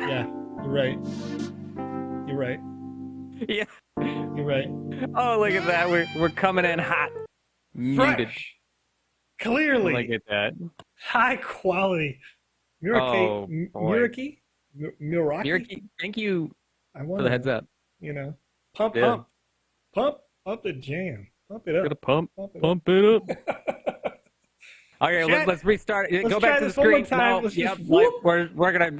Yeah, you're right. You're right. Yeah. You're right. Oh, look at that. We're coming in hot. Muted. Fresh. Look Clearly. at that. High quality. Muraki. Oh boy. Muraki? Muraki? Miraki, thank you I for want the heads to, up. pump, Yeah. pump. Pump up the jam. Pump it up. Gotta pump Pump it pump it up. up. Okay, Chat, let's restart. let's Go try back to the this one more screen. time. No, Let's yep. just whoop. We're gonna be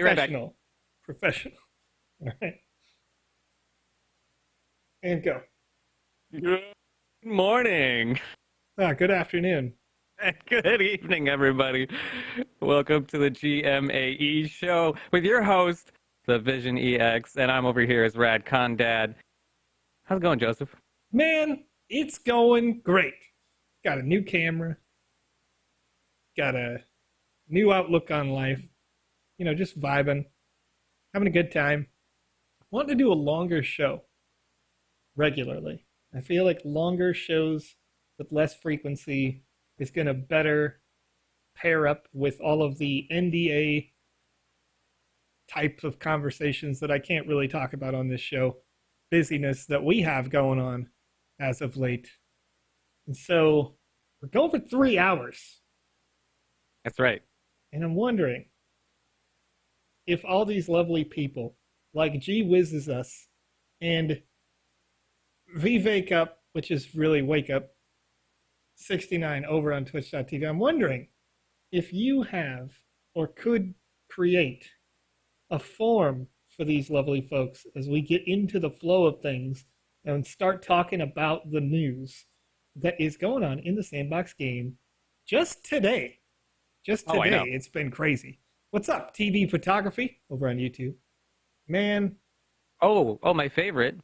right back. Professional. Professional. All right. And go. Good morning. Good afternoon. Good evening, everybody. Welcome to the GMAE show with your host, the Vision EX, and I'm over here as Rad Condad. How's it going, Joseph? Man, it's going great. Got a new camera. Got a new outlook on life. Just vibing. Having a good time. Want to do a longer show regularly. I feel like longer shows with less frequency is going to better pair up with all of the NDA types of conversations that I can't really talk about on this show. Busyness that we have going on as of late. And so we're going for 3 hours. That's right. And I'm wondering if all these lovely people like G Whizzes Us and Vvake Up, which is really Wake Up 69 over on twitch.tv, I'm wondering if you have or could create a form for these lovely folks as we get into the flow of things and start talking about the news that is going on in the Sandbox game just today. Just Oh, I today, know. it's been crazy. What's up, TV Photography over on YouTube? Man, Oh, my favorite,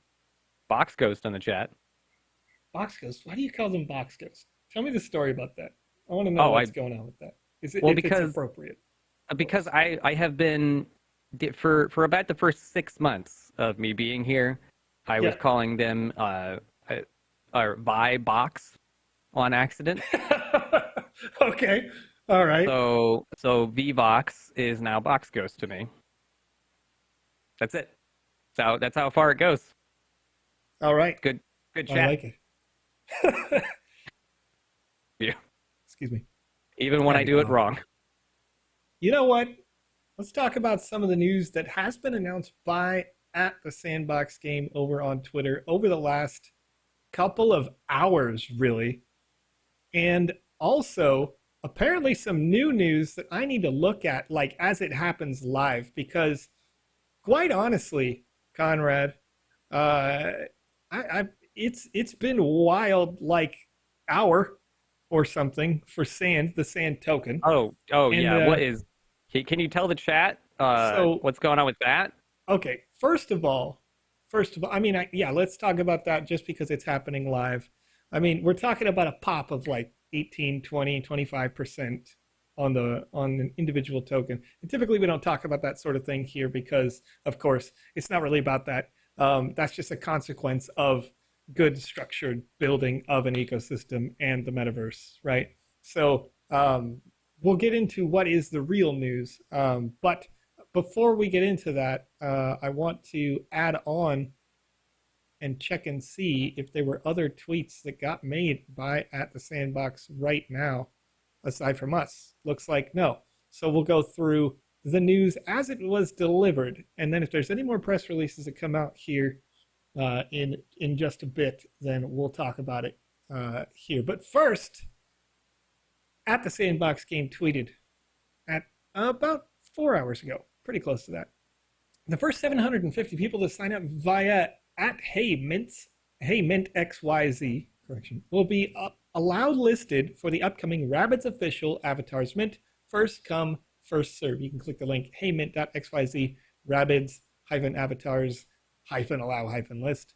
Box Ghost on the chat. Box Ghost. Why do you call them Box Ghost? Tell me the story about that. I want to know Oh, what's going on with that. Is it Well, if it's because appropriate? I have been for about the first 6 months of me being here, I was Yeah. calling them Vi Box on accident. Okay. All right. So VVox is now Box Ghost to me. That's it. So that's how far it goes. All right. Good I chat. like it. Yeah. Excuse me. Even when I do it wrong. You know what? Let's talk about some of the news that has been announced by at the Sandbox game over on Twitter over the last couple of hours, really. And also, apparently some new news that I need to look at, like, as it happens live, because quite honestly, Conrad, it's been a wild, like, hour or something for the sand token. Oh And, yeah. What is? Can you tell the chat what's going on with that? Okay, first of all, I mean, let's talk about that just because it's happening live. I mean, we're talking about a pop of like 18, 20, 25% on an individual token. And typically we don't talk about that sort of thing here because, of course, it's not really about that. That's just a consequence of good structured building of an ecosystem and the metaverse, right? So we'll get into what is the real news. But before we get into that, I want to add on and check and see if there were other tweets that got made by at the Sandbox right now, aside from us. Looks like no. So we'll go through the news as it was delivered, and then if there's any more press releases that come out here in just a bit, then we'll talk about it here. But first, at the Sandbox game tweeted at about 4 hours ago, pretty close to that. The first 750 people to sign up via at Mint XYZ, correction, will be allowed listed for the upcoming Rabbids official avatars mint. First come, first serve. You can click the link heymint.xyz Rabbids-avatars-allow-list.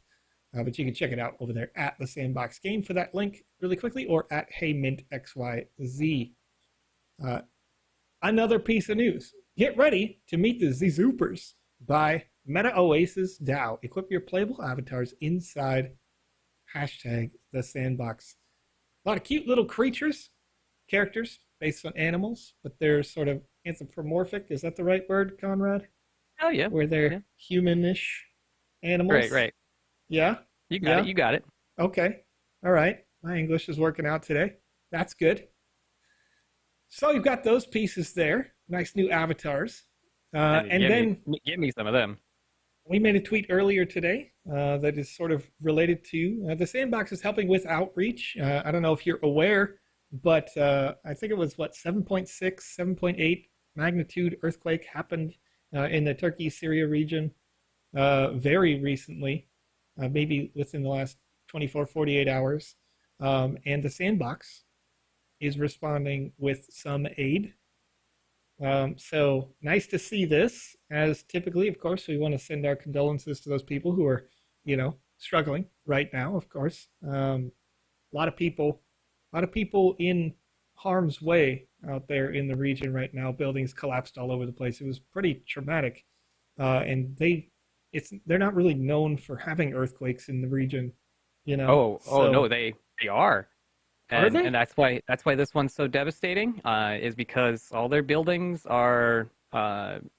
But you can check it out over there at the Sandbox game for that link really quickly, or at heymintxyz. Another piece of news. Get ready to meet the Zoopers by Meta Oasis DAO. Equip your playable avatars inside hashtag the Sandbox. A lot of cute little characters based on animals, but they're sort of anthropomorphic. Is that the right word, Conrad? Oh yeah, where yeah. they're humanish Right, animals. right. Yeah, You got it. yeah. You got it. Okay, all right. My English is working out today. That's good. So you've got those pieces there. Nice new avatars. And And then give me some of them. we made a tweet earlier today that is sort of related to the Sandbox is helping with outreach. I don't know if you're aware, but I think it was what 7.6, 7.8 magnitude earthquake happened in the Turkey Syria region very recently, maybe within the last 24, 48 hours. And the Sandbox is responding with some aid. So nice to see this. As typically, of course, we want to send our condolences to those people who are, struggling right now. Of course, a lot of people in harm's way out there in the region right now. Buildings collapsed all over the place. It was pretty traumatic, and they're not really known for having earthquakes in the region, Oh no, So they are. are And they? that's why this one's so devastating, is because all their buildings are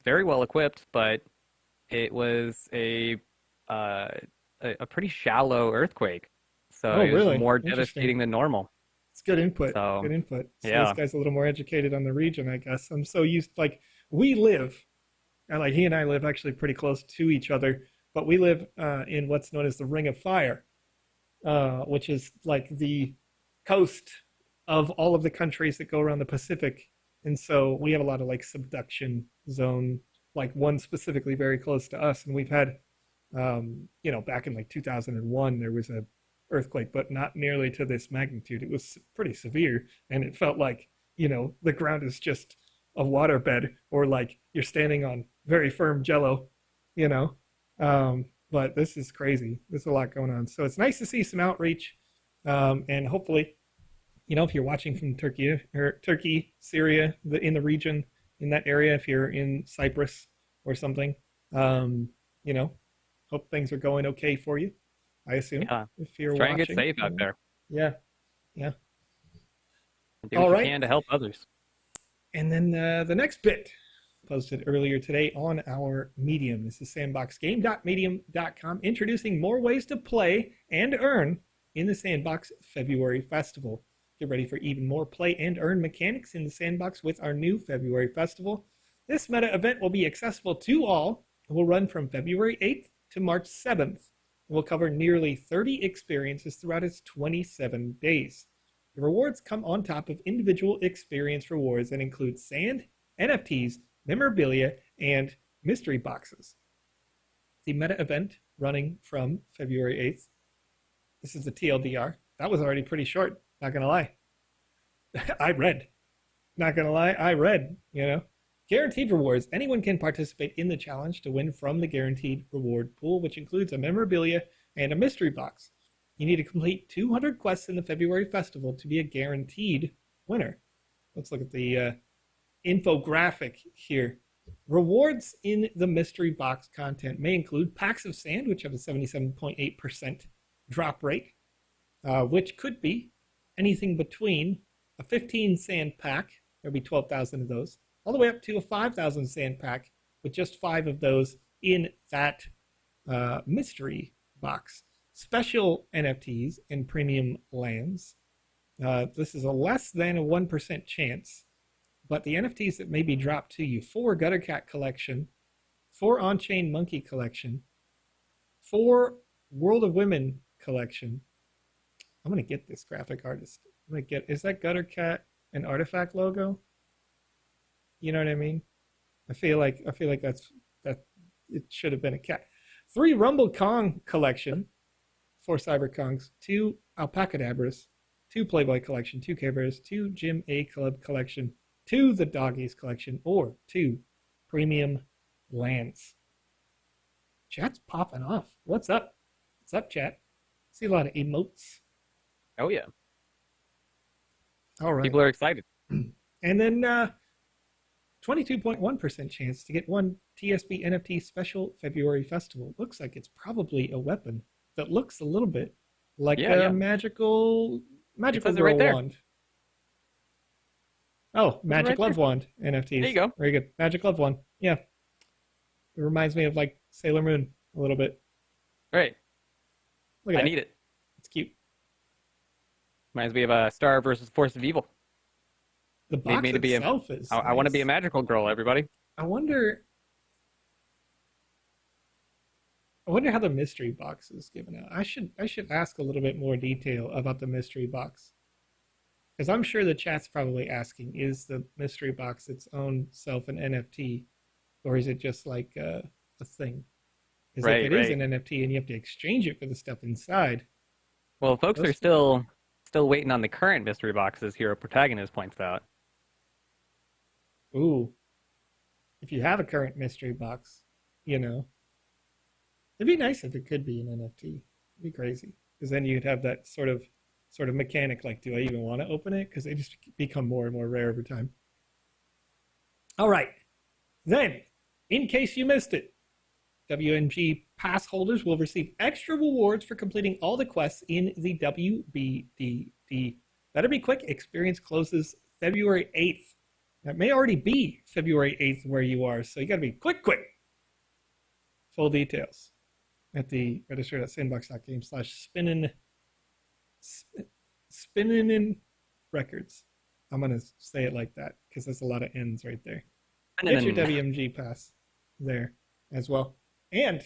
very well equipped, but it was uh, a pretty shallow earthquake, so Oh, it was really? more Interesting. devastating than normal. It's good input. So Good input. So this yeah, guy's a little more educated on the region, I guess. I'm so used like we live, and like he and I live actually pretty close to each other, but we live in what's known as the Ring of Fire, which is like the coast of all of the countries that go around the Pacific. And so we have a lot of like subduction zone, like one specifically very close to us. And we've had, back in like 2001, there was a earthquake, but not nearly to this magnitude. It was pretty severe. And it felt like, the ground is just a waterbed or like you're standing on very firm jello, you know. But this is crazy. There's a lot going on. So it's nice to see some outreach. And hopefully, if you're watching from Turkey, Syria, in the region, in that area, if you're in Cyprus or something, um, you know, hope things are going okay for you. I assume yeah. if you're Try and get watching. safe out there. Yeah, yeah. Do All what you right. can to help others. And then the next bit posted earlier today on our Medium. This is sandboxgame.medium.com, introducing more ways to play and earn in the Sandbox February Festival. Get ready for even more play and earn mechanics in the Sandbox with our new February Festival. This meta event will be accessible to all and will run from February 8th to March 7th. It will cover nearly 30 experiences throughout its 27 days. The rewards come on top of individual experience rewards that include sand, NFTs, memorabilia, and mystery boxes. The meta event running from February 8th. This is the TLDR. That was already pretty short, not gonna lie. I read. Not gonna lie, I read. Guaranteed rewards. Anyone can participate in the challenge to win from the guaranteed reward pool, which includes a memorabilia and a mystery box. You need to complete 200 quests in the February Festival to be a guaranteed winner. Let's look at the infographic here. Rewards in the mystery box content may include packs of sand, which have a 77.8% drop rate, which could be anything between a 15 sand pack, there'll be 12,000 of those, all the way up to a 5,000 sand pack with just 5 of those in that mystery box. Special NFTs and premium lands. This is a less than a 1% chance, but the NFTs that may be dropped to you: 4 Guttercat collection, 4 On-Chain Monkey collection, 4 World of Women collection. I'm gonna get this graphic artist. Is that Guttercat an artifact logo? You know what I mean? I feel like that it should have been a cat. 3 Rumble Kong collection, 4 Cyber Kongs, 2 Alpacadabras, 2 Playboy collection, 2 Care Bears, 2 GMAE Club collection, 2 The Doggies collection, or 2 Premium Lands. Chat's popping off. What's up? What's up, chat? See a lot of emotes. Oh yeah, All right. people are excited. And then 22.1% chance to get 1 TSB NFT special February Festival. Looks like it's probably a weapon that looks a little bit like a magical says it girl right there. wand. Oh, magic right love there. wand NFTs. There you go. Very good. Magic love wand. Yeah. It reminds me of like Sailor Moon a little bit. Right. Look at I that. need it. It's cute. Reminds me of a Star versus Force of Evil. The Need box me to be a. itself is I want to be a nice. magical girl, everybody. I wonder. I wonder how the mystery box is given out. I should ask a little bit more detail about the mystery box. Because I'm sure the chat's probably asking, is the mystery box its own self an NFT? Or is it just like a thing? Because if Right, it is right. an NFT and you have to exchange it for the stuff inside, Well, folks are those, still waiting on the current mystery boxes. Hero Protagonist points out. ooh, if you have a current mystery box, you know, it'd be nice if it could be an NFT. It'd be crazy. Because then you'd have that sort of mechanic like, do I even want to open it? Because they just become more and more rare over time. All right. Then, in case you missed it, WMG pass holders will receive extra rewards for completing all the quests in the WBDD. Better be quick. Experience closes February 8th. That may already be February 8th where you are, so you got to be quick. Full details at the register.sandbox.game/spinning in records. I'm going to say it like that because there's a lot of N's right there. Get your WMG pass there as well. And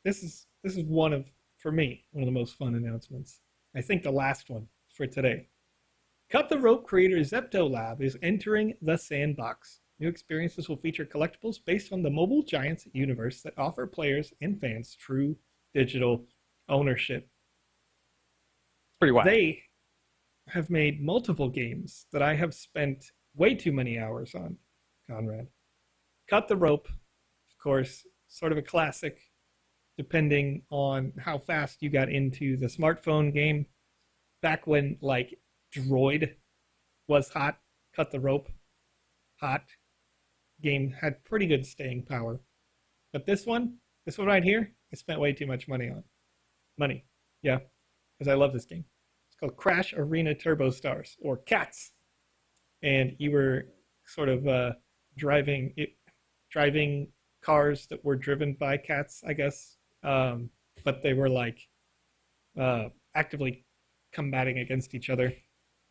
this is for me, one of the most fun announcements. I think the last one for today. Cut the Rope creator Zepto Lab is entering the Sandbox. New experiences will feature collectibles based on the Mobile Giants universe that offer players and fans true digital ownership. Pretty wild. They have made multiple games that I have spent way too many hours on, Conrad. Cut the Rope, of course, sort of a classic, depending on how fast you got into the smartphone game. Back when, like, Droid was hot, Cut the Rope, hot. Game had pretty good staying power. But this one right here, I spent way too much money on. Yeah, because I love this game. It's called Crash Arena Turbo Stars, or CATS. And you were sort of driving cars that were driven by cats, I guess. But they were like actively combating against each other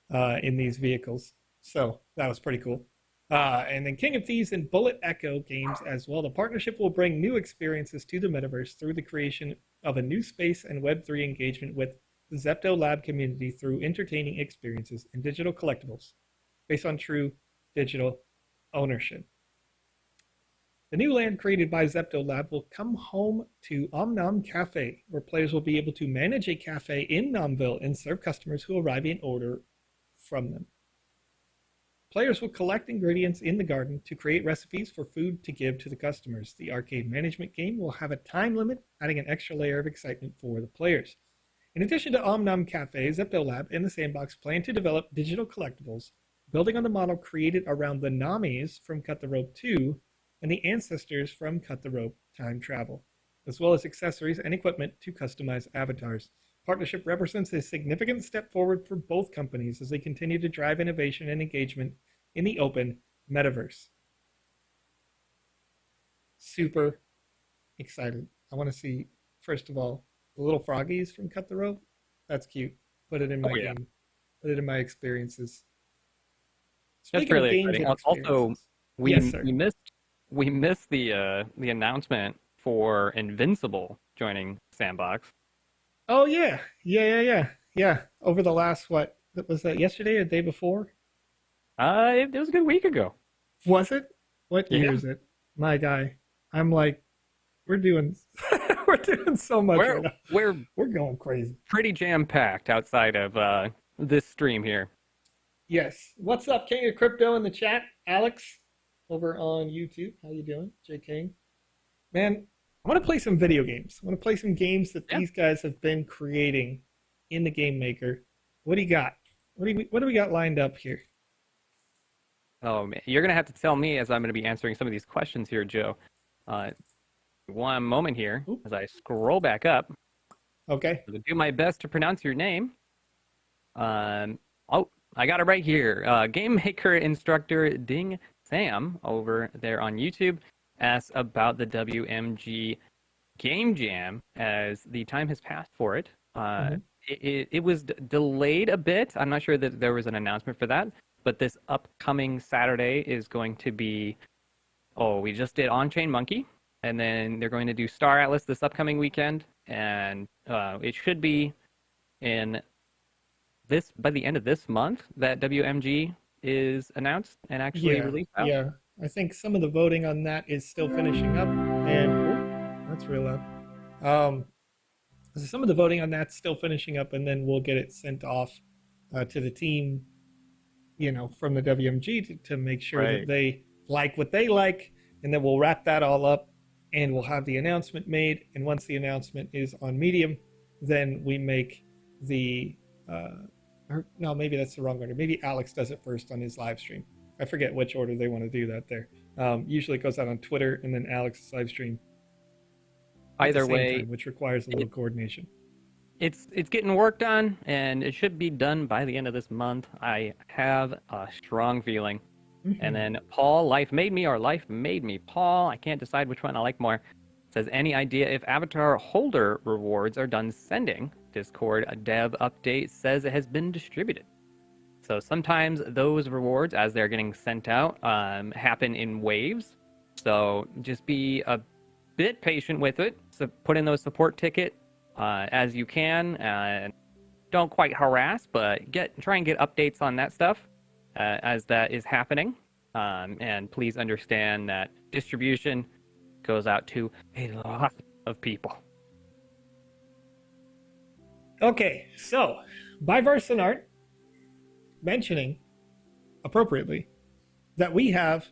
in these vehicles. So that was pretty cool. And then King of Thieves and Bullet Echo games as well. The partnership will bring new experiences to the metaverse through the creation of a new space and Web3 engagement with the Zepto Lab community through entertaining experiences and digital collectibles based on true digital ownership. The new land created by Zepto Lab will come home to Omnom Cafe, where players will be able to manage a cafe in Nomville and serve customers who arrive and order from them. Players will collect ingredients in the garden to create recipes for food to give to the customers. The arcade management game will have a time limit, adding an extra layer of excitement for the players. In addition to Omnom Cafe, Zepto Lab and the Sandbox plan to develop digital collectibles, building on the model created around the Namis from Cut the Rope 2 and the ancestors from Cut the Rope Time Travel, as well as accessories and equipment to customize avatars. Partnership represents a significant step forward for both companies as they continue to drive innovation and engagement in the open metaverse. Super excited. I want to see, first of all, the little froggies from Cut the Rope. That's cute. Put it in my game. Put it in my experiences. That's Speaking of really games exciting. and Also, yes, sir. we missed the announcement for Invincible joining Sandbox. Oh yeah. Over the last was that yesterday or the day before? It was a good week ago. Was it? What year Yeah. is it? My guy. I'm like, we're doing we're doing so much right now. We're going crazy. Pretty jam-packed outside of this stream here. Yes. What's up, King of Crypto in the chat? Alex over on YouTube. How you doing? J King. Man, I want to play some video games. I want to play some games that these guys have been creating in the Game Maker. What do you got? What do we got lined up here? Oh man, you're gonna have to tell me as I'm gonna be answering some of these questions here, Joe. One moment here as I scroll back up. Okay. I'll do my best to pronounce your name. Oh, I got it right here. Game Maker instructor Ding Sam over there on YouTube. asks about the WMG Game Jam as the time has passed for it. Mhm. It was delayed a bit. I'm not sure that there was an announcement for that, but this upcoming Saturday is going to be. Oh, we just did On-Chain Monkey, and then they're going to do Star Atlas this upcoming weekend, and it should be in this by the end of this month that WMG is announced and actually Yeah, released out. yeah. I think some of the voting on that is still finishing up, and oh, that's real loud. Um, so some of the voting on that's still finishing up, and then we'll get it sent off to the team, from the WMG to make sure that Right. they like what they like, and then we'll wrap that all up, and we'll have the announcement made. And once the announcement is on Medium, then we make the or no, maybe that's the wrong order. Maybe Alex does it first on his live stream. I forget which order they want to do that there. Usually it goes out on Twitter and then Alex's live stream at the Either same way, time, which requires a little coordination. it's getting worked on, and it should be done by the end of this month. I have a strong feeling. And then Paul, Life Made Me or Life Made Me. Paul, I can't decide which one I like more. Says, any idea if avatar holder rewards are done sending? Discord a dev update says it has been distributed. So sometimes those rewards, as they're getting sent out, happen in waves. So just be a bit patient with it. So put in those support ticket as you can. Don't quite harass, but try and get updates on that stuff as that is happening. And please understand that distribution goes out to a lot of people. Okay, so by Art mentioning appropriately that we have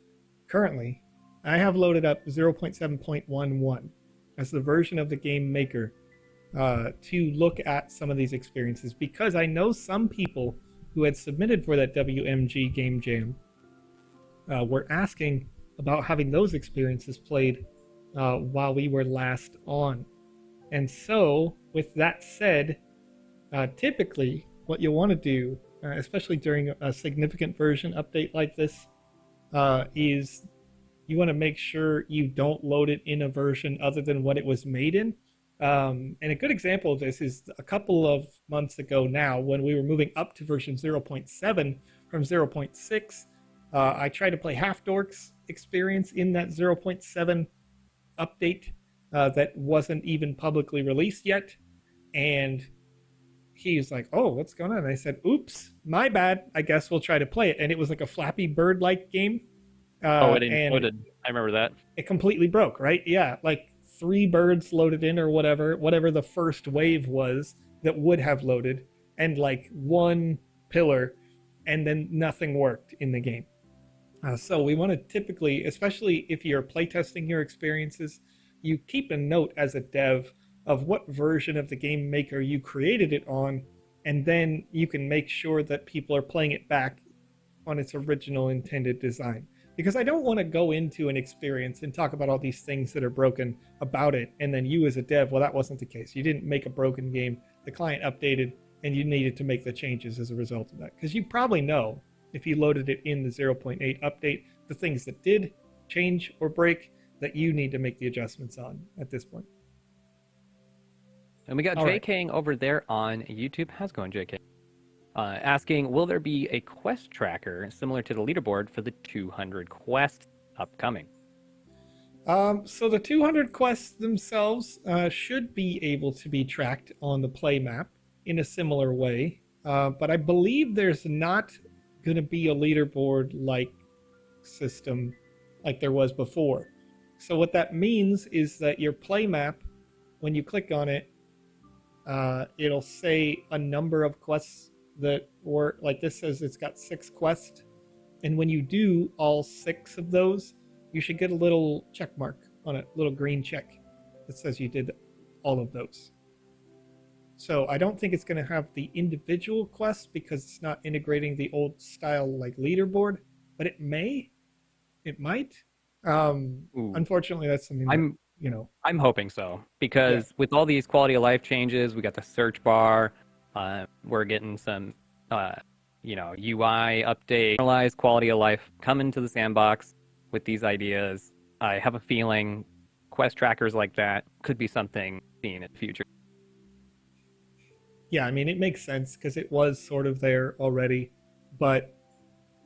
currently, I have loaded up 0.7.11 as the version of the game maker to look at some of these experiences, because I know some people who had submitted for that WMG Game Jam were asking about having those experiences played while we were last on. And so, with that said, typically what you'll want to do, especially during a significant version update like this, is you want to make sure you don't load it in a version other than what it was made in. And a good example of this is a couple of months ago now, when we were moving up to version 0.7 from 0.6. I tried to play Half Dork's experience in that 0.7 update that wasn't even publicly released yet. And he's like, oh, what's going on? And I said, oops, my bad. I guess we'll try to play it. And it was like a Flappy Bird-like game. It included. I remember that. It completely broke, right? Yeah, like 3 birds loaded in or whatever the first wave was that would have loaded, and like 1 pillar, and then nothing worked in the game. So we want to typically, especially if you're playtesting your experiences, you keep a note as a dev of what version of the game maker you created it on, and then you can make sure that people are playing it back on its original intended design. Because I don't want to go into an experience and talk about all these things that are broken about it, and then you as a dev, well, that wasn't the case. You didn't make a broken game, the client updated, and you needed to make the changes as a result of that. Because you probably know, if you loaded it in the 0.8 update, the things that did change or break that you need to make the adjustments on at this point. And we got All right. JK over there on YouTube. How's it going, JK? Asking, will there be a quest tracker similar to the leaderboard for the 200 quests upcoming? So the 200 quests themselves should be able to be tracked on the play map in a similar way. But I believe there's not going to be a leaderboard-like system like there was before. So what that means is that your play map, when you click on it, it'll say a number of quests that were, like this says it's got 6 quests. And when you do all 6 of those, you should get a little check mark on it, little green check that says you did all of those. So I don't think it's going to have the individual quests because it's not integrating the old style like leaderboard, but it might. Unfortunately, that's something I'm hoping so, because with all these quality of life changes, we got the search bar, we're getting some UI update, normalized quality of life coming to the sandbox with these ideas. I have a feeling quest trackers like that could be something seen in the future. Yeah, I mean, it makes sense because it was sort of there already. But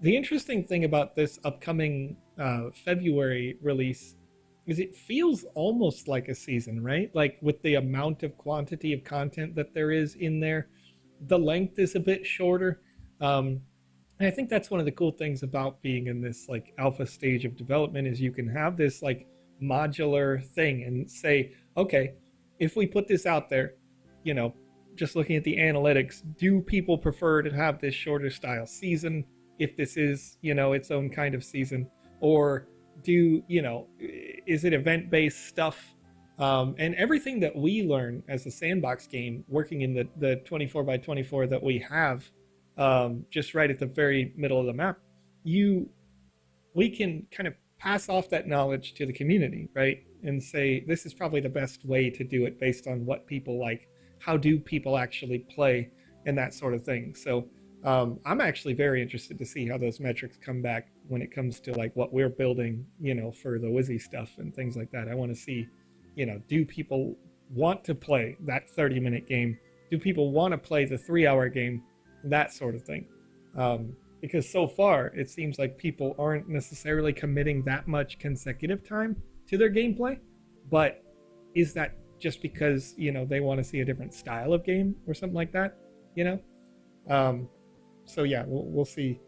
the interesting thing about this upcoming February release is it feels almost like a season, right? Like with the amount of quantity of content that there is in there, the length is a bit shorter. And I think that's one of the cool things about being in this like alpha stage of development is you can have this like modular thing and say, okay, if we put this out there, you know, just looking at the analytics, do people prefer to have this shorter style season if this is, you know, its own kind of season? Or do, you know, is it event based stuff? And everything that we learn as a sandbox game working in the 24 by 24 that we have just right at the very middle of the map, we can kind of pass off that knowledge to the community, right? And say, this is probably the best way to do it based on what people like. How do people actually play and that sort of thing. So I'm actually very interested to see how those metrics come back when it comes to like what we're building, you know, for the Wizzy stuff and things like that. I want to see, you know, do people want to play that 30-minute game? Do people want to play the 3-hour game? That sort of thing. Because so far, it seems like people aren't necessarily committing that much consecutive time to their gameplay. But is that just because, you know, they want to see a different style of game or something like that, you know? So yeah, we'll see.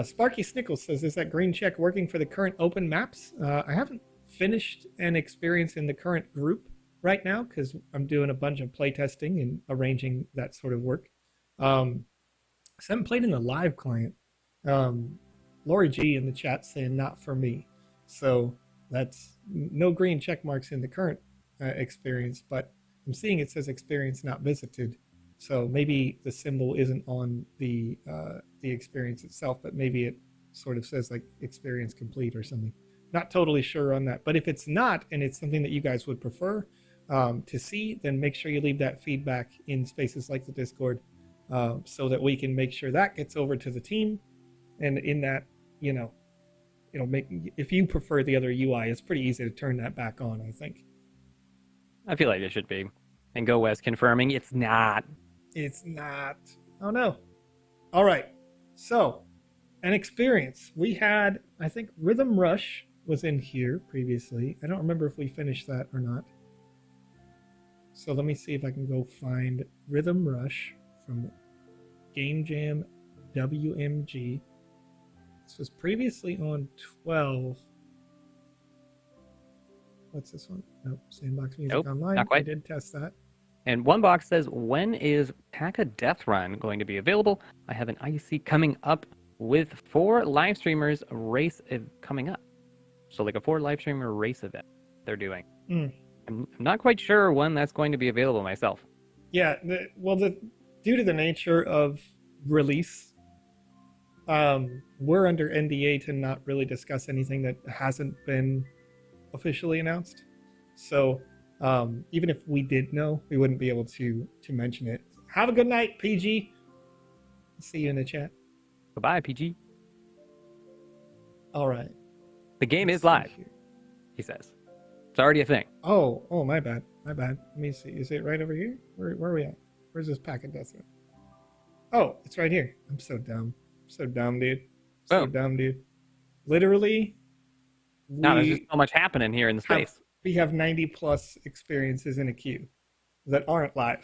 Sparky Snickles says, is that green check working for the current open maps? I haven't finished an experience in the current group right now because I'm doing a bunch of playtesting and arranging that sort of work. I haven't played in the live client. Lori G in the chat saying not for me. So that's no green check marks in the current experience, but I'm seeing it says experience not visited. So maybe the symbol isn't on the experience itself, but maybe it sort of says like experience complete or something. Not totally sure on that, but if it's not and it's something that you guys would prefer to see, then make sure you leave that feedback in spaces like the Discord so that we can make sure that gets over to the team. And in that, you know, it'll make, if you prefer the other UI, it's pretty easy to turn that back on, I think. I feel like it should be. And Go West confirming it's not. It's not. Oh no. All right. So, an experience. We had, I think Rhythm Rush was in here previously. I don't remember if we finished that or not. So let me see if I can go find Rhythm Rush from Game Jam WMG. This was previously on 12. What's this one? Nope. Sandbox Music Online. Not quite. I did test that. And one box says, when is Paka Death Run going to be available? I have an IC coming up with 4 live streamers race coming up. So like a 4 live streamer race event they're doing. I'm not quite sure when that's going to be available myself. Yeah, due to the nature of release, we're under NDA to not really discuss anything that hasn't been officially announced. So even if we did know, we wouldn't be able to mention it. Have a good night, PG. See you in the chat. Goodbye, PG. All right. The game is live, he says. It's already a thing. Oh, my bad. Let me see. Is it right over here? Where are we at? Where's this packet death? Oh, it's right here. I'm so dumb. Dude. Dumb, dude. Literally. There's just so much happening here in the space. We have 90 plus experiences in a queue that aren't live,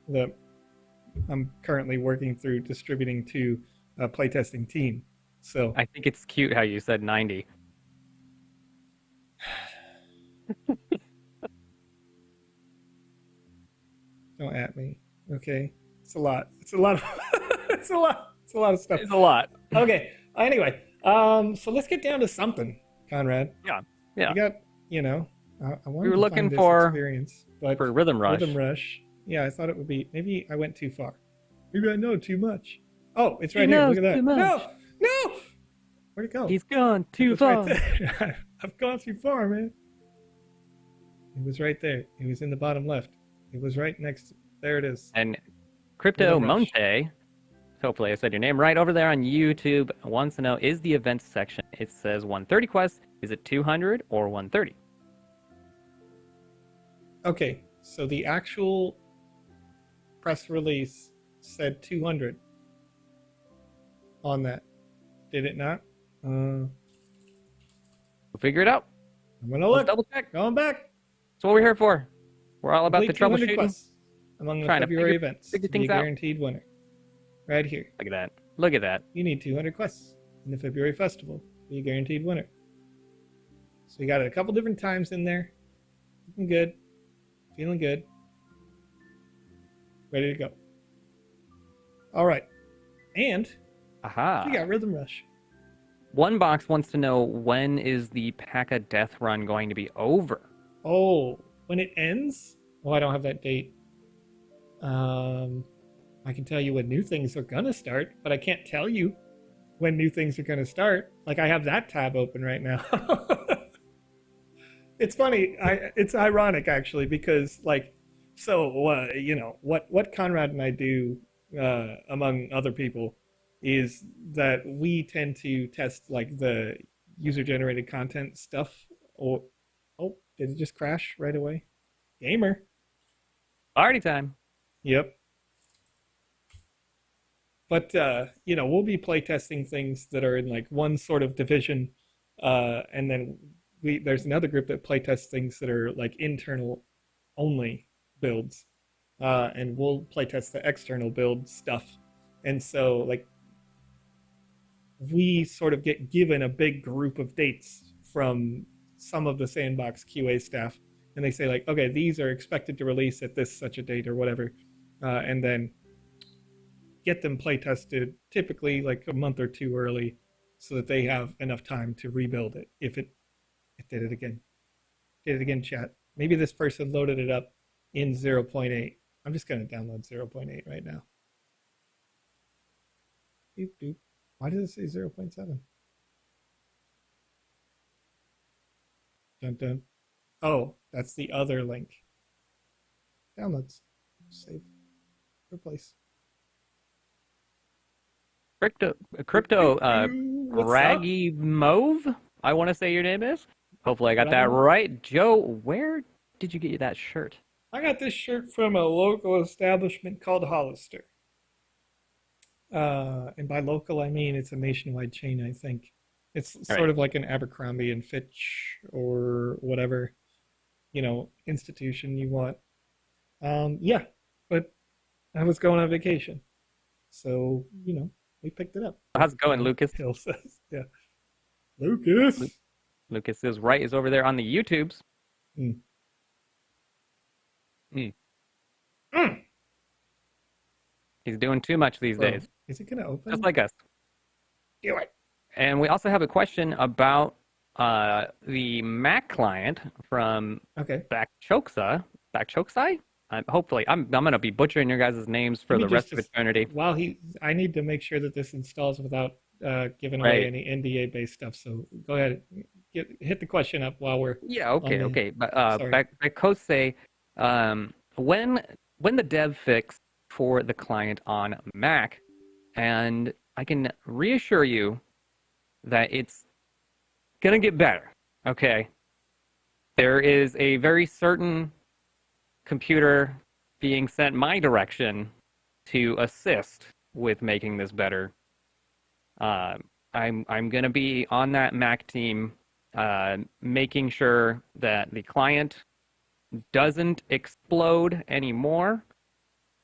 that I'm currently working through distributing to a playtesting team. So I think it's cute how you said 90. Don't at me, okay? It's a lot. It's a lot of it's a lot of stuff. It's a lot. Okay. Anyway, so let's get down to something, Conrad. Yeah. We got, you know, I wanted we were to looking find this for experience, but for Rhythm Rush. Rhythm Rush. Yeah, I thought it would be. Maybe I went too far. Maybe I know too much. Oh, it's right here. Look at that. No. Where'd it go? He's gone too far. Right I've gone too far, man. It was right there. It was in the bottom left. It was right next. There it is. And Crypto Monte, hopefully I said your name right, over there on YouTube, wants to know, is the events section, it says 130 quests, Is it 200 or 130? Okay, so the actual press release said 200 on that. Did it not? We'll figure it out. I'm gonna Let's look. double check. Going back. That's what we're here for. We're all about the Complete 200 troubleshooting. quests among the Trying to February figure events. things Be a out. guaranteed winner. Right here. Look at that. Look at that. You need 200 quests in the February festival. Be a guaranteed winner. So we got it a couple different times in there. Looking good. Feeling good. Ready to go. All right. And Aha. we got Rhythm Rush. One box wants to know, when is the P.A.K.A. death run going to be over? Oh, when it ends? Oh, I don't have that date. I can tell you when new things are gonna start, but I can't tell you when new things are gonna start. Like, I have that tab open right now. It's funny. It's ironic actually, because like, so you know what Conrad and I do among other people is that we tend to test like the user generated content stuff. Or oh, did it just crash right away? Gamer. Party time. Yep. But you know, we'll be playtesting things that are in like one sort of division, and then there's another group that playtests things that are like internal only builds, and we'll playtest the external build stuff. And so like we sort of get given a big group of dates from some of the Sandbox QA staff, and they say like, okay, these are expected to release at this such a date or whatever, and then get them play tested typically like a month or two early so that they have enough time to rebuild it if it did it again. Did it again, chat. Maybe this person loaded it up in 0.8. I'm just going to download 0.8 right now. Doop, doop. Why does it say 0.7? Dun, dun. Oh, that's the other link. Downloads. Save. Replace. Crypto What's Raggy Mauve, I want to say your name is. Hopefully I got that right. Joe, where did you get that shirt? I got this shirt from a local establishment called Hollister. And by local, I mean it's a nationwide chain, I think. It's sort of like an Abercrombie and Fitch or whatever, you know, institution you want. Yeah, but I was going on vacation. So, you know, we picked it up. How's it going, Lucas? Hill says, yeah. Lucas! Lucas is right, is over there on the YouTubes. Mm. Mm. Mm. He's doing too much these days. Is it going to open? Just like us. Do it. And we also have a question about the Mac client from Bakchoksai. Hopefully, I'm going to be butchering your guys' names for the rest of eternity. While I need to make sure that this installs without giving away any NDA-based stuff. So go ahead, hit the question up while we're. Yeah. Okay. But Bakchoksai, when the dev fix for the client on Mac, and I can reassure you that it's gonna get better. Okay. There is a very certain computer being sent my direction to assist with making this better. I'm gonna be on that Mac team, making sure that the client doesn't explode anymore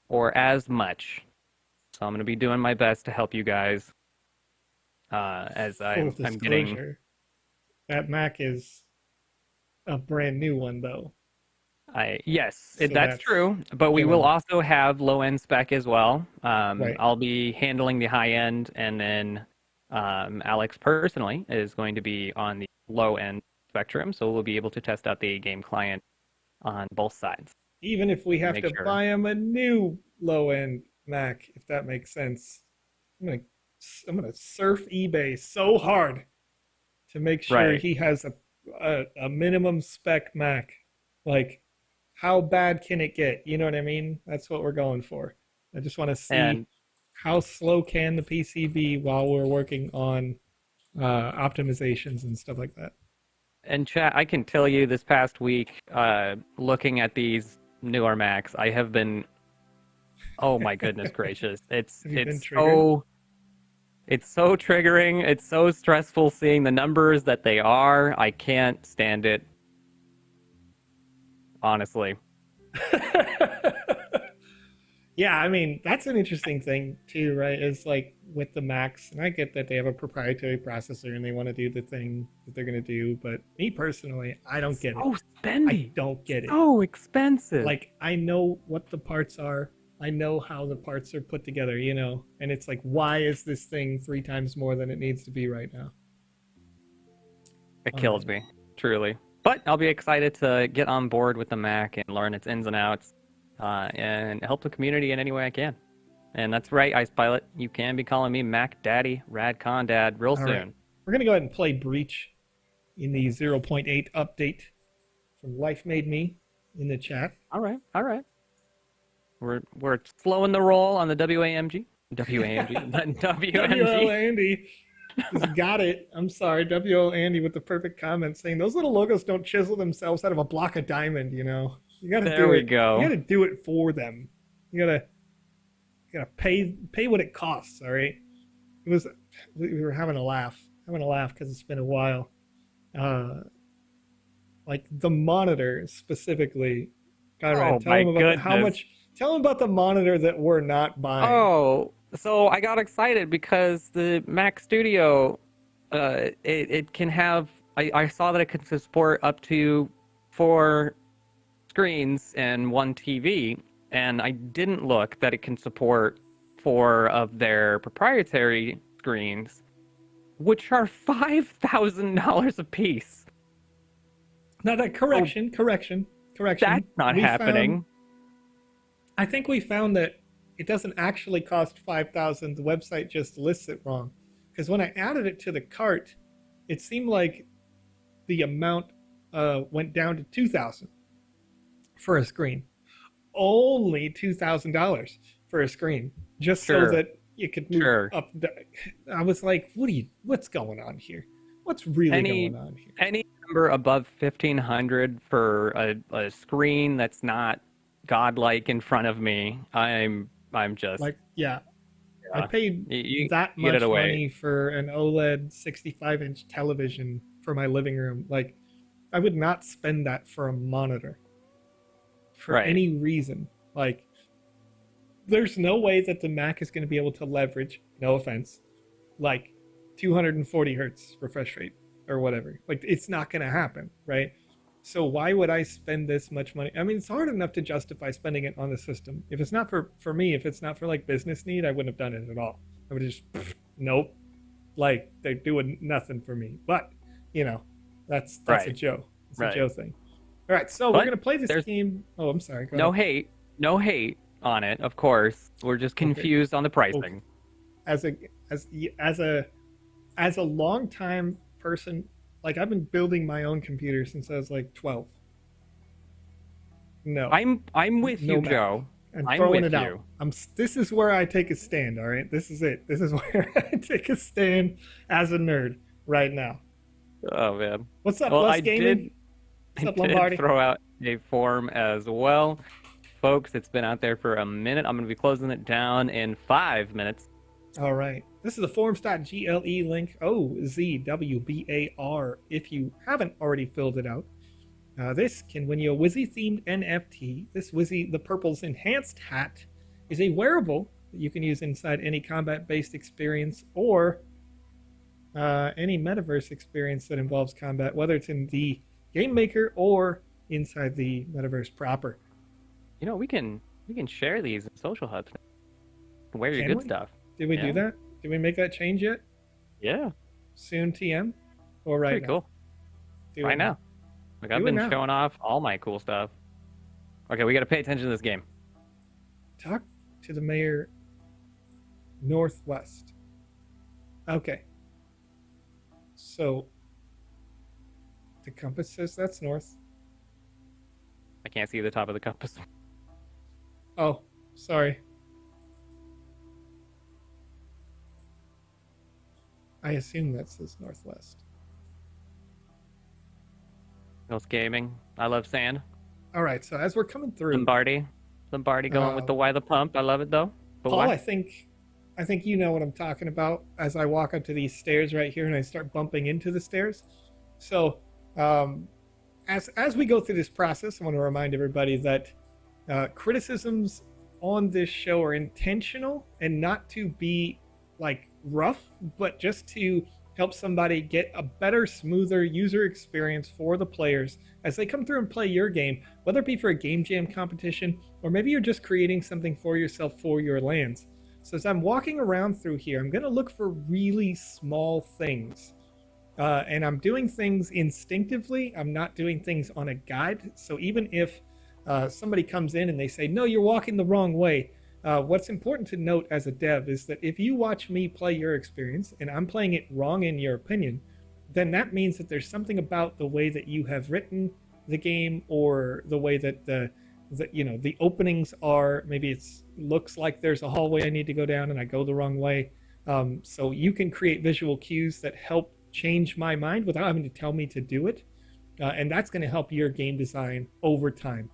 or as much. So I'm gonna be doing my best to help you guys as I'm getting. That Mac is a brand new one, though. Yes, that's true. But we will also have low-end spec as well. I'll be handling the high-end, and then Alex personally is going to be on the low-end spectrum, so we'll be able to test out the game client on both sides. Even if we have to buy him a new low-end Mac, if that makes sense. I'm gonna surf eBay so hard to make sure he has a minimum spec Mac. Like, how bad can it get? You know what I mean? That's what we're going for. I just want to see how slow can the PC be while we're working on optimizations and stuff like that. And chat, I can tell you this past week, looking at these newer Macs, I have been, oh my goodness gracious. Have you been triggered? It's so triggering. It's so stressful seeing the numbers that they are. I can't stand it. Honestly. Yeah, I mean, that's an interesting thing too, right? Is like with the Macs, and I get that they have a proprietary processor and they want to do the thing that they're going to do, but me personally, I don't get it. So I spendy. don't get it. So expensive. Like, I know what the parts are. I know how the parts are put together, and it's like, why is this thing 3 times more than it needs to be right now? It kills me, truly. But I'll be excited to get on board with the Mac and learn its ins and outs, and help the community in any way I can. And that's right, Ice Pilot. You can be calling me Mac Daddy, Rad Con Dad, real soon. Right. We're going to go ahead and play Breach in the 0.8 update from Life Made Me in the chat. All right. We're slowing the roll on the WAMG. WO Andy. Just got it. I'm sorry. WO Andy with the perfect comment saying those little logos don't chisel themselves out of a block of diamond, You gotta There do we it. go. You gotta do it for them. You gotta pay what it costs, all right? We were having a laugh because it's been a while. Like the monitor specifically. Conrad, tell them about the monitor that we're not buying. Oh, so I got excited because the Mac Studio, it can have. I saw that it could support up to 4 screens and 1 TV, and I didn't look that it can support 4 of their proprietary screens, which are $5,000 a piece. Now that correction. That's not happening. I think we found that it doesn't actually cost 5,000. The website just lists it wrong. Because when I added it to the cart, it seemed like the amount went down to 2,000 for a screen. Only $2,000 for a screen, just so that you could move up. I was like, what's going on here? What's really going on here? Any number above 1,500 for a screen that's not godlike in front of me, I'm just like, yeah. I paid that much money for an OLED 65-inch television for my living room. Like, I would not spend that for a monitor for any reason. Like, there's no way that the Mac is going to be able to leverage, no offense, like 240 hertz refresh rate or whatever. Like, it's not going to happen, right? So why would I spend this much money? I mean, it's hard enough to justify spending it on the system. If it's not for me, if it's not for like business need, I wouldn't have done it at all. I would have just, nope. Like, they're doing nothing for me. But, that's a Joe. It's a Joe thing. All right, so we're going to play this game. Oh, I'm sorry. Go ahead. No hate on it, of course. We're just confused on the pricing. Okay. As a long time person, like, I've been building my own computer since I was like 12. No. I'm with you, Mac. Joe. I'm throwing it out. This is where I take a stand, all right? This is it. This is where I take a stand as a nerd right now. Oh, man. What's up, Plus Gaming? What's up, Lombardi? Throw out a form as well. Folks, it's been out there for a minute. I'm going to be closing it down in 5 minutes. All right. This is the forums.gle link, OZWBAR, if you haven't already filled it out. This can win you a Wizzy-themed NFT. This Wizzy, the Purple's Enhanced Hat, is a wearable that you can use inside any combat-based experience or any metaverse experience that involves combat, whether it's in the Game Maker or inside the metaverse proper. We can share these in social hubs. Wear your good stuff. Did we do that? Did we make that change yet? Yeah. Soon, TM? Or right Pretty now? Cool. Right now. Like, I've been showing off all my cool stuff. Okay, we got to pay attention to this game. Talk to the mayor northwest. Okay. So, the compass says that's north. I can't see the top of the compass. Oh, sorry. I assume that says northwest. Ghost gaming. I love sand. All right, so as we're coming through, Lombardi. Lombardi going with the um, why the pump. I love it though. But Paul, why? I think you know what I'm talking about as I walk up to these stairs right here and I start bumping into the stairs. So, um, as we go through this process, I want to remind everybody that criticisms on this show are intentional and not to be like rough, but just to help somebody get a better, smoother user experience for the players as they come through and play your game, whether it be for a game jam competition or maybe you're just creating something for yourself for your lands. So as I'm walking around through here, I'm going to look for really small things. And I'm doing things instinctively. I'm not doing things on a guide. So even if somebody comes in and they say, no, you're walking the wrong way, what's important to note as a dev is that if you watch me play your experience and I'm playing it wrong in your opinion, then that means that there's something about the way that you have written the game or the way that the openings are. Maybe it looks like there's a hallway I need to go down and I go the wrong way. So you can create visual cues that help change my mind without having to tell me to do it. And that's going to help your game design over time.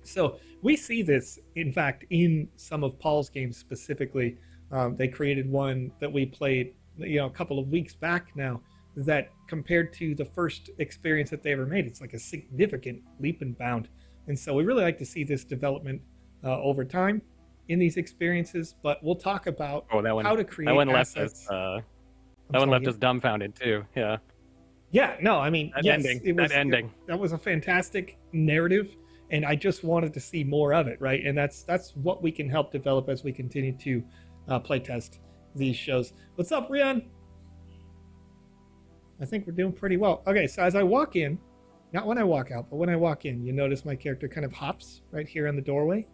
So we see this, in fact, in some of Paul's games specifically. They created one that we played, a couple of weeks back now, that compared to the first experience that they ever made, it's like a significant leap and bound. And so we really like to see this development over time in these experiences. But we'll talk about how to create assets. That one left us dumbfounded too. Yeah. Yeah. No, I mean, yes, that ending. That was a fantastic narrative. And I just wanted to see more of it, right? And that's what we can help develop as we continue to play test these shows. What's up, Rian? I think we're doing pretty well. Okay, so as I walk in, not when I walk out, but when I walk in, you notice my character kind of hops right here on the doorway.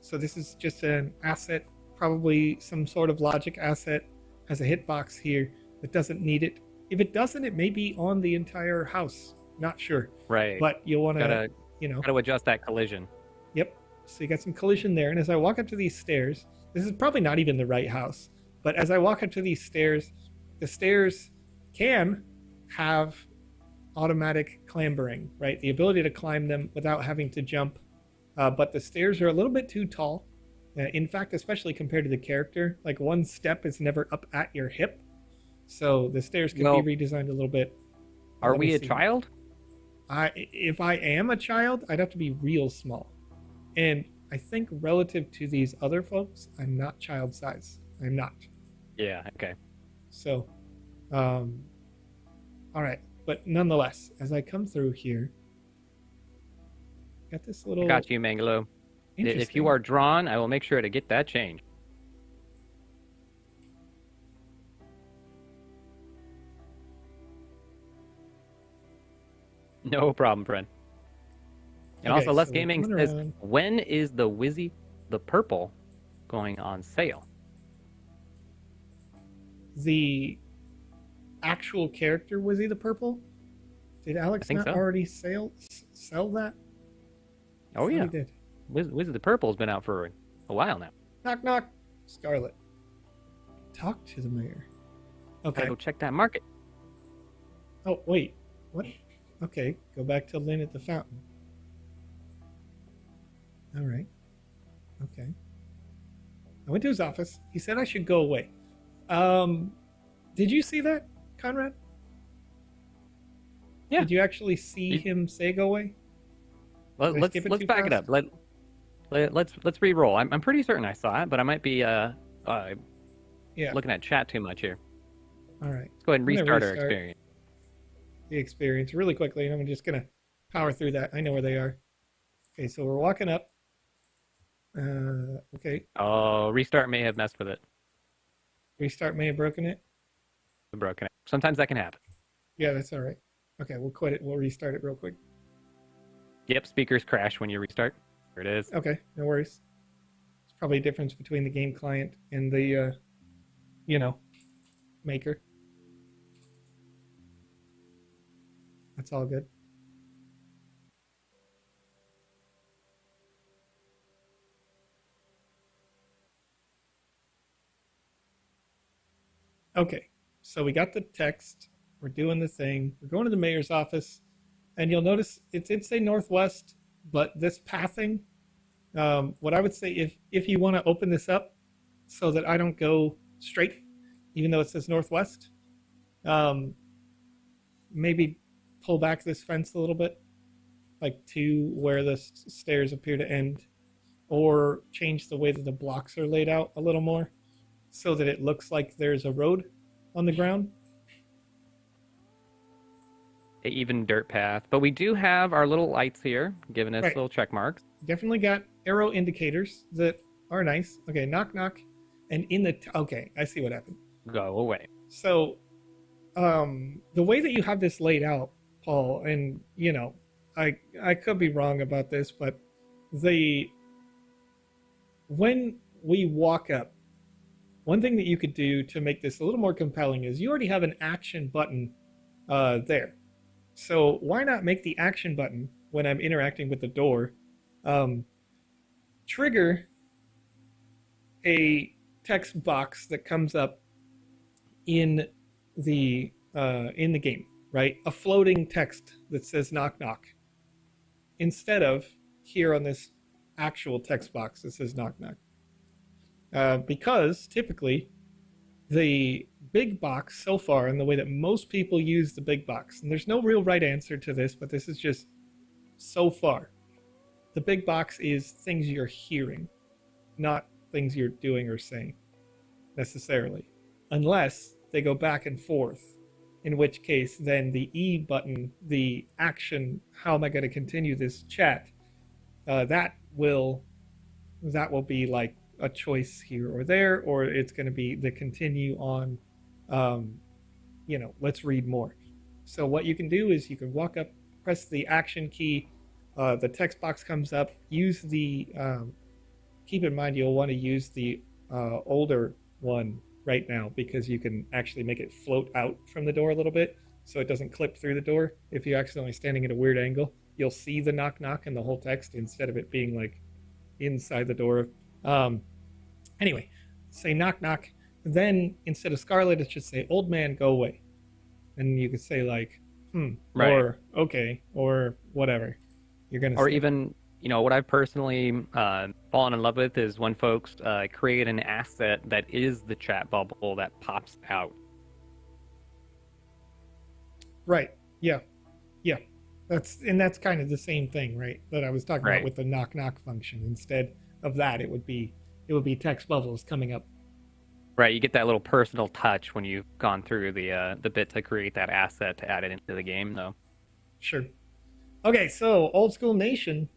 So this is just an asset, probably some sort of logic asset, has a hitbox here that doesn't need it. If it doesn't, it may be on the entire house. Not sure. Right. But you'll want to... Got to adjust that collision. Yep. So you got some collision there. And as I walk up to these stairs, this is probably not even the right house, but as I walk up to these stairs, the stairs can have automatic clambering, right? The ability to climb them without having to jump. But the stairs are a little bit too tall. In fact, especially compared to the character, like one step is never up at your hip. So the stairs can be redesigned a little bit. Are we a child? If I am a child, I'd have to be real small. And I think relative to these other folks, I'm not child size. I'm not. Yeah, okay. So, all right. But nonetheless, as I come through here, got this little... I got you, Mangalo. If you are drawn, I will make sure to get that change. No problem, friend. And okay, also, Less so Gaming says, when is the Wizzy the Purple going on sale? The actual character Wizzy the Purple? Did Alex not already sell that? Oh, yeah. He did. Wizzy the Purple has been out for a while now. Knock, knock. Scarlet. Talk to the mayor. Okay. Gotta go check that market. Oh, wait. What? Okay, go back to Lynn at the fountain. All right. Okay. I went to his office. He said I should go away. Did you see that, Conrad? Yeah. Did you actually see him say go away? Let's back it up. Let's re-roll. I'm pretty certain I saw it, but I might be looking at chat too much here. All right. Let's go ahead and restart our experience. The experience really quickly, and I'm just gonna power through that. I know where they are. Okay, so we're walking up. Okay. Oh, restart may have messed with it. Restart may have broken it. Broken it. Sometimes that can happen. Yeah, that's all right. Okay, we'll quit it. We'll restart it real quick. Yep, speakers crash when you restart. There it is. Okay, no worries. It's probably a difference between the game client and the, maker. That's all good. Okay, so we got the text. We're doing the thing. We're going to the mayor's office. and you'll notice it did say northwest, but this pathing, what I would say, if you want to open this up so that I don't go straight, even though it says northwest, um, maybe pull back this fence a little bit, like to where the stairs appear to end, or change the way that the blocks are laid out a little more so that it looks like there's a road on the ground. An even dirt path. But we do have our little lights here, giving us Right. little check marks. Definitely got arrow indicators that are nice. Okay, knock, knock. And in the, okay, I see what happened. Go away. So, the way that you have this laid out, Paul, and you know, I could be wrong about this, but when we walk up, one thing that you could do to make this a little more compelling is you already have an action button there. So why not make the action button when I'm interacting with the door trigger a text box that comes up in the game, right? A floating text that says knock knock, instead of here on this actual text box that says knock knock. Because typically the big box so far, and the way that most people use the big box, and there's no real right answer to this, but this is just so far, the big box is things you're hearing, not things you're doing or saying necessarily, unless they go back and forth, in which case then the E button, the action, how am I going to continue this chat, that will be like a choice here or there, or it's going to be the continue on, let's read more. So what you can do is you can walk up, press the action key, the text box comes up, use the, keep in mind you'll want to use the older one right now, because you can actually make it float out from the door a little bit so it doesn't clip through the door. If you're accidentally standing at a weird angle, you'll see the knock knock and the whole text instead of it being like inside the door. Anyway, say knock knock. Then instead of Scarlet, it should say old man, go away. And you could say like, right, or okay, or whatever you're gonna. Or say. even, what I've personally fallen in love with is when folks create an asset that is the chat bubble that pops out. Right. Yeah. Yeah. That's kind of the same thing, right? That I was talking about with the knock knock function. Instead of that, it would be text bubbles coming up. Right. You get that little personal touch when you've gone through the bit to create that asset to add it into the game, though. Sure. Okay. So Old School Nation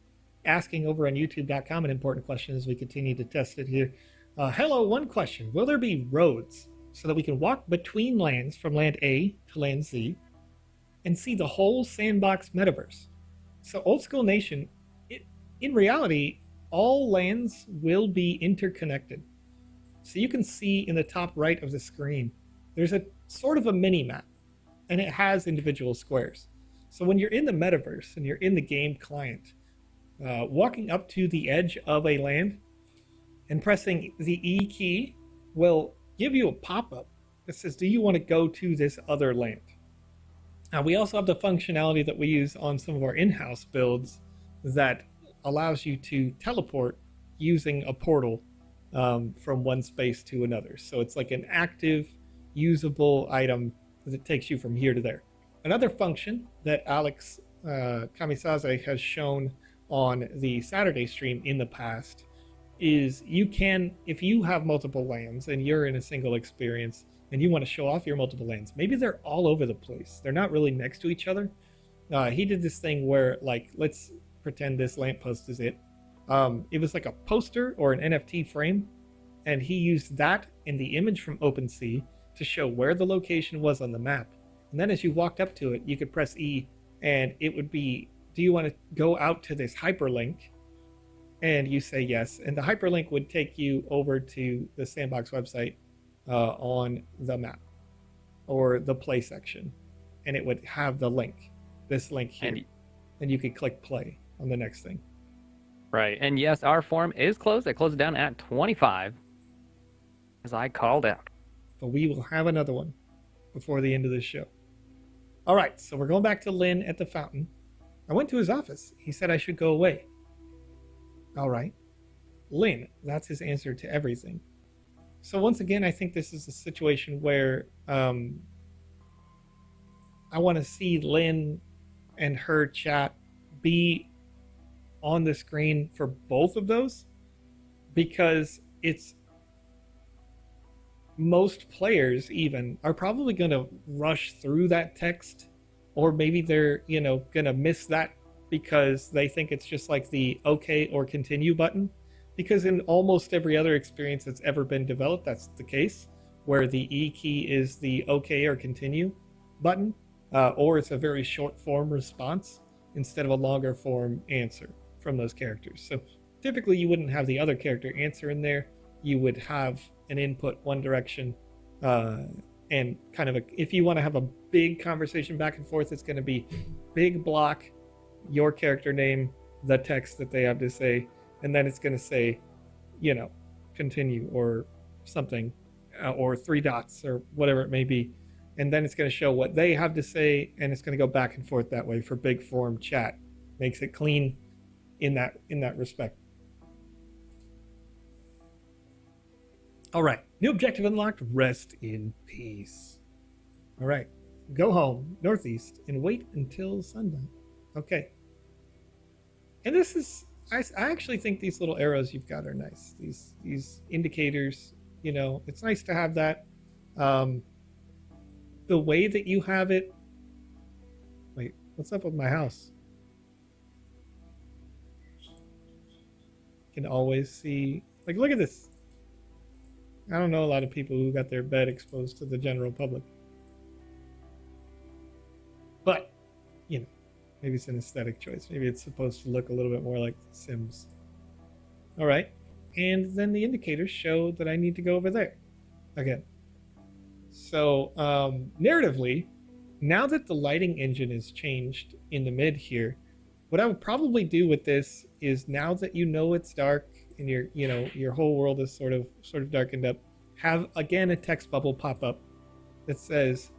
asking over on youtube.com an important question as we continue to test it here. Hello, one question. Will there be roads so that we can walk between lands from land A to land Z and see the whole Sandbox Metaverse? So Old School Nation, in reality, all lands will be interconnected. So you can see in the top right of the screen, there's a sort of a mini map, and it has individual squares. So when you're in the metaverse and you're in the game client, walking up to the edge of a land and pressing the E key will give you a pop-up that says, do you want to go to this other land? Now, we also have the functionality that we use on some of our in-house builds that allows you to teleport using a portal from one space to another. So it's like an active, usable item that takes you from here to there. Another function that Alex Kamisaze has shown on the Saturday stream in the past is you can, if you have multiple lands and you're in a single experience and you want to show off your multiple lands, maybe they're all over the place, they're not really next to each other. He did this thing where, like, let's pretend this lamppost is it. It was like a poster or an NFT frame, and he used that in the image from OpenSea to show where the location was on the map. And then as you walked up to it, you could press E and it would be, do you want to go out to this hyperlink? And you say yes, and the hyperlink would take you over to the Sandbox website on the map or the play section, and it would have the link, this link here, and you could click play on the next thing. Right, and yes, our forum is closed. It closed down at 25, as I called out. But we will have another one before the end of this show. All right, so we're going back to Lynn at the fountain. I went to his office. He said I should go away. All right. Lynn, that's his answer to everything. So once again, I think this is a situation where I want to see Lynn and her chat be on the screen for both of those, because it's most players even are probably going to rush through that text, or maybe they're going to miss that because they think it's just like the okay or continue button, because in almost every other experience that's ever been developed, that's the case, where the E key is the okay or continue button, or it's a very short form response instead of a longer form answer from those characters. So typically you wouldn't have the other character answer in there. You would have an input one direction, and kind of if you want to have a big conversation back and forth, it's going to be big block, your character name, the text that they have to say, and then it's going to say, continue or something, or three dots or whatever it may be. And then it's going to show what they have to say, and it's going to go back and forth that way for big form chat. Makes it clean in that respect. All right, new objective unlocked, rest in peace. All right, go home, northeast, and wait until sundown. Okay. And this is, I actually think these little arrows you've got are nice. These indicators, it's nice to have that. The way that you have it, wait, what's up with my house? You can always see, like, look at this. I don't know a lot of people who got their bed exposed to the general public. But, maybe it's an aesthetic choice. Maybe it's supposed to look a little bit more like Sims. All right. And then the indicators show that I need to go over there again. So, narratively, now that the lighting engine is changed in the mid here, what I would probably do with this is, now that it's dark and your whole world is sort of darkened up, have again a text bubble pop up that says,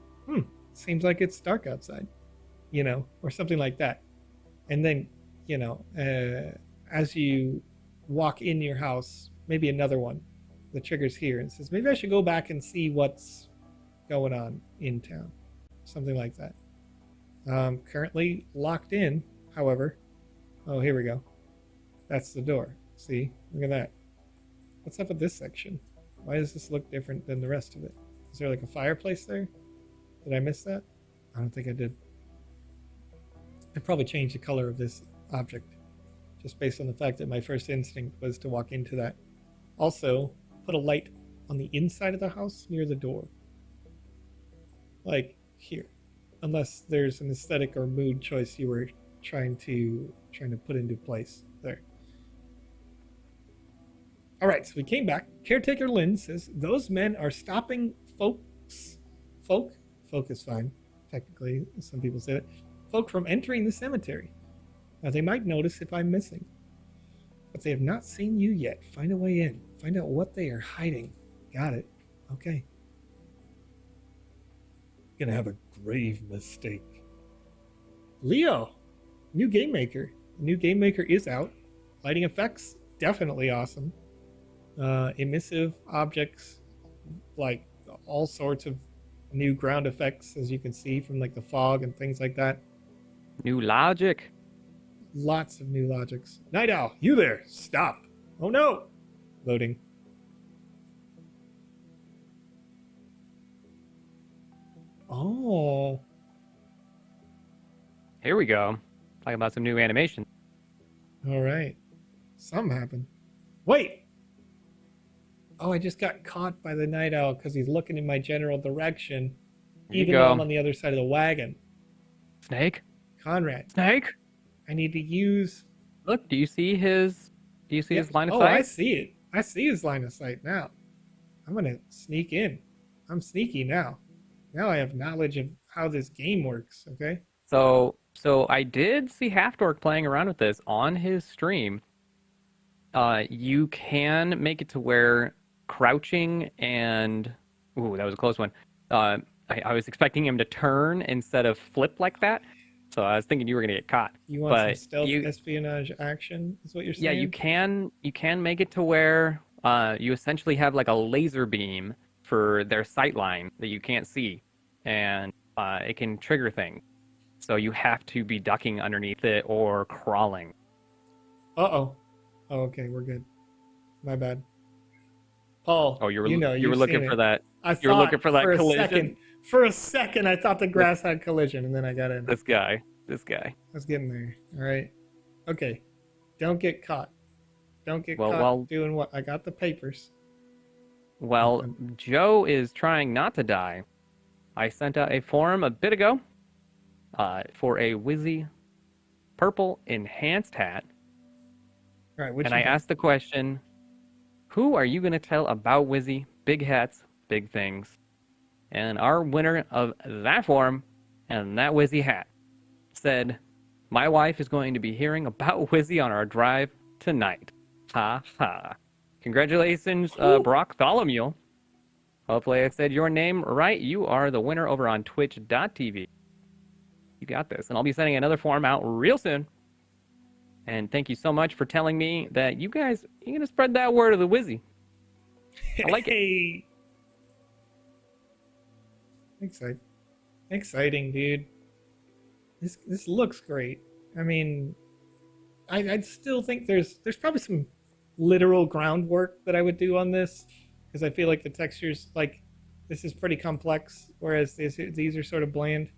seems like it's dark outside, or something like that. And then, as you walk in your house, maybe another one that triggers here and says, maybe I should go back and see what's going on in town, something like that. Currently locked in, however. Oh, here we go. That's the door. See, look at that. What's up with this section? Why does this look different than the rest of it? Is there like a fireplace there? Did I miss that? I don't think I did. I probably changed the color of this object just based on the fact that my first instinct was to walk into that. Also, put a light on the inside of the house near the door. Like here. Unless there's an aesthetic or mood choice you were trying to put into place there. All right, so we came back. Caretaker Lynn says, those men are stopping folk is fine, technically, some people say that, folk from entering the cemetery. Now, they might notice if I'm missing, but they have not seen you yet. Find a way in. Find out what they are hiding. Got it. Okay. Gonna have a grave mistake. Leo, new Game Maker. The new Game Maker is out. Lighting effects, definitely awesome. Emissive objects, like all sorts of new ground effects, as you can see from like the fog and things like that. New logic. Lots of new logics. Night Owl, you there? Stop. Oh no. Loading. Oh. Here we go. Talking about some new animation. All right. Something happened. Wait. Oh, I just got caught by the Night Owl because he's looking in my general direction, even though I'm on the other side of the wagon. Snake? Conrad. Snake? I need to use... Look, do you see his line of sight? Oh, I see it. I see his line of sight now. I'm going to sneak in. I'm sneaky now. Now I have knowledge of how this game works, okay? So I did see Half Dork playing around with this on his stream. You can make it to where crouching and... Ooh, that was a close one. I was expecting him to turn instead of flip like that. So I was thinking you were gonna get caught. You want some But stealth espionage action? Is what you're yeah, saying? you can make it to where you essentially have like a laser beam for their sight line that you can't see, and it can trigger things. So you have to be ducking underneath it or crawling. Uh-oh. Oh, okay, we're good. My bad. Paul, Oh, you were you've looking seen for it. that. I You were thought looking for that collision. for a second, I thought the grass had collision, and then I got in. This guy. I was getting there. All right. Okay. Don't get caught. Don't get caught well, doing what? I got the papers. Well, Joe is trying not to die. I sent out a forum a bit ago for a Wizzy purple enhanced hat. All right. And I asked the question, who are you going to tell about Wizzy? Big hats, big things. And our winner of that forum and that Wizzy hat said, my wife is going to be hearing about Wizzy on our drive tonight. Ha ha. Congratulations, Bartholomew. Hopefully I said your name right. You are the winner over on twitch.tv. You got this. And I'll be sending another form out real soon. And thank you so much for telling me that you're going to spread that word of the Wizzy. I like it. Exciting, dude. This looks great. I mean, I'd still think there's probably some literal groundwork that I would do on this, because I feel like the textures, like, this is pretty complex, whereas these are sort of bland.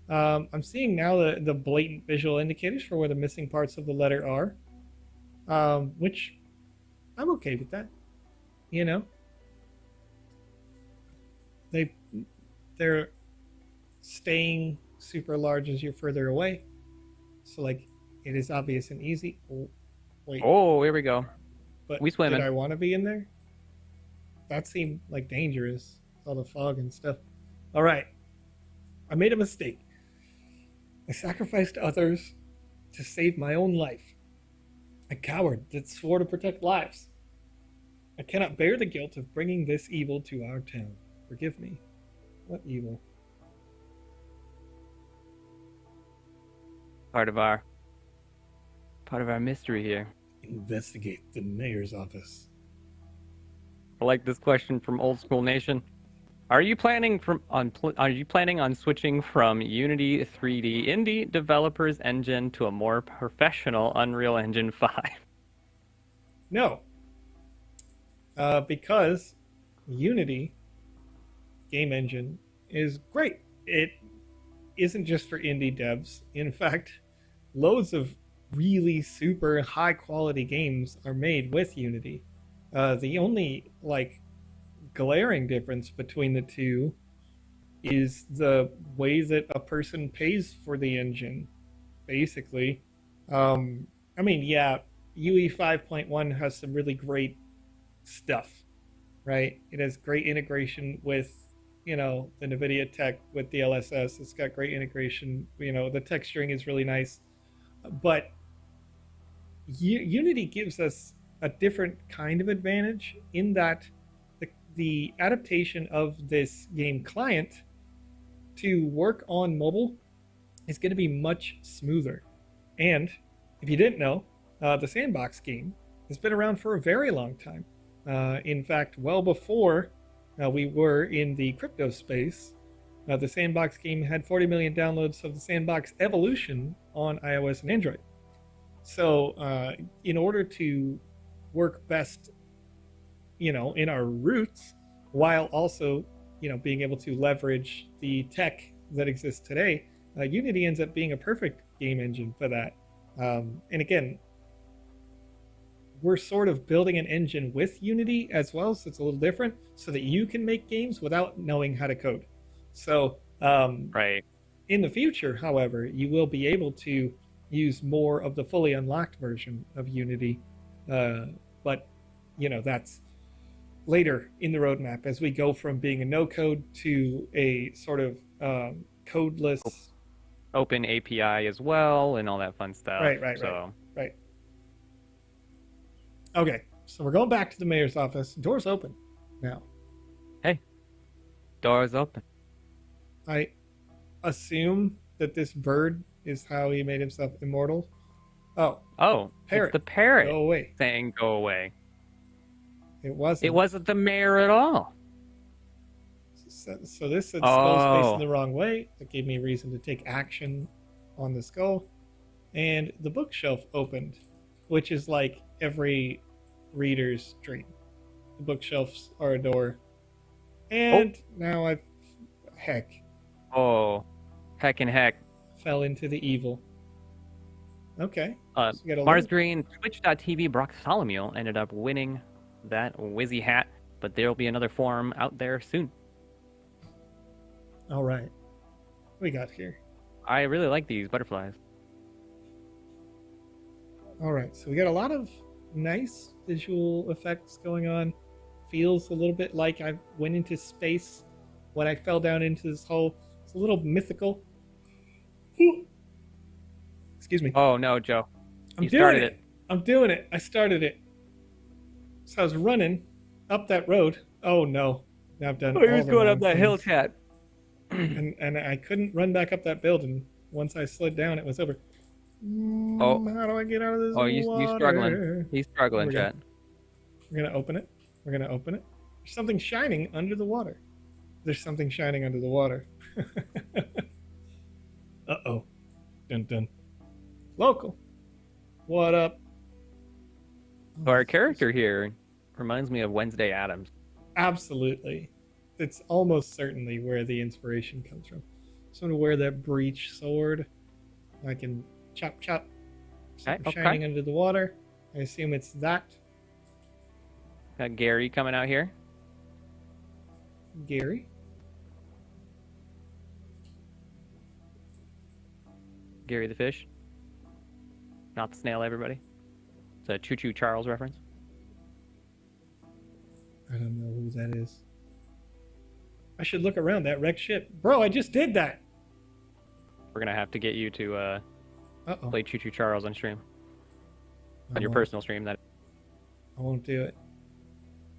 I'm seeing now the blatant visual indicators for where the missing parts of the letter are, which I'm okay with that. You know, they're staying super large as you're further away, so like it is obvious and easy. Oh, wait. Oh, here we go. But we swimming. Did I want to be in there? That seemed like dangerous. All the fog and stuff. All right. I made a mistake. I sacrificed others to save my own life. A coward that swore to protect lives. I cannot bear the guilt of bringing this evil to our town. Forgive me. What evil? Part of our mystery here. Investigate the mayor's office. I like this question from Old School Nation. Are you planning on switching from Unity 3D indie developers engine to a more professional Unreal Engine 5? No. Because Unity game engine is great. It isn't just for indie devs. In fact, loads of really super high quality games are made with Unity. The only glaring difference between the two is the way that a person pays for the engine, basically. I mean, yeah, UE 5.1 has some really great stuff, right? It has great integration with, the NVIDIA tech, with the DLSS. It's got great integration. The texturing is really nice. But Unity gives us a different kind of advantage in that the adaptation of this game client to work on mobile is going to be much smoother. And if you didn't know, the Sandbox game has been around for a very long time. In fact, well before we were in the crypto space, the Sandbox game had 40 million downloads of the Sandbox Evolution on iOS and Android. So in order to work best, in our roots, while also, being able to leverage the tech that exists today, Unity ends up being a perfect game engine for that. And again, we're sort of building an engine with Unity as well, so it's a little different, so that you can make games without knowing how to code. So right. In the future, however, you will be able to use more of the fully unlocked version of Unity, but that's later in the roadmap as we go from being a no-code to a sort of codeless, open API as well, and all that fun stuff. Right. Okay, so we're going back to the mayor's office. Doors open now. Hey, doors open. I assume that this bird is how he made himself immortal. Oh, Oh, it's parrot, the parrot go away. saying go away. It It wasn't. wasn't the mayor at all. So this said skull's facing Oh, the wrong way. That gave me a reason to take action on the skull. And the bookshelf opened, which is like every reader's dream. The bookshelves are a door. And now I, heck, oh, heck and heck. fell into the evil. Okay. So we got a Mars little- Green, Twitch.tv, Bartholomew ended up winning that Wizzy hat, but there'll be another form out there soon. All right. What we got here? I really like these butterflies. All right. So we got a lot of nice visual effects going on. Feels a little bit like I went into space when I fell down into this hole. It's a little mythical. Excuse me. Oh no, Joe. I'm You doing started it. I'm doing it. I started it. So I was running up that road. Oh no. Now I've done all the wrong things. chat. And I couldn't run back up that building. Once I slid down, it was over. Oh. How do I get out of this Oh, you water? struggling. He's struggling, Here we go. chat. We're gonna open it. We're gonna open it. There's something shining under the water. There's something shining under the water. Uh-oh. Dun dun. Local. What up? So our character here reminds me of Wednesday Addams. Absolutely. It's almost certainly where the inspiration comes from. So I'm gonna wear that breach sword. I can chop chop. Something Okay. shining under the water. I assume it's that. Got Gary coming out here. Gary. Gary the fish. Not the snail, everybody. It's a Choo Choo Charles reference. I don't know who that is. I should look around that wrecked ship. Bro, I just did that. We're gonna have to get you to Uh-oh. play Choo Choo Charles on stream. I On your won't- personal stream. That. I won't do it.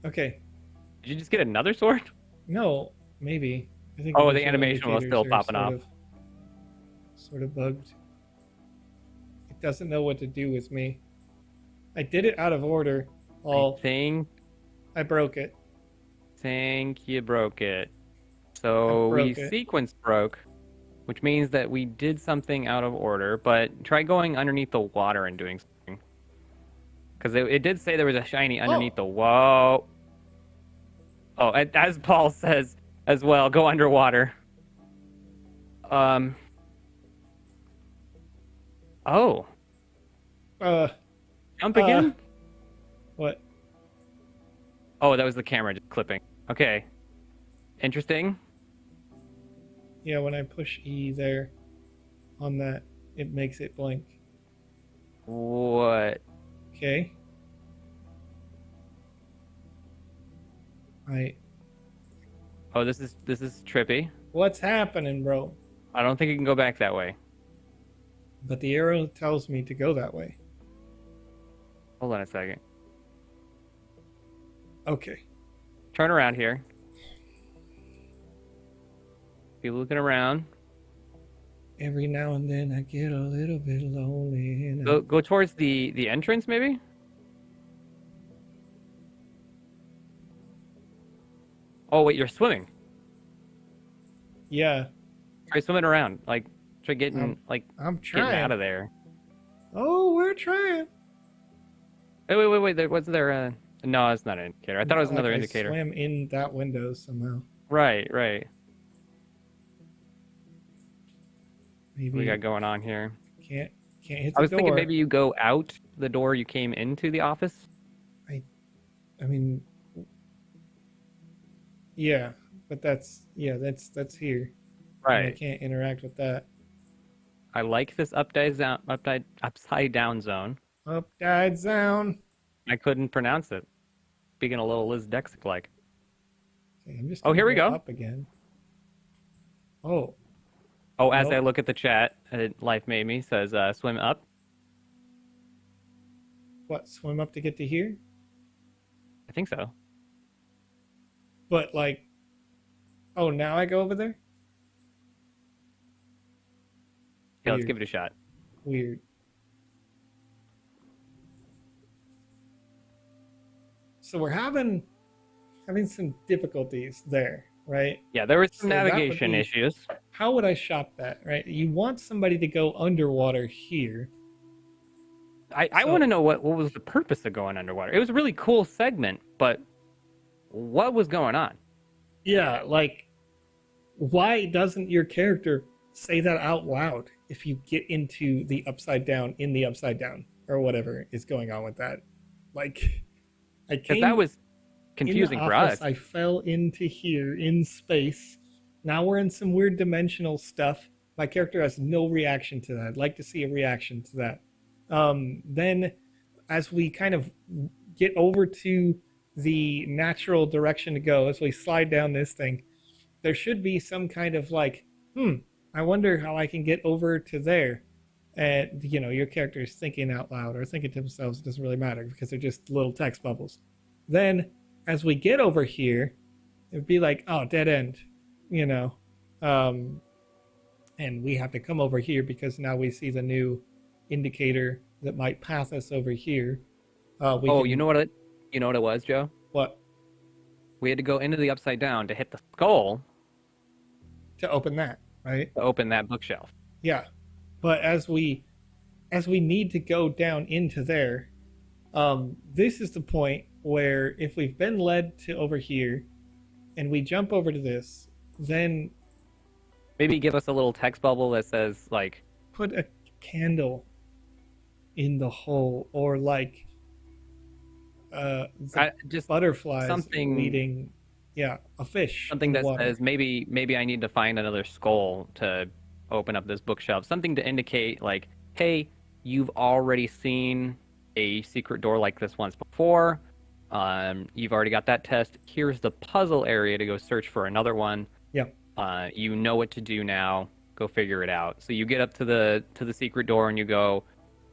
Okay. Did you just get another sword? No, maybe. I think Oh, the visual animation was still indicators are popping off. Sort of bugged. It doesn't know what to do with me. I did it out of order. I think I broke it. you broke it. So I we broke it. sequence broke, which means that we did something out of order. But try going underneath the water and doing something. Because it did say there was a shiny underneath the whoa. Oh, as Paul says as well, go underwater. Oh, jump again? What? Oh, that was the camera just clipping. Okay. Interesting. Yeah, when I push E there on that, it makes it blink. What? Okay. Oh, this is trippy. What's happening, bro? I don't think you can go back that way. But the arrow tells me to go that way. Hold on a second. Okay. Turn around here. Be looking around. Every now and then I get a little bit lonely. And Go towards the entrance, maybe? Oh, wait, you're swimming. Yeah, Try swimming around. Like, try getting, I'm getting trying. out of there. Oh, we're trying. Wait. What's there? No, it's not an indicator. I thought it was another Like indicator. I swam in that window somehow. Right. Maybe What we got going on here? can't hit the I was door. thinking maybe you go out the door you came into the office. I mean, yeah, but that's here. And I Right. can't interact with that. I like this upside down zone. Upside down. I couldn't pronounce it. Speaking a little Liz Dexic like. Okay, I'm just. Oh, here we gonna go. Up again. Oh, Oh, as Nope. I look at the chat, Life Made Me says swim up. what? Swim up to get to here? I think so. But like, oh, now I go over there. Yeah, let's Weird. give it a shot. Weird. So we're having some difficulties there, right? Yeah, there were some So that would navigation be- issues. How would I shop that, right? You want somebody to go underwater here. I So- want to know what was the purpose of going underwater. It was a really cool segment, but what was going on? Yeah, like, why doesn't your character say that out loud if you get into the upside down in the upside down or whatever is going on with that? Like, I Because came that was in the confusing for office, us. I fell into here in space. Now we're in some weird dimensional stuff. My character has no reaction to that. I'd like to see a reaction to that. Then, as we kind of get over to the natural direction to go, as we slide down this thing, there should be some kind of like, I wonder how I can get over to there. And, you know, your character is thinking out loud or thinking to themselves. It doesn't really matter because they're just little text bubbles. Then, as we get over here, it'd be like, oh, dead end, you know. And we have to come over here because now we see the new indicator that might path us over here. You know what it was, Joe? What? We had to go into the upside down to hit the skull To open that, right? to open that bookshelf. Yeah. But as we need to go down into there, this is the point where if we've been led to over here and we jump over to this, then Maybe give us a little text bubble that says like, put a candle in the hole, or like just butterflies something- leading, a fish. something in the that water. says maybe I need to find another skull to open up this bookshelf. Something to indicate like, hey, you've already seen a secret door like this once before. You've already got that test. Here's the puzzle area to go search for another one. Yeah. You know what to do now. Go figure it out. So you get up to the secret door and you go,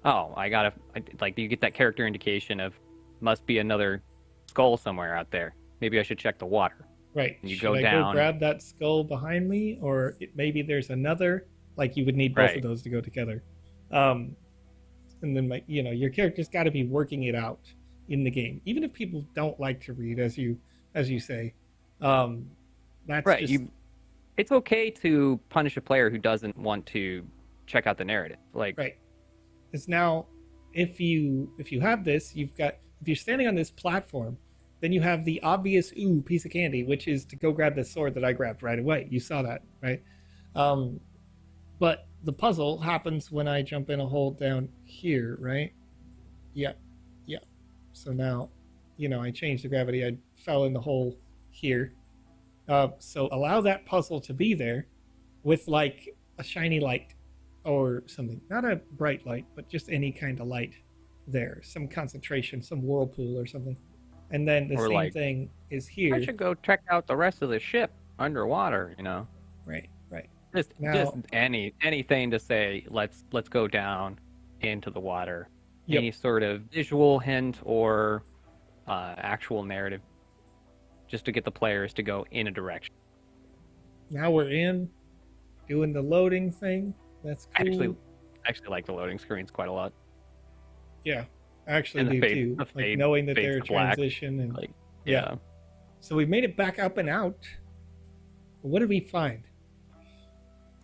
oh, you get that character indication of must be another skull somewhere out there. Maybe I should check the water. Right. And you Should go I down. go grab that skull behind me, or maybe there's another? Like you would need both Right. of those to go together. And then your character's got to be working it out in the game, even if people don't like to read, as you say. That's Right. just, It's okay to punish a player who doesn't want to check out the narrative. Like, right. It's now, if you have this, if you're standing on this platform, then you have the obvious piece of candy, which is to go grab the sword that I grabbed right away. You saw that, right? But the puzzle happens when I jump in a hole down here, right? Yeah. So now, I changed the gravity. I fell in the hole here. So allow that puzzle to be there with like a shiny light or something. Not a bright light, but just any kind of light there. Some concentration, some whirlpool or something. And then the Or same like, thing is here. I should go check out the rest of the ship underwater. Right. Just Now- anything to say let's go down into the water. Yep. Any sort of visual hint or actual narrative, just to get the players to go in a direction. Now we're in, doing the loading thing. That's cool. I actually like the loading screens quite a lot. Yeah, I actually And the do fade- too. the Like fade knowing that fades they're a to black. transition and Like, Yeah. So we made it back up and out. What did we find?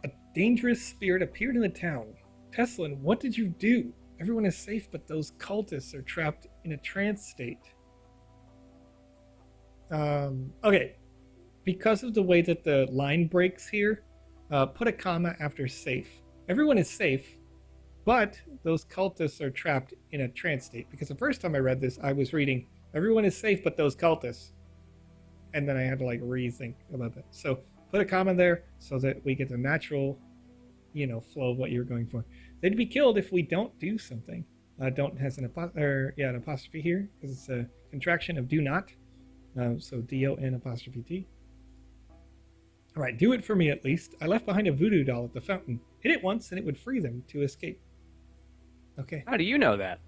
A dangerous spirit appeared in the town. Teslin, what did you do? Everyone is safe, but those cultists are trapped in a trance state. Okay. Because of the way that the line breaks here, put a comma after safe. Everyone is safe, but those cultists are trapped in a trance state. Because the first time I read this, I was reading, everyone is safe, but those cultists. And then I had to like rethink about that. So put a comma there so that we get the natural, flow of what you're going for. They'd be killed if we don't do something. Don't has an apostrophe here because it's a contraction of do not. So D-O-N apostrophe T. All right, do it for me at least. I left behind a voodoo doll at the fountain. Hit it once and it would free them to escape. Okay. How do you know that?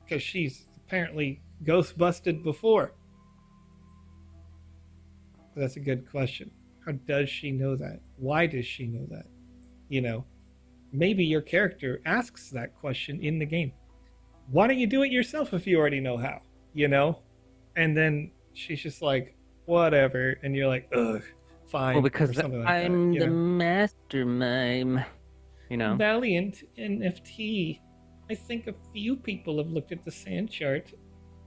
Because she's apparently ghost busted before. That's a good question. How does she know that? Why does she know that? maybe your character asks that question in the game. Why don't you do it yourself if you already know how? You know? And then she's just like, whatever. And you're like, ugh, fine. Well, Or because something like that. I'm You the know? master mime. You know? Valiant NFT. I think a few people have looked at the sand chart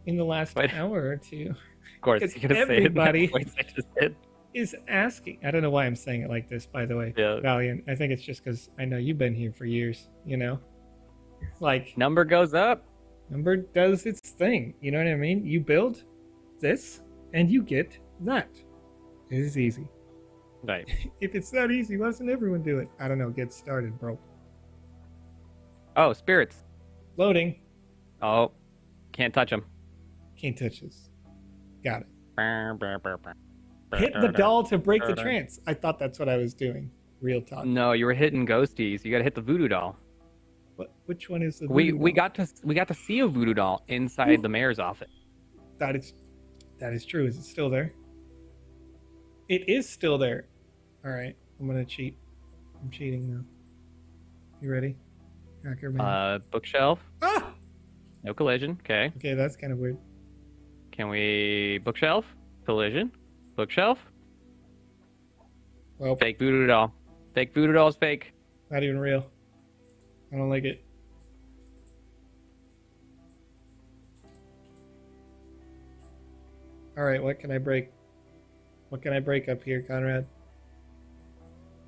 in the last But hour or two. of course, Because you're gonna say it in that everybody voice I just did. is asking. I don't know why I'm saying it like this, by the way, Yeah. Valiant. I think it's just because I know you've been here for years, you know? Like, Number goes up. Number does its thing. You know what I mean? You build this, and you get that. It is easy. Right. If it's that easy, why doesn't everyone do it? I don't know. Get started, bro. Oh, spirits. Loading. Oh, can't touch them. Can't touch this. Got it. Hit the doll to break the trance. I thought that's what I was doing. Real talk. No, you were hitting ghosties. You got to hit the voodoo doll. What? Which one is the? We voodoo doll? got to see a voodoo doll inside the mayor's office. That is true. Is it still there? It is still there. All right. I'm gonna cheat. I'm cheating now. You ready? Hacker man. Bookshelf. Ah! No collision. Okay. Okay, that's kind of weird. Can we bookshelf? Collision. Bookshelf. Well, Fake voodoo doll. Fake voodoo doll is fake. not even real. I don't like it. All right, what can I break? What can I break up here, Conrad?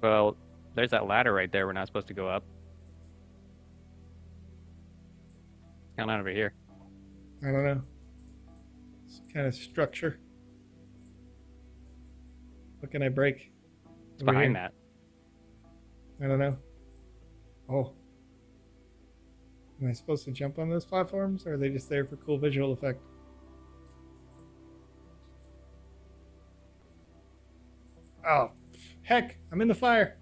Well, there's that ladder right there. We're not supposed to go up. What's going on over here? I don't know. Some kind of structure. What can I break? What's behind that? I don't know. Oh. Am I supposed to jump on those platforms, or are they just there for cool visual effect? Oh, heck, I'm in the fire.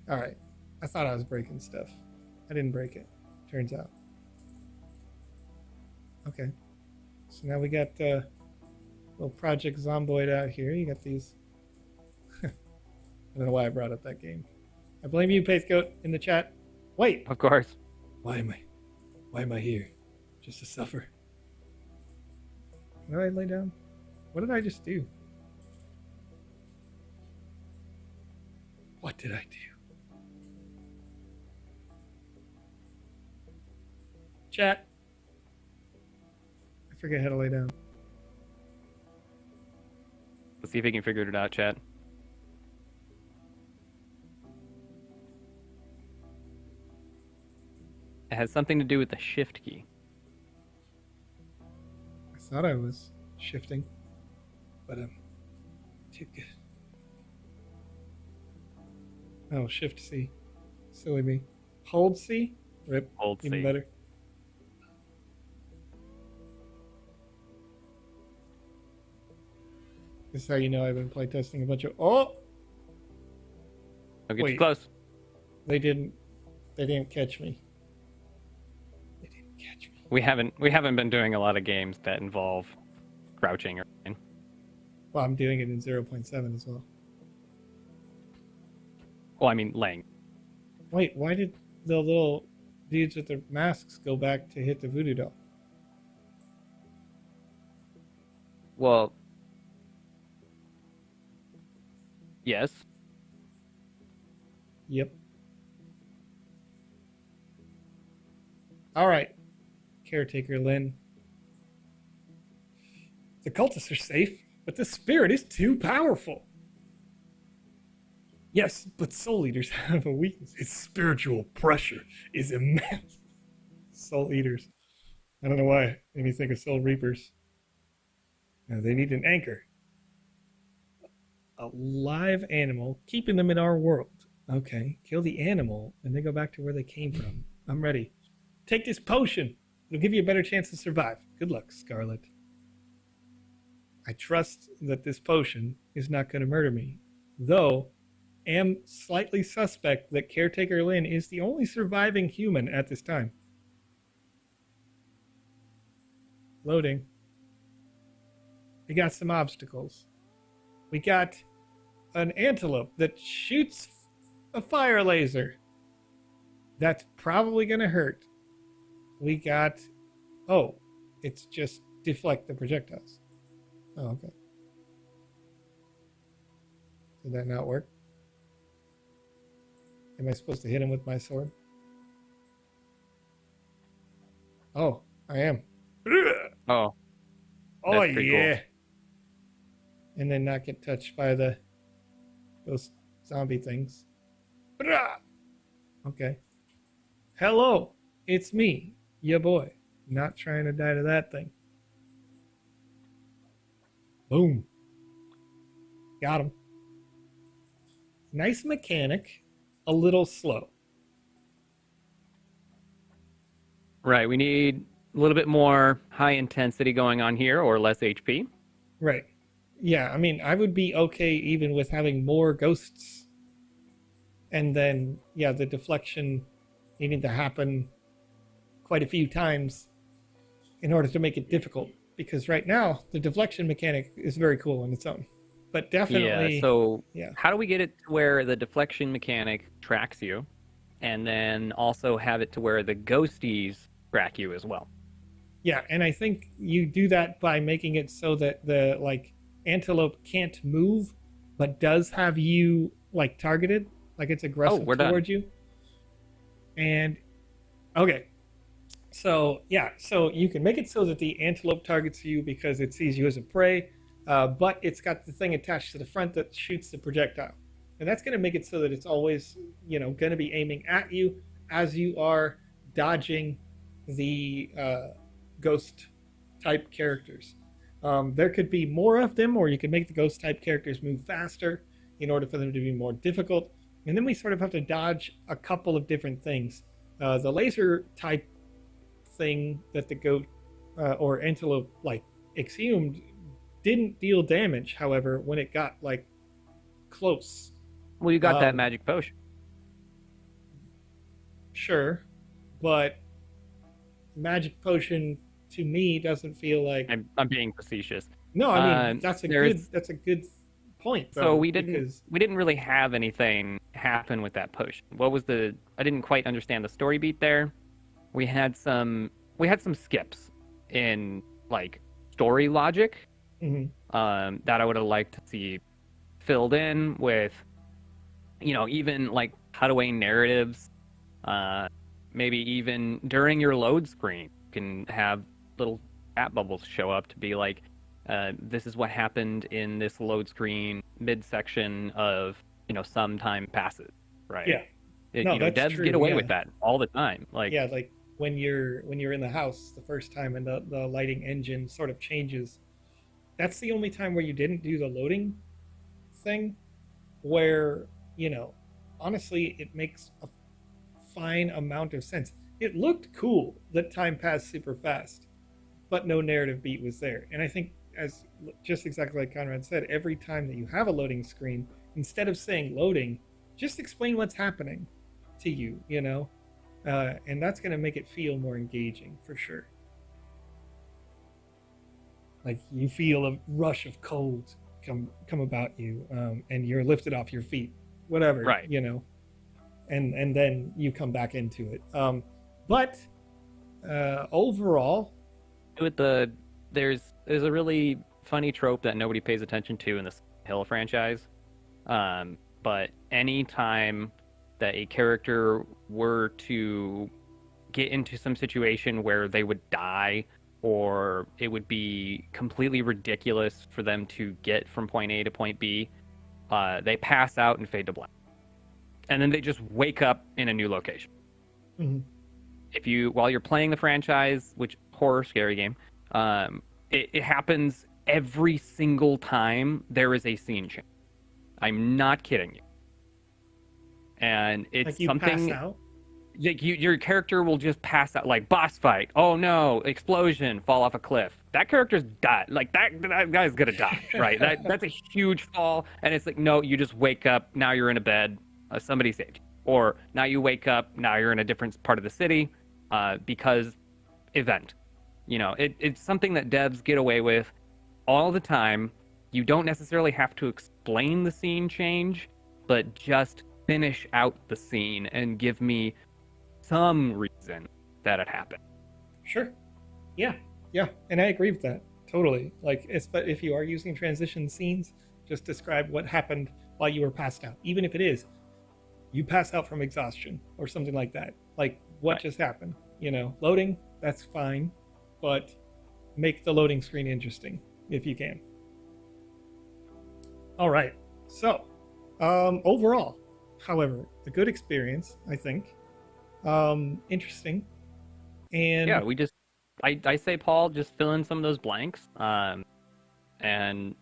All right. I thought I was breaking stuff. I didn't break it, turns out. Okay. So now we got little Project Zomboid out here. You got these. I don't know why I brought up that game. I blame you, Pacegoat, in the chat. Wait. Of course. Why am I here? Just to suffer. Did I lay down? What did I just do? What did I do? Chat. I forget how to lay down. Let's see if he can figure it out, chat. It has something to do with the shift key. I thought I was shifting, but I'm too good. Oh, shift C. Silly me. Hold C? Rip. Hold Even C. better. This is how you know I've been playtesting a bunch of... Oh! Don't get Wait. too close. They didn't catch me. They didn't catch me. We haven't been doing a lot of games that involve crouching or anything. Well, I'm doing it in 0.7 as well. Well, I mean laying. Wait, why did the little dudes with their masks go back to hit the voodoo doll? Well, yes. Yep. All right, Caretaker Lynn. The cultists are safe, but the spirit is too powerful. Yes, but Soul Eaters have a weakness. Its spiritual pressure is immense. Soul Eaters. I don't know why. Made me think of Soul Reapers. Now they need an anchor. A live animal, keeping them in our world. Okay, kill the animal, and they go back to where they came from. I'm ready. Take this potion. It'll give you a better chance to survive. Good luck, Scarlet. I trust that this potion is not going to murder me, though am slightly suspect that Caretaker Lynn is the only surviving human at this time. Loading. We got some obstacles. We got an antelope that shoots a fire laser. That's probably going to hurt. We got, oh, it's just deflect the projectiles. Oh, okay. Did that not work? Am I supposed to hit him with my sword? Oh, I am. Oh. Oh, That's pretty yeah. cool. And then not get touched by those zombie things. Okay. Hello, it's me, your boy. Not trying to die to that thing. Boom. Got him. Nice mechanic, a little slow. Right. We need a little bit more high intensity going on here, or less HP. Right. Yeah, I mean, I would be okay even with having more ghosts. And then, yeah, the deflection needing to happen quite a few times in order to make it difficult. Because right now, the deflection mechanic is very cool on its own. But definitely... Yeah, so yeah. how do we get it to where the deflection mechanic tracks you, and then also have it to where the ghosties track you as well? Yeah, and I think you do that by making it so that the, like, antelope can't move, but does have you, like, targeted. Like, it's aggressive towards you. And, okay. So, yeah, so you can make it so that the antelope targets you because it sees you as a prey, but it's got the thing attached to the front that shoots the projectile. And that's going to make it so that it's always, you know, going to be aiming at you as you are dodging the ghost type characters. There could be more of them, or you could make the ghost type characters move faster in order for them to be more difficult. And then we sort of have to dodge a couple of different things. The laser type thing that the goat or antelope like exhumed didn't deal damage, however, when it got like close. Well, you got that magic potion. Sure, but magic potion to me doesn't feel like... I'm being facetious. No, I mean that's a good point. Though, so we didn't really have anything happen with that potion. What was I didn't quite understand the story beat there. We had some skips in like story logic that I would have liked to see filled in with, you know, even like cutaway narratives. Maybe even during your load screen, you can have little chat bubbles show up to be like, this is what happened in this load screen midsection of, you know, some time passes, right? Yeah. No, you know, devs true, get away with that all the time. Like, yeah, like when you're in the house the first time and the lighting engine sort of changes. That's the only time where you didn't do the loading thing, where, you know, honestly, it makes a fine amount of sense. It looked cool that time passed super fast, but no narrative beat was there. And I think, as just exactly like Conrad said, every time that you have a loading screen, instead of saying loading, just explain what's happening to you, you know? And that's going to make it feel more engaging for sure. Like you feel a rush of cold come about you, and you're lifted off your feet, whatever, right? You know, and then you come back into it. But overall, with there's a really funny trope that nobody pays attention to in the Hill franchise. But anytime that a character were to get into some situation where they would die, or it would be completely ridiculous for them to get from point A to point B, they pass out and fade to black. And then they just wake up in a new location. Mm-hmm. While you're playing the franchise, which horror scary game, it happens every single time there is a scene change. I'm not kidding you. And it's like you something pass out? Like your character will just pass out, like boss fight. Oh no, explosion, fall off a cliff. That character's died. Like that guy's gonna die, right? That's a huge fall, and it's like, no, you just wake up. Now you're in a bed. Somebody saved you. Or now you wake up. Now you're in a different part of the city, because event. You know, it's something that devs get away with all the time, You don't necessarily have to explain the scene change, but just finish out the scene and give me some reason that it happened. Sure. Yeah. Yeah. And I agree with that. Totally. Like, but if you are using transition scenes, just describe what happened while you were passed out. Even if it is, you pass out from exhaustion or something like that. Like, what Right. just happened? Loading, that's fine. But make the loading screen interesting if you can. All right. So, overall, however, a good experience, I think. Interesting. Yeah, And I say, Paul, just fill in some of those blanks, and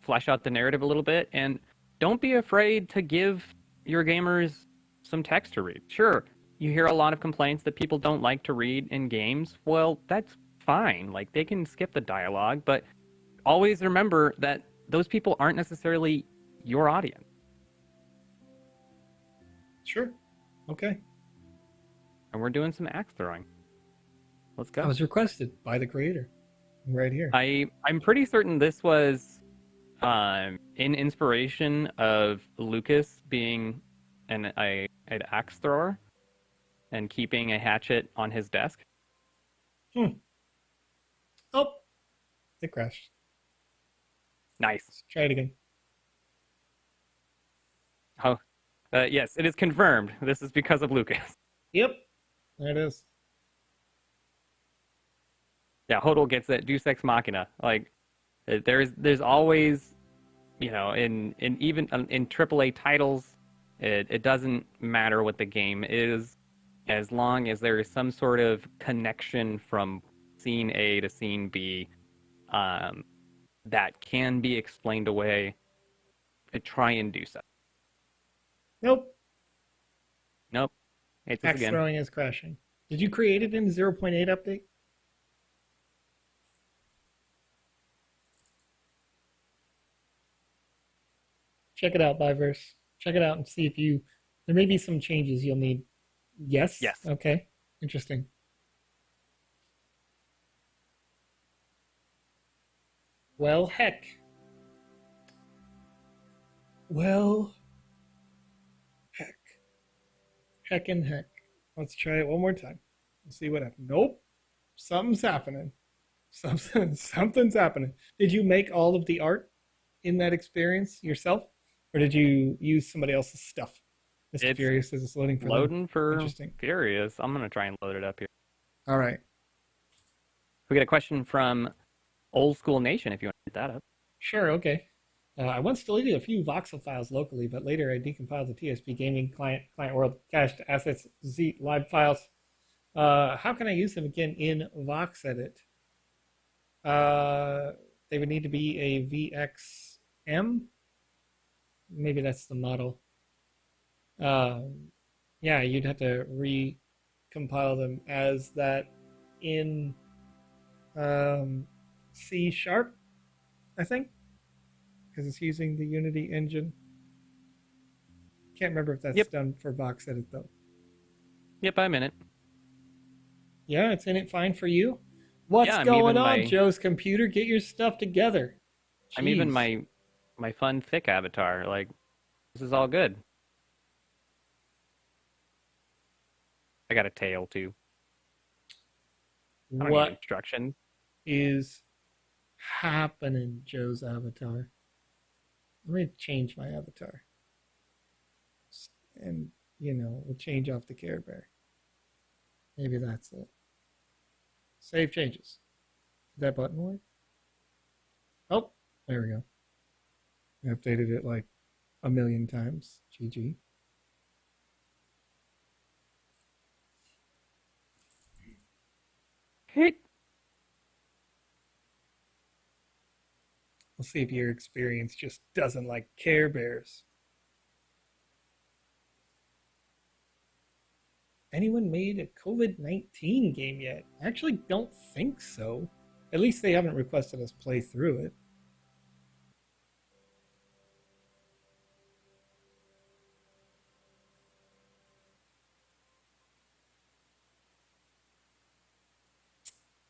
flesh out the narrative a little bit, and don't be afraid to give your gamers some text to read. Sure, you hear a lot of complaints that people don't like to read in games. Well, that's fine. Like, they can skip the dialogue, but always remember that those people aren't necessarily your audience. sure. Okay. And we're doing some axe throwing. Let's go. That was requested by the creator right here. I'm pretty certain this was in inspiration of Lucas being an axe thrower and keeping a hatchet on his desk. Oh, it crashed. Nice. Let's try it again. Oh, yes, it is confirmed. This is because of Lucas. Yep. There it is. Yeah, Hodel gets it. Deus Ex Machina. Like, there's always, in even in AAA titles, it doesn't matter what the game is, as long as there is some sort of connection from scene A to scene B, that can be explained away. Try and do so. Nope. Nope. It's this Axe again. throwing is crashing. Did you create it in the 0.8 update? Check it out, Byverse. Check it out and see if there may be some changes you'll need. Yes? Yes. Okay. Interesting. Well, heck. Well, heck. Heck and heck. Let's try it one more time. Let's see what happens. Nope. Something's happening. Something's happening. Did you make all of the art in that experience yourself? Or did you use somebody else's stuff? Mr. It's Furious is loading for them. Loading for Interesting. Furious. I'm gonna try and load it up here. All right. We got a question from Old School Nation. If you want to get that up. Sure, okay. I once deleted a few voxel files locally, but later I decompiled the TSB gaming client world cached assets Z live files. How can I use them again in VoxEdit? They would need to be a VXM. Maybe that's the model. Yeah, you'd have to recompile them as that in C#, I think, because it's using the Unity engine. Can't remember if that's done for VoxEdit though. Yep, I'm in it. Yeah, it's in it fine for you. What's going on, Joe's computer? Get your stuff together. Jeez. I'm even my fun thick avatar. Like, this is all good. I got a tail too. I don't need instructions. Is happening, Joe's avatar? Let me change my avatar. And, we'll change off the Care Bear. Maybe that's it. Save changes. Did that button work? Oh, there we go. I updated it like a million times. GG. Hey. We'll see if your experience just doesn't like Care Bears. Anyone made a COVID-19 game yet? I actually don't think so. At least they haven't requested us play through it.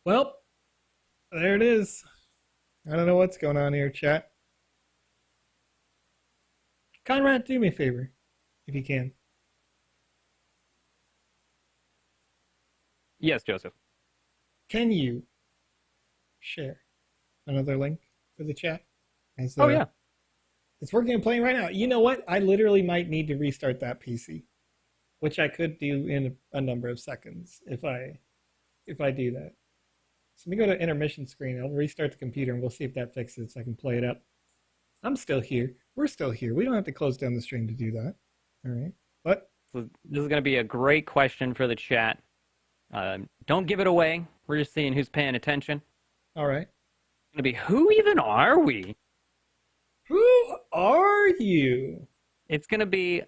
Well, there it is. I don't know what's going on here, chat. Conrad, do me a favor, if you can. Yes, Joseph. Can you share another link for the chat? Oh yeah. It's working and playing right now. You know what? I literally might need to restart that PC, which I could do in a number of seconds if I do that. So let me go to intermission screen. I'll restart the computer and we'll see if that fixes it so I can play it up. I'm still here. We're still here. We don't have to close down the stream to do that. All right. But So this is going to be a great question for the chat. Don't give it away. We're just seeing who's paying attention. all right. It's going to be, who even are we? Who are you? It's going to be,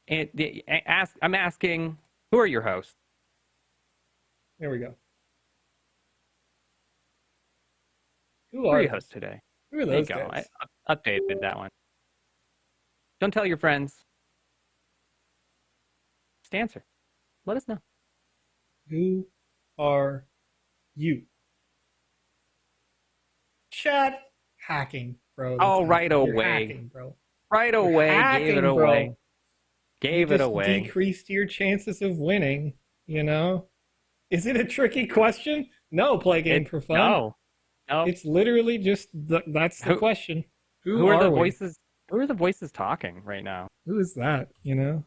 I'm asking, who are your hosts? There we go. Who are your hosts today? Who are There you those go. guys? I updated that one. Don't tell your friends. Just answer. Let us know. Who are you? Chat hacking, bro. Oh, right You're away. hacking, bro. Right You're away, hacking, gave it bro. away. Gave You it just away. decreased your chances of winning, you know? Is it a tricky question? No, play game for fun. No. It's literally just that's the question. Who are the we? voices? Who are the voices talking right now? Who is that, you know?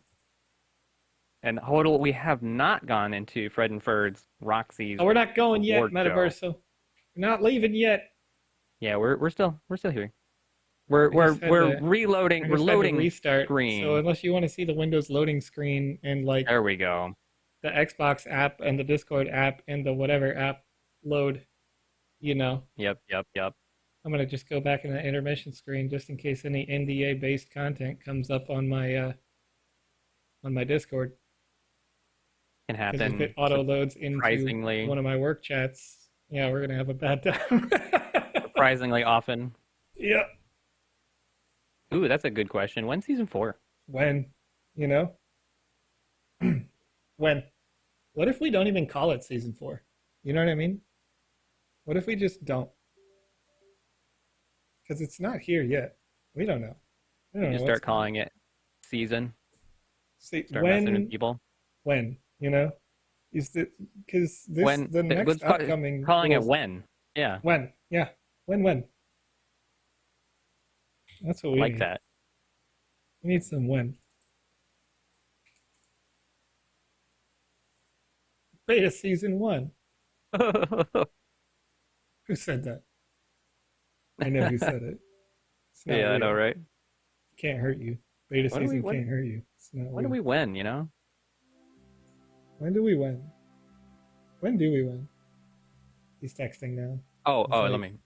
And hold, we have not gone into Fred and Ferd's, Roxy's. Oh, we're not going yet, award show. Metaverse. We're not leaving yet. Yeah, we're still here. I We're just had reloading. I We're just had to loading restart. screen. So unless you want to see the Windows loading screen and like There we go. the Xbox app and the Discord app and the whatever app load, you know, Yep. I'm gonna just go back in the intermission screen just in case any NDA based content comes up on my Discord. Can Because happen. if it auto loads into surprisingly- one of my work chats, yeah, we're gonna have a bad time. Surprisingly often. Yeah. Ooh, that's a good question. When's season 4? When, you know? When? What if we don't even call it season 4? You know what I mean? What if we just don't? Because it's not here yet. We don't know. We don't You know start what's calling it season. See, Start messing with people. when, you know? Is the because this When the next what's upcoming calling it rules- when? Yeah, When? Yeah. When? That's what we like need. that. We need some when. Beta season 1. Who said that? I know who said it. It's not Yeah, I know, real. right? Can't hurt you. Beta When do we- season when- can't hurt you. It's not When do real. we win? You know? When do we win? When do we win? He's texting now. Oh, like- let me.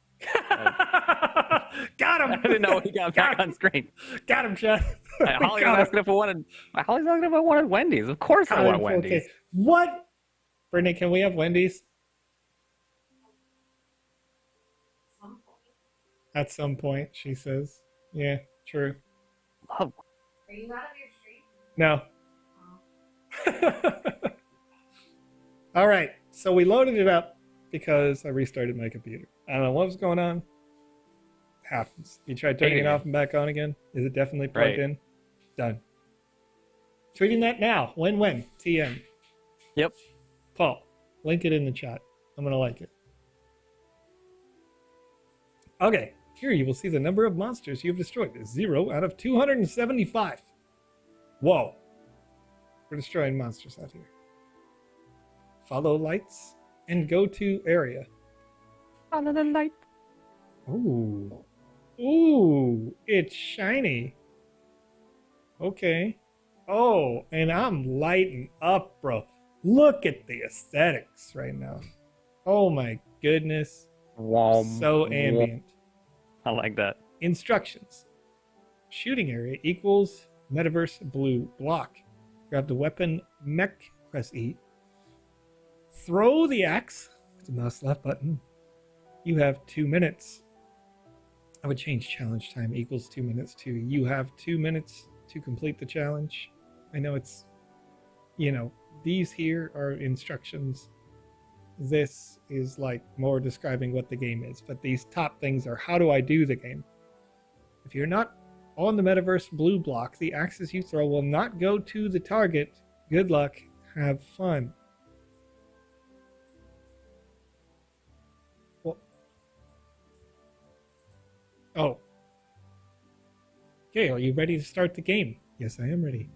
Got him! I didn't know he got back on screen. Got him, Chad. Holly was asking if I wanted. Holly's asking if I wanted Wendy's. Of course I want Wendy's. Okay. What? Brittany, can we have Wendy's? At some point, she says. Yeah, true. Love. Are you out of your stream? No. All right. So we loaded it up because I restarted my computer. I don't know what was going on. Happens. You tried turning it off and back on again? Is it definitely plugged Right. in? Done. Tweeting that now. When? TM. Yep. Paul, link it in the chat. I'm going to like it. Okay. Here you will see the number of monsters you have destroyed. 0 out of 275. Whoa. We're destroying monsters out here. Follow lights and go to area. Follow the light. Ooh. Ooh, it's shiny. Okay. Oh, and I'm lighting up, bro. Look at the aesthetics right now. Oh my goodness. So ambient. I like that. Instructions. Shooting area equals metaverse blue block. Grab the weapon mech, press E. Throw the axe with the mouse left button. You have 2 minutes. I would change challenge time equals 2 minutes to you have 2 minutes to complete the challenge. I know it's, these here are instructions. this is like more describing what the game is. But these top things are how do I do the game? If you're not on the Metaverse blue block, the axis you throw will not go to the target. Good luck. Have fun. Well, oh. Okay, are you ready to start the game? Yes, I am ready.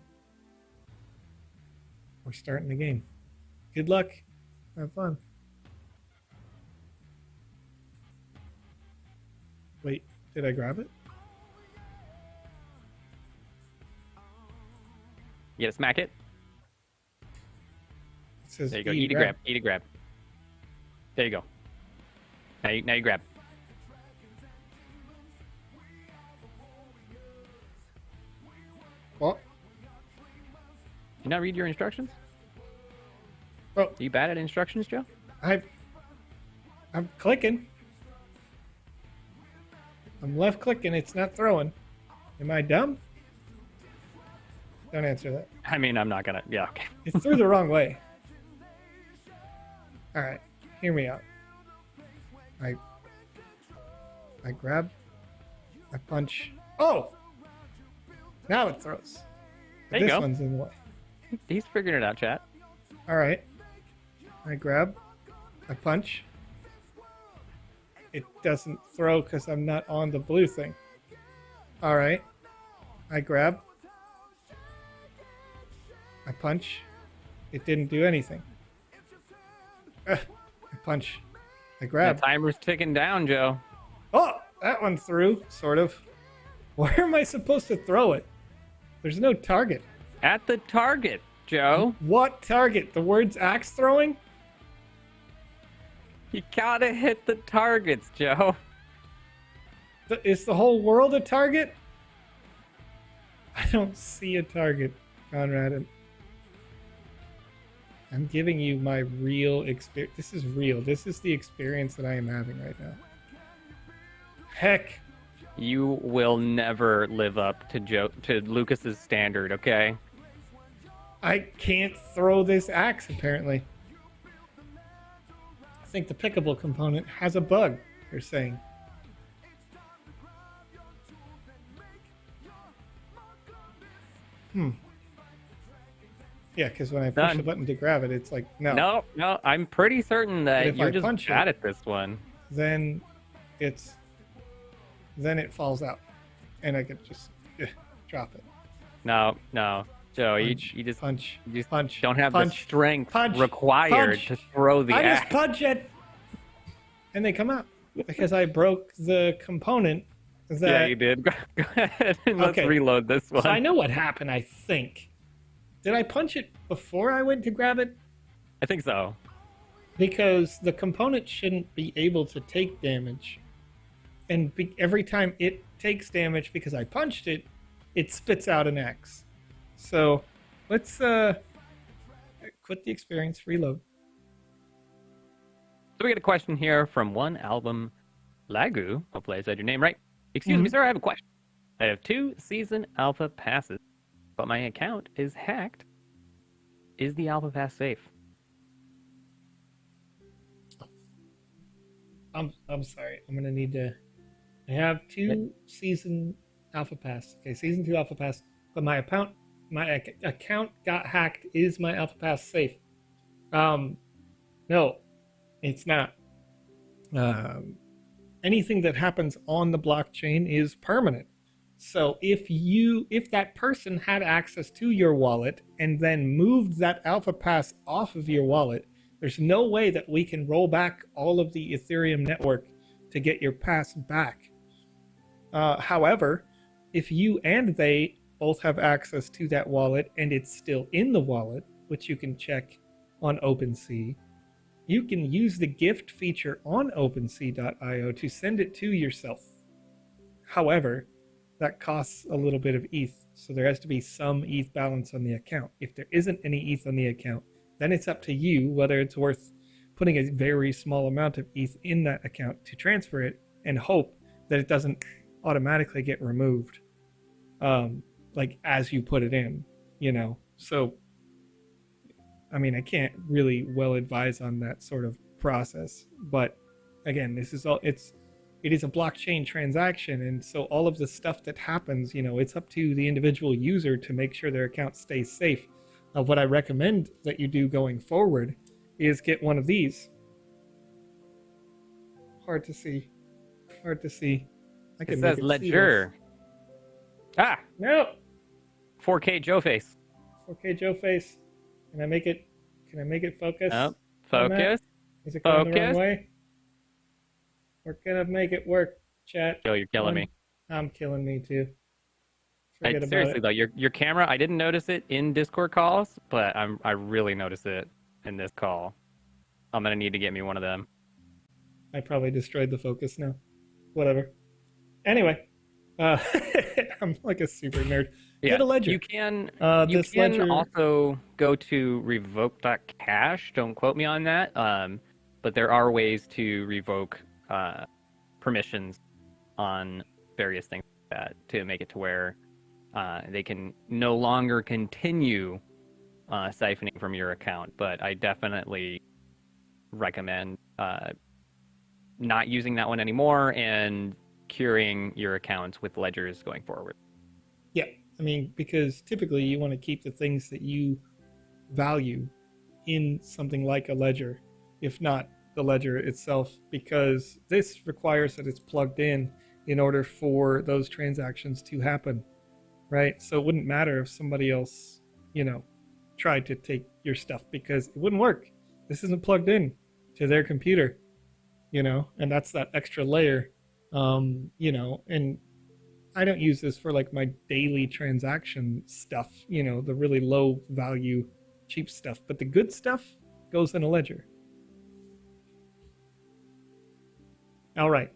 We're starting the game. Good luck. Have fun. Wait, did I grab it? You gotta smack it. It says There you go. Eat a grab. Eat a grab. There you go. Now you grab. What? You not read your instructions? Oh, Are you bad at instructions, Joe? I'm clicking. I'm left clicking. It's not throwing. Am I dumb? Don't answer that. I mean, I'm not gonna. Yeah, okay. It's through the wrong way. All right, hear me out. I grab. I punch. Oh! Now it throws. There you This go. one's in the way. He's figuring it out, chat. All right. I grab. I punch. It doesn't throw because I'm not on the blue thing. All right. I grab. I punch. It didn't do anything. I punch. I grab. The timer's ticking down, Joe. Oh, that one threw, sort of. Where am I supposed to throw it? There's no target. At the target, Joe. What target? The words axe throwing? You gotta hit the targets, Joe. Is the whole world a target? I don't see a target, Conrad. I'm giving you my real experience. This is real. This is the experience that I am having right now. Heck. You will never live up to Lucas's standard, okay? I can't throw this axe, apparently. I think the pickable component has a bug, they're saying. Yeah, because when I push the button to grab it, it's like, no. No, I'm pretty certain that you're just bad at this one. Then it falls out. And I could just drop it. No, Joe, Punch, you just punch, you just punch, don't have punch, the strength punch, required punch. to throw the I axe. just punch it! And they come out. Because I broke the component that... Yeah, you did. Go ahead and let's reload this one. So I know what happened, I think. Did I punch it before I went to grab it? I think so. Because the component shouldn't be able to take damage. And every time it takes damage because I punched it, it spits out an X. So let's quit the experience, reload. So we get a question here from One Album Lagu. Hopefully I said your name right. Excuse me, sir, I have a question. I have 2 season alpha passes, but my account is hacked. Is the alpha pass safe? I'm sorry. I'm gonna need to. I have 2 season alpha pass. Okay, season 2 alpha pass, but my account got hacked. Is my alpha pass safe? No, it's not. Anything that happens on the blockchain is permanent. So if that person had access to your wallet and then moved that alpha pass off of your wallet, there's no way that we can roll back all of the Ethereum network to get your pass back. However, if you and they both have access to that wallet and it's still in the wallet, which you can check on OpenSea, you can use the gift feature on OpenSea.io to send it to yourself. However, that costs a little bit of ETH, so there has to be some ETH balance on the account. If there isn't any ETH on the account, then it's up to you whether it's worth putting a very small amount of ETH in that account to transfer it and hope that it doesn't automatically get removed, like as you put it in, you know. So I mean, I can't really well advise on that sort of process. But again, this is all it is a blockchain transaction, and so all of the stuff that happens, it's up to the individual user to make sure their account stays safe. What I recommend that you do going forward is get one of these. Hard to see. It says Ledger. Ah, no. 4K Joe face. 4K Joe face. Can I make it focus? Oh, focus. Is it going the wrong way? We're gonna make it work, chat. Joe, you're killing me. I'm killing me too. Forget Seriously about it. though, your camera, I didn't notice it in Discord calls, but I really noticed it in this call. I'm gonna need to get me one of them. I probably destroyed the focus now. Whatever. Anyway, I'm like a super nerd. Yeah, Get a ledger. You can ledger... also go to revoke.cash. Don't quote me on that. But there are ways to revoke permissions on various things like that to make it to where they can no longer continue siphoning from your account. But I definitely recommend not using that one anymore and curing your accounts with ledgers going forward. Yeah, I mean, because typically you want to keep the things that you value in something like a ledger, if not the ledger itself, because this requires that it's plugged in order for those transactions to happen, right? So it wouldn't matter if somebody else, tried to take your stuff, because it wouldn't work. This isn't plugged in to their computer, and that's that extra layer, and I don't use this for like my daily transaction stuff, the really low value, cheap stuff, but the good stuff goes in a ledger. All right.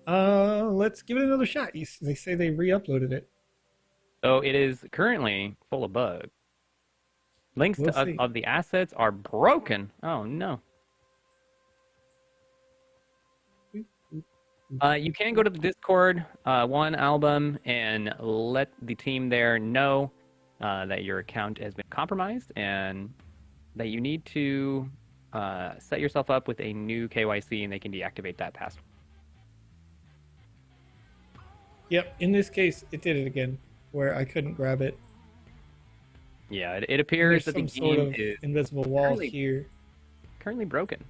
Let's give it another shot. They say they re-uploaded it. So it is currently full of bugs. Links of the assets are broken. Oh no. You can go to the Discord, one album, and let the team there know that your account has been compromised and that you need to set yourself up with a new KYC, and they can deactivate that password. Yep, in this case, it did it again, where I couldn't grab it. Yeah, it appears that the game sort of is invisible wall here. Currently broken.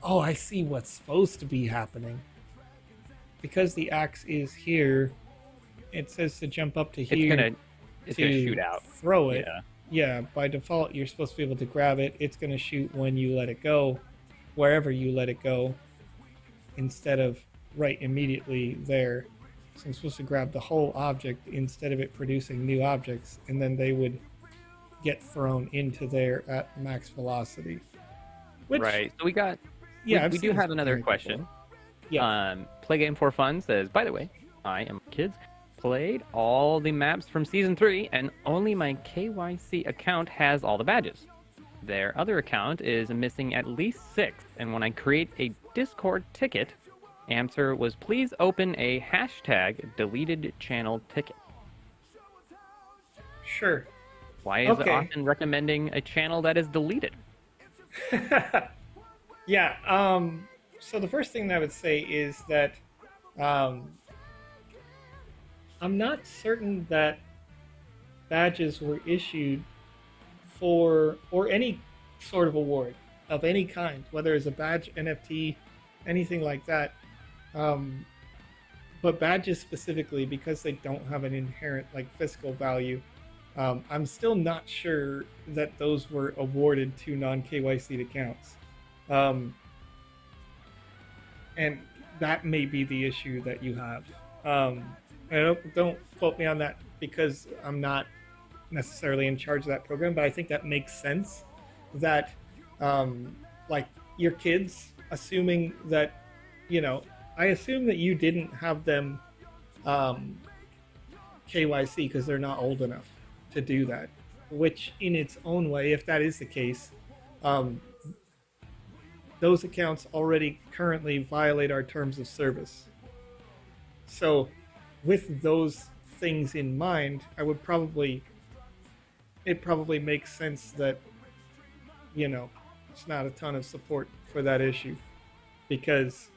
Oh, I see what's supposed to be happening. Because the axe is here, it says to jump up to here. It's gonna shoot out. Throw it. Yeah, by default, you're supposed to be able to grab it. It's gonna shoot when you let it go, wherever you let it go, instead of right immediately there. So I'm supposed to grab the whole object instead of it producing new objects, and then they would get thrown into there at max velocity. Which, right. So we do have another question. Before. Yeah. Play Game for Fun says, by the way, I am kids. Played all the maps from Season 3, and only my KYC account has all the badges. Their other account is missing at least 6, and when I create a Discord ticket, answer was please open a hashtag deleted channel ticket. Sure. Why is it often recommending a channel that is deleted? Yeah, so the first thing that I would say is that I'm not certain that badges were issued for, or any sort of award of any kind, whether it's a badge, NFT, anything like that. But badges specifically, because they don't have an inherent physical value, I'm still not sure that those were awarded to non-KYC'd accounts. And that may be the issue that you have. Don't quote me on that, because I'm not necessarily in charge of that program, but I think that makes sense that your kids, assuming that, I assume that you didn't have them KYC because they're not old enough to do that, which in its own way, if that is the case, those accounts already currently violate our terms of service. So with those things in mind, it probably makes sense that, it's not a ton of support for that issue, because,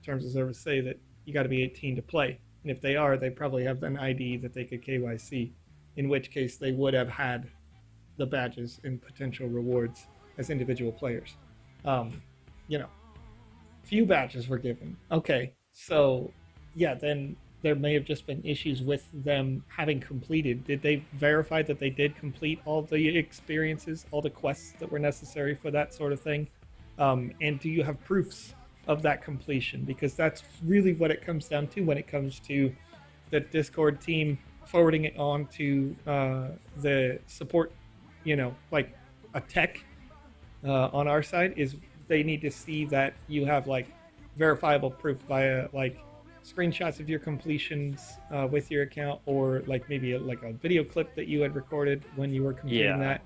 terms of service say that you got to be 18 to play. And if they are, they probably have an ID that they could KYC, in which case they would have had the badges and potential rewards as individual players. Few badges were given. Okay, so yeah, then there may have just been issues with them having completed. Did they verify that they did complete all the experiences, all the quests that were necessary for that sort of thing? And do you have proofs of that completion? Because that's really what it comes down to when it comes to the Discord team forwarding it on to the support, like a tech on our side, is they need to see that you have like verifiable proof via like screenshots of your completions with your account, or like maybe a video clip that you had recorded when you were completing that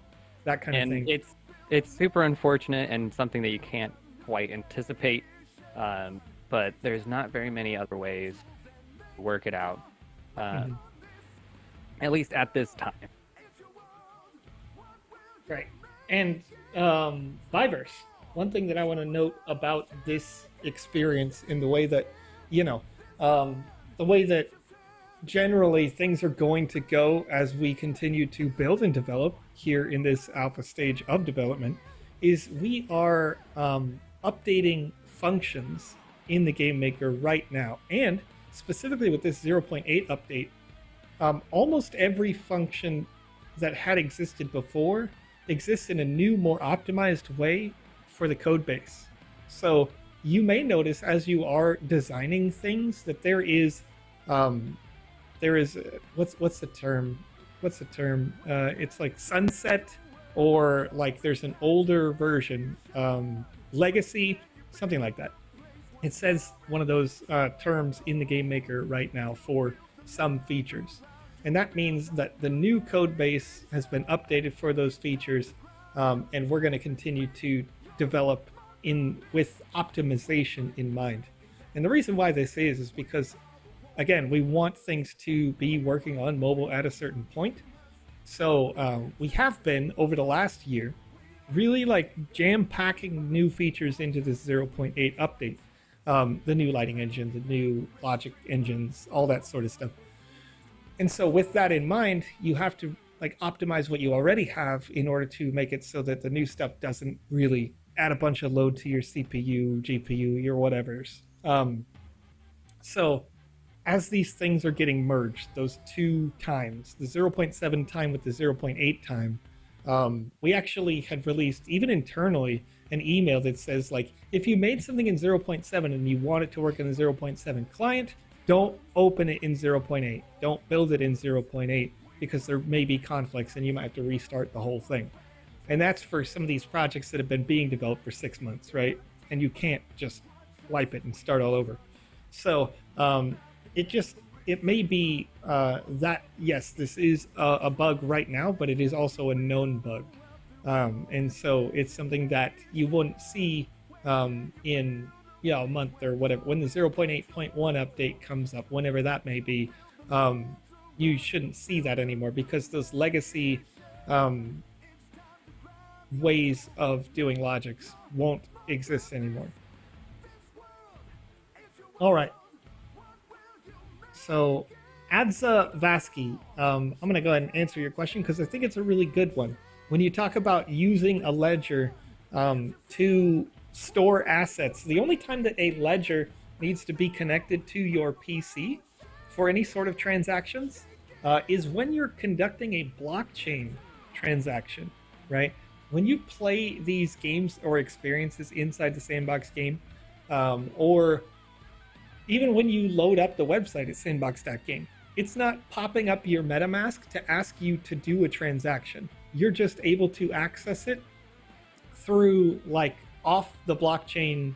kind of thing. And it's super unfortunate and something that you can't quite anticipate, but there's not very many other ways to work it out, at least at this time. Right. And Viverse, one thing that I want to note about this experience in the way that, the way that generally things are going to go as we continue to build and develop here in this alpha stage of development, is we are updating functions in the Game Maker right now. And specifically with this 0.8 update, almost every function that had existed before exists in a new, more optimized way for the code base. So you may notice as you are designing things that there is what's the term? It's like sunset, or like there's an older version, legacy, something like that. It says one of those terms in the Game Maker right now for some features. And that means that the new code base has been updated for those features, and we're going to continue to develop with optimization in mind. And the reason why they say is because, again, we want things to be working on mobile at a certain point. So we have been, over the last year, really like jam-packing new features into this 0.8 update. The new lighting engine, the new logic engines, all that sort of stuff. And so with that in mind, you have to like optimize what you already have in order to make it so that the new stuff doesn't really add a bunch of load to your CPU, GPU, your whatevers. So as these things are getting merged, those two times, the 0.7 time with the 0.8 time, we actually had released, even internally, an email that says, like, if you made something in 0.7 and you want it to work in the 0.7 client, don't open it in 0.8. Don't build it in 0.8, because there may be conflicts and you might have to restart the whole thing. And that's for some of these projects that have been being developed for 6 months, right? And you can't just wipe it and start all over. So it may be that, yes, this is a bug right now, but it is also a known bug. And so it's something that you wouldn't see in a month or whatever. When the 0.8.1 update comes up, whenever that may be, you shouldn't see that anymore, because those legacy ways of doing logics won't exist anymore. All right. So, Adza Vasky, I'm going to go ahead and answer your question because I think it's a really good one. When you talk about using a ledger to store assets, the only time that a ledger needs to be connected to your PC for any sort of transactions is when you're conducting a blockchain transaction, right? When you play these games or experiences inside the Sandbox game, or even when you load up the website at sandbox.game, it's not popping up your MetaMask to ask you to do a transaction. You're just able to access it through like off the blockchain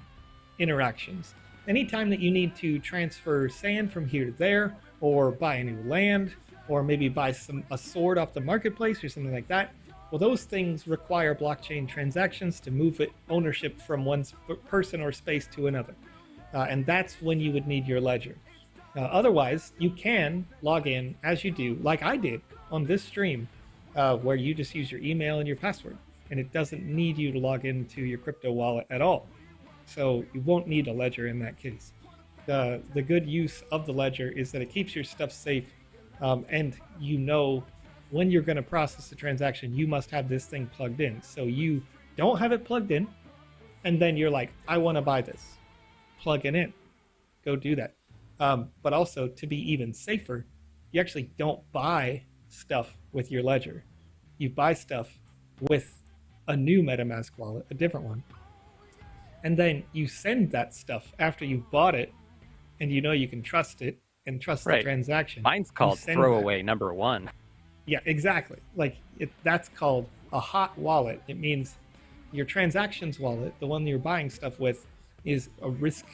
interactions. Anytime that you need to transfer sand from here to there, or buy a new land, or maybe buy a sword off the marketplace or something like that, well, those things require blockchain transactions to move ownership from one person or space to another. And that's when you would need your ledger. Otherwise, you can log in as you do, like I did on this stream, where you just use your email and your password. and it doesn't need you to log into your crypto wallet at all. So you won't need a ledger in that case. The good use of the ledger is that it keeps your stuff safe, and you know when you're going to process the transaction, you must have this thing plugged in. So you don't have it plugged in, and then you're like, I want to buy this. Plug it in. Go do that. But also, to be even safer, you actually don't buy stuff with your ledger. You buy stuff with a new MetaMask wallet, a different one. And then you send that stuff after you've bought it, and you know you can trust it and trust the transaction. Mine's called throwaway number 1. Yeah, exactly. Like that's called a hot wallet. It means your transactions wallet, the one you're buying stuff with, is a risk.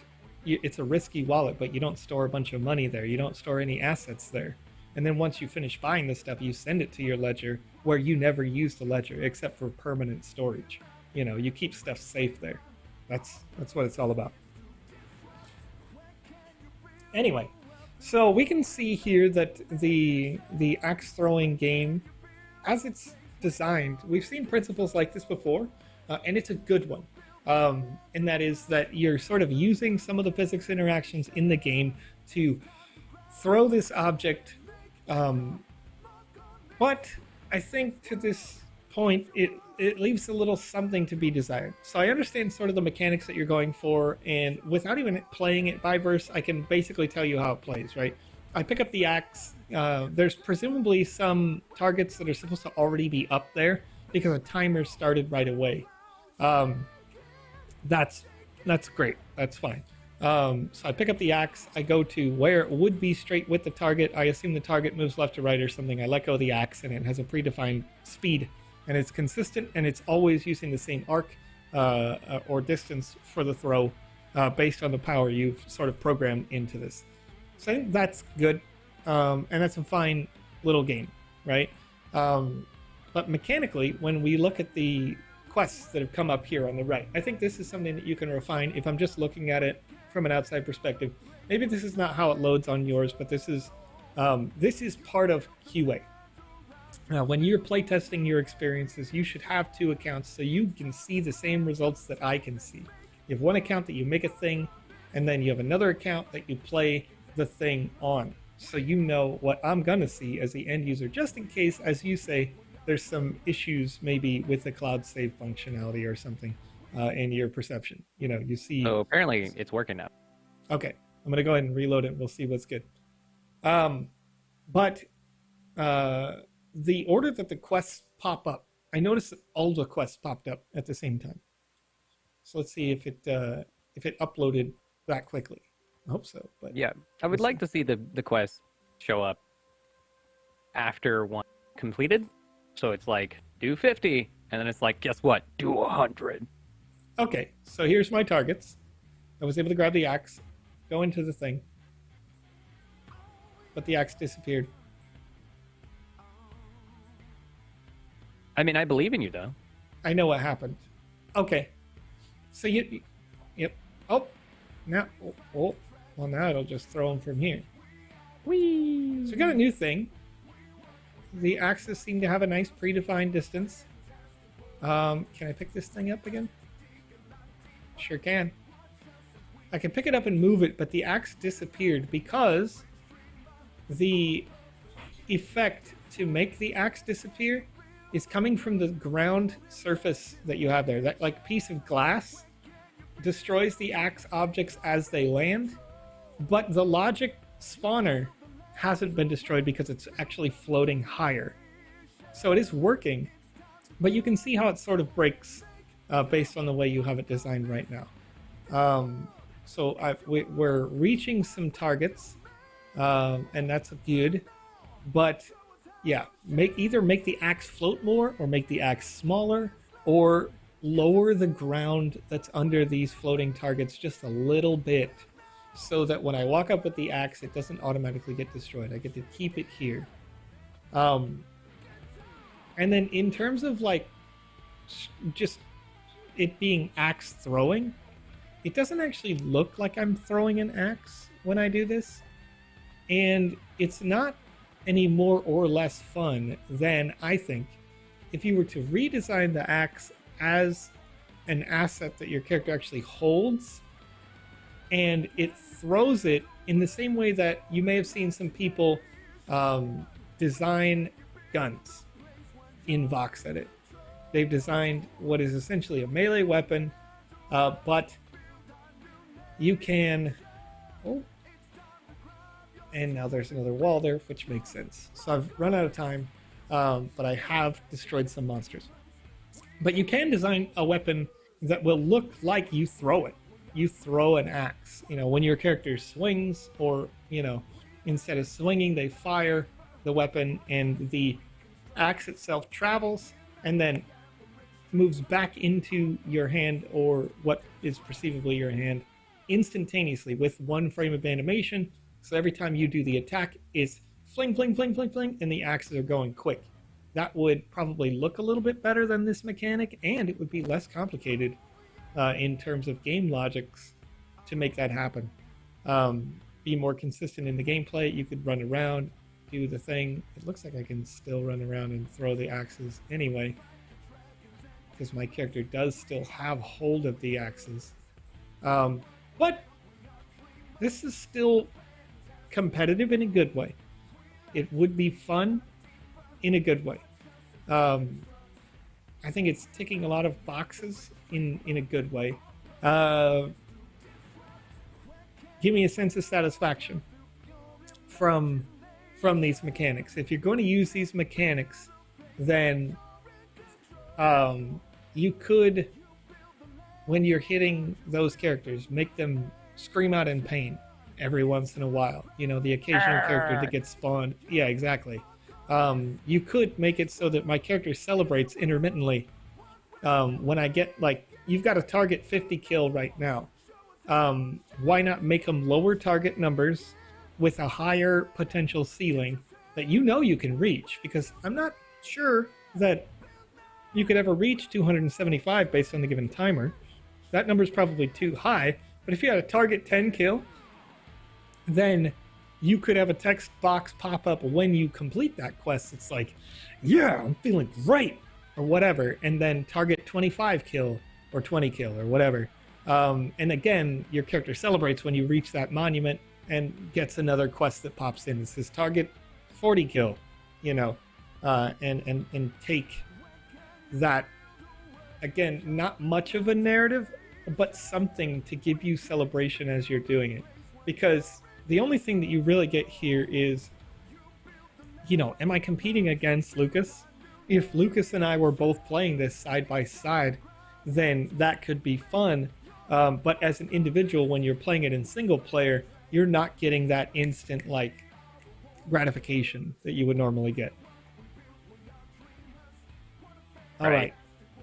It's a risky wallet, but you don't store a bunch of money there. You don't store any assets there. And then once you finish buying this stuff, you send it to your ledger where you never use the ledger except for permanent storage. You know, you keep stuff safe there. That's what it's all about. Anyway, so we can see here that the axe throwing game, as it's designed, we've seen principles like this before, and it's a good one. And that is that you're sort of using some of the physics interactions in the game to throw this object. But I think to this point, it leaves a little something to be desired. So I understand sort of the mechanics that you're going for, and without even playing it by verse, I can basically tell you how it plays, right? I pick up the axe. There's presumably some targets that are supposed to already be up there because a timer started right away. That's great. That's fine. So I pick up the axe. I go to where it would be straight with the target. I assume the target moves left to right or something. I let go of the axe, and it has a predefined speed, and it's consistent, and it's always using the same arc or distance for the throw based on the power you've sort of programmed into this. So I think that's good, and that's a fine little game, right? But mechanically, when we look at the quests that have come up here on the right, I think this is something that you can refine if I'm just looking at it from an outside perspective. Maybe this is not how it loads on yours, but this is part of QA. Now, when you're playtesting your experiences, you should have 2 accounts so you can see the same results that I can see. You have one account that you make a thing, and then you have another account that you play the thing on. So you know what I'm going to see as the end user, just in case, as you say, there's some issues maybe with the cloud save functionality or something in your perception. You know, you see... So apparently it's working now. Okay, I'm going to go ahead and reload it, and we'll see what's good. But the order that the quests pop up, I noticed that all the quests popped up at the same time. So let's see if it uploaded that quickly. I hope so. But yeah, I would like to see the quest show up after one completed. So it's like, do 50, and then it's like, guess what? Do 100. Okay, so here's my targets. I was able to grab the axe, go into the thing, but the axe disappeared. I mean, I believe in you, though. I know what happened. Okay, so yep. Oh, now, well, now it'll just throw them from here. Whee! So we got a new thing. The axes seem to have a nice predefined distance. Can I pick this thing up again? Sure can. I can pick it up and move it, but the axe disappeared because the effect to make the axe disappear is coming from the ground surface that you have there. That like piece of glass destroys the axe objects as they land, but the logic spawner hasn't been destroyed because it's actually floating higher. So it is working, but you can see how it sort of breaks based on the way you have it designed right now. So we're reaching some targets, and that's good. But yeah, either make the axe float more, or make the axe smaller, or lower the ground that's under these floating targets just a little bit, so that when I walk up with the axe, it doesn't automatically get destroyed. I get to keep it here. And then in terms of like just it being axe throwing, it doesn't actually look like I'm throwing an axe when I do this. And it's not any more or less fun than, I think, if you were to redesign the axe as an asset that your character actually holds, and it throws it in the same way that you may have seen some people design guns in VoxEdit. They've designed what is essentially a melee weapon, but you can... Oh, and now there's another wall there, which makes sense. So I've run out of time, but I have destroyed some monsters. But you can design a weapon that will look like you throw it. You throw an axe. You know, when your character swings, or, you know, instead of swinging, they fire the weapon, and the axe itself travels and then moves back into your hand, or what is perceivably your hand, instantaneously with 1 frame of animation. So every time you do the attack, it's fling, fling, fling, fling, fling, and the axes are going quick. That would probably look a little bit better than this mechanic, and it would be less complicated in terms of game logics to make that happen. Be more consistent in the gameplay. You could run around, do the thing. It looks like I can still run around and throw the axes anyway, because my character does still have hold of the axes. But this is still competitive in a good way. It would be fun in a good way. I think it's ticking a lot of boxes in a good way. Give me a sense of satisfaction from these mechanics. If you're going to use these mechanics, then you could, when you're hitting those characters, make them scream out in pain every once in a while. You know, the occasional character that gets spawned. Yeah, exactly. You could make it so that my character celebrates intermittently. When I get, like, you've got a target 50 kill right now. Why not make them lower target numbers with a higher potential ceiling that you know you can reach? Because I'm not sure that you could ever reach 275 based on the given timer. That number is probably too high. But if you had a target 10 kill, then you could have a text box pop up when you complete that quest. It's like, yeah, I'm feeling great, or whatever. And then target 25 kill or 20 kill or whatever. And again, your character celebrates when you reach that monument and gets another quest that pops in. It says target 40 kill, you know, and take that. Again, not much of a narrative, but something to give you celebration as you're doing it. Because the only thing that you really get here is, you know, am I competing against Lucas? If Lucas and I were both playing this side by side, then that could be fun. But as an individual, when you're playing it in single player, you're not getting that instant, like, gratification that you would normally get. All right.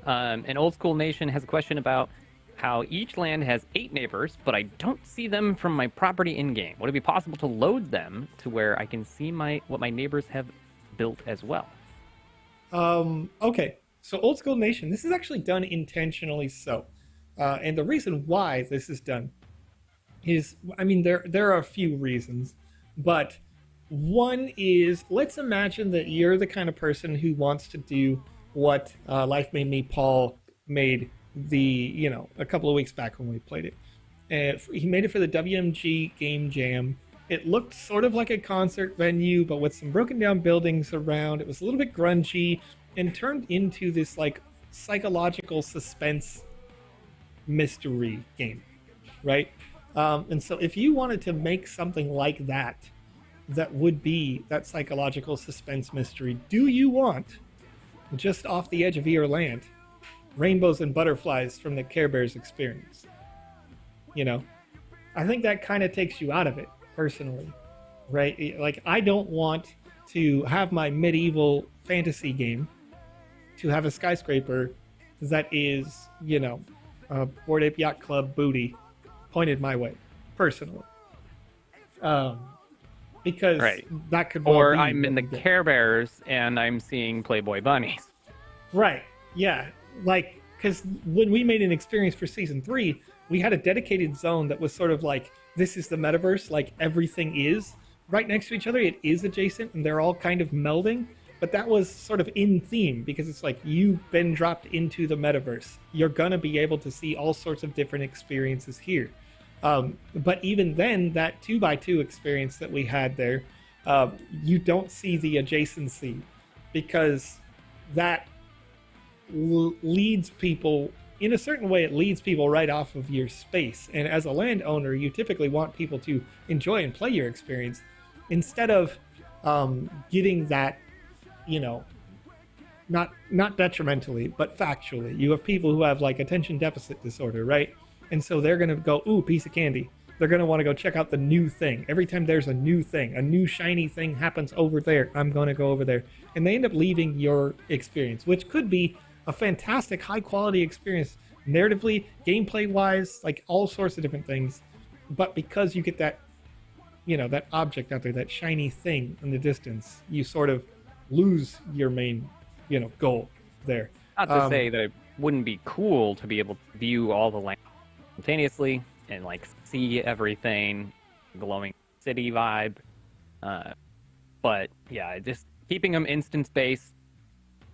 An Old School Nation has a question about how each land has 8 neighbors, but I don't see them from my property in-game. Would it be possible to load them to where I can see what my neighbors have built as well? Okay, so Old School Nation, this is actually done intentionally so. And the reason why this is done is, I mean, there are a few reasons, but one is, let's imagine that you're the kind of person who wants to do what Life Made Me Paul made a couple of weeks back when we played it. He made it for the WMG Game Jam. It looked sort of like a concert venue, but with some broken down buildings around. It was a little bit grungy and turned into this, like, psychological suspense mystery game, right? And so if you wanted to make something like that would be that psychological suspense mystery, do you want, just off the edge of your land, rainbows and butterflies from the Care Bears experience? You know, I think that kind of takes you out of it, personally, right? Like, I don't want to have my medieval fantasy game to have a skyscraper that is, you know, a Bored Ape Yacht Club booty pointed my way, personally. Because that could... Or I'm in the Care Bears and I'm seeing Playboy bunnies. Right, yeah. Like, because when we made an experience for Season 3, we had a dedicated zone that was sort of like, this is the metaverse, like everything is right next to each other. It is adjacent and they're all kind of melding. But that was sort of in theme because it's like you've been dropped into the metaverse. You're going to be able to see all sorts of different experiences here. But even then, that 2x2 experience that we had there, you don't see the adjacency because that leads people, in a certain way, it leads people right off of your space. And as a landowner, you typically want people to enjoy and play your experience instead of getting that, you know, not detrimentally, but factually. You have people who have like attention deficit disorder, right? And so they're going to go, ooh, piece of candy. They're going to want to go check out the new thing. Every time there's a new thing, a new shiny thing happens over there, I'm going to go over there. And they end up leaving your experience, which could be a fantastic, high-quality experience, narratively, gameplay-wise, like all sorts of different things. But because you get that, you know, that object out there, that shiny thing in the distance, you sort of lose your main, you know, goal there. Not to say that it wouldn't be cool to be able to view all the land simultaneously and like see everything, glowing city vibe. But yeah, just keeping them instance-based,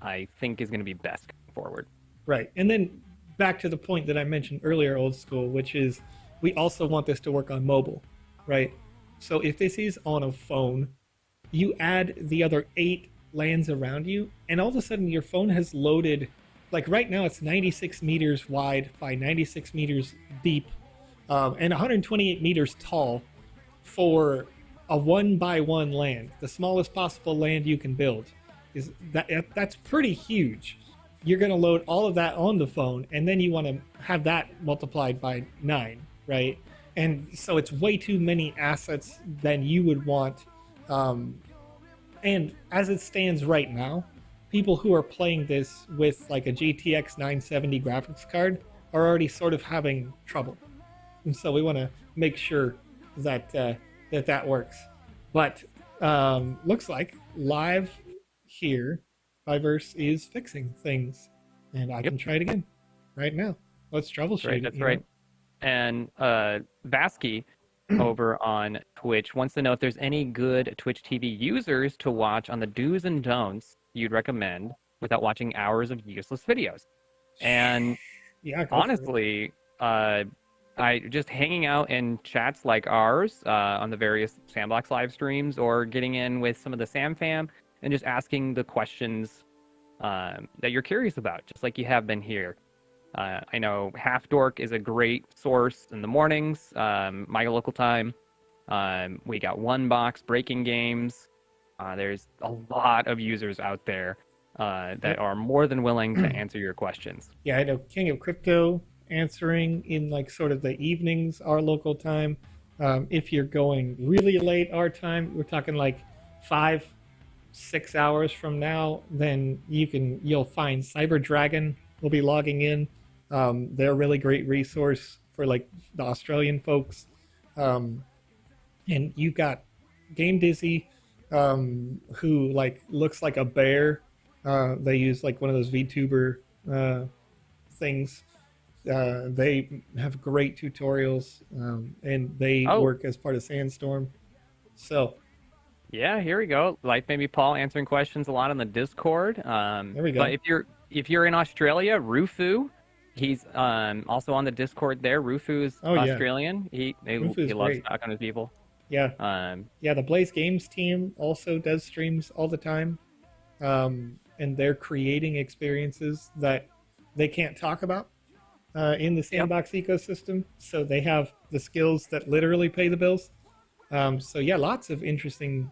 I think is going to be best going forward. Right. And then back to the point that I mentioned earlier, old school, which is we also want this to work on mobile, right? So if this is on a phone, you add the other 8 lands around you, and all of a sudden your phone has loaded, like right now it's 96 meters wide by 96 meters deep and 128 meters tall for a 1x1 land, the smallest possible land you can build. That's pretty huge. You're going to load all of that on the phone, and then you want to have that multiplied by 9, right? And so it's way too many assets than you would want. And as it stands right now, people who are playing this with like a GTX 970 graphics card are already sort of having trouble. And so we want to make sure that that works. But looks like live here, Fiverse is fixing things, and I can try it again right now. Let's troubleshoot. Right, that's right. And Vasky over on Twitch wants to know if there's any good Twitch TV users to watch on the do's and don'ts you'd recommend without watching hours of useless videos. And yeah, honestly, I just hanging out in chats like ours on the various Sandbox live streams, or getting in with some of the Sam fam and just asking the questions that you're curious about, just like you have been here. I know Half Dork is a great source in the mornings, my local time. We got One Box, Breaking Games. There's a lot of users out there that are more than willing to answer your questions. Yeah, I know King of Crypto answering in like sort of the evenings, our local time. If you're going really late our time, we're talking like 5-6 hours from now, then you'll find Cyber Dragon will be logging in. They're a really great resource for like the Australian folks. And you got Game Dizzy, who like looks like a bear. They use like one of those VTuber things. They have great tutorials, and they work as part of Sandstorm. So yeah, here we go. Like maybe Paul answering questions a lot on the Discord. There we go. But if you're in Australia, Rufu, he's also on the Discord there. Rufu is Australian. He loves talking to people. Yeah. Yeah, the Blaze Games team also does streams all the time. And they're creating experiences that they can't talk about in the Sandbox ecosystem. So they have the skills that literally pay the bills. So yeah, lots of interesting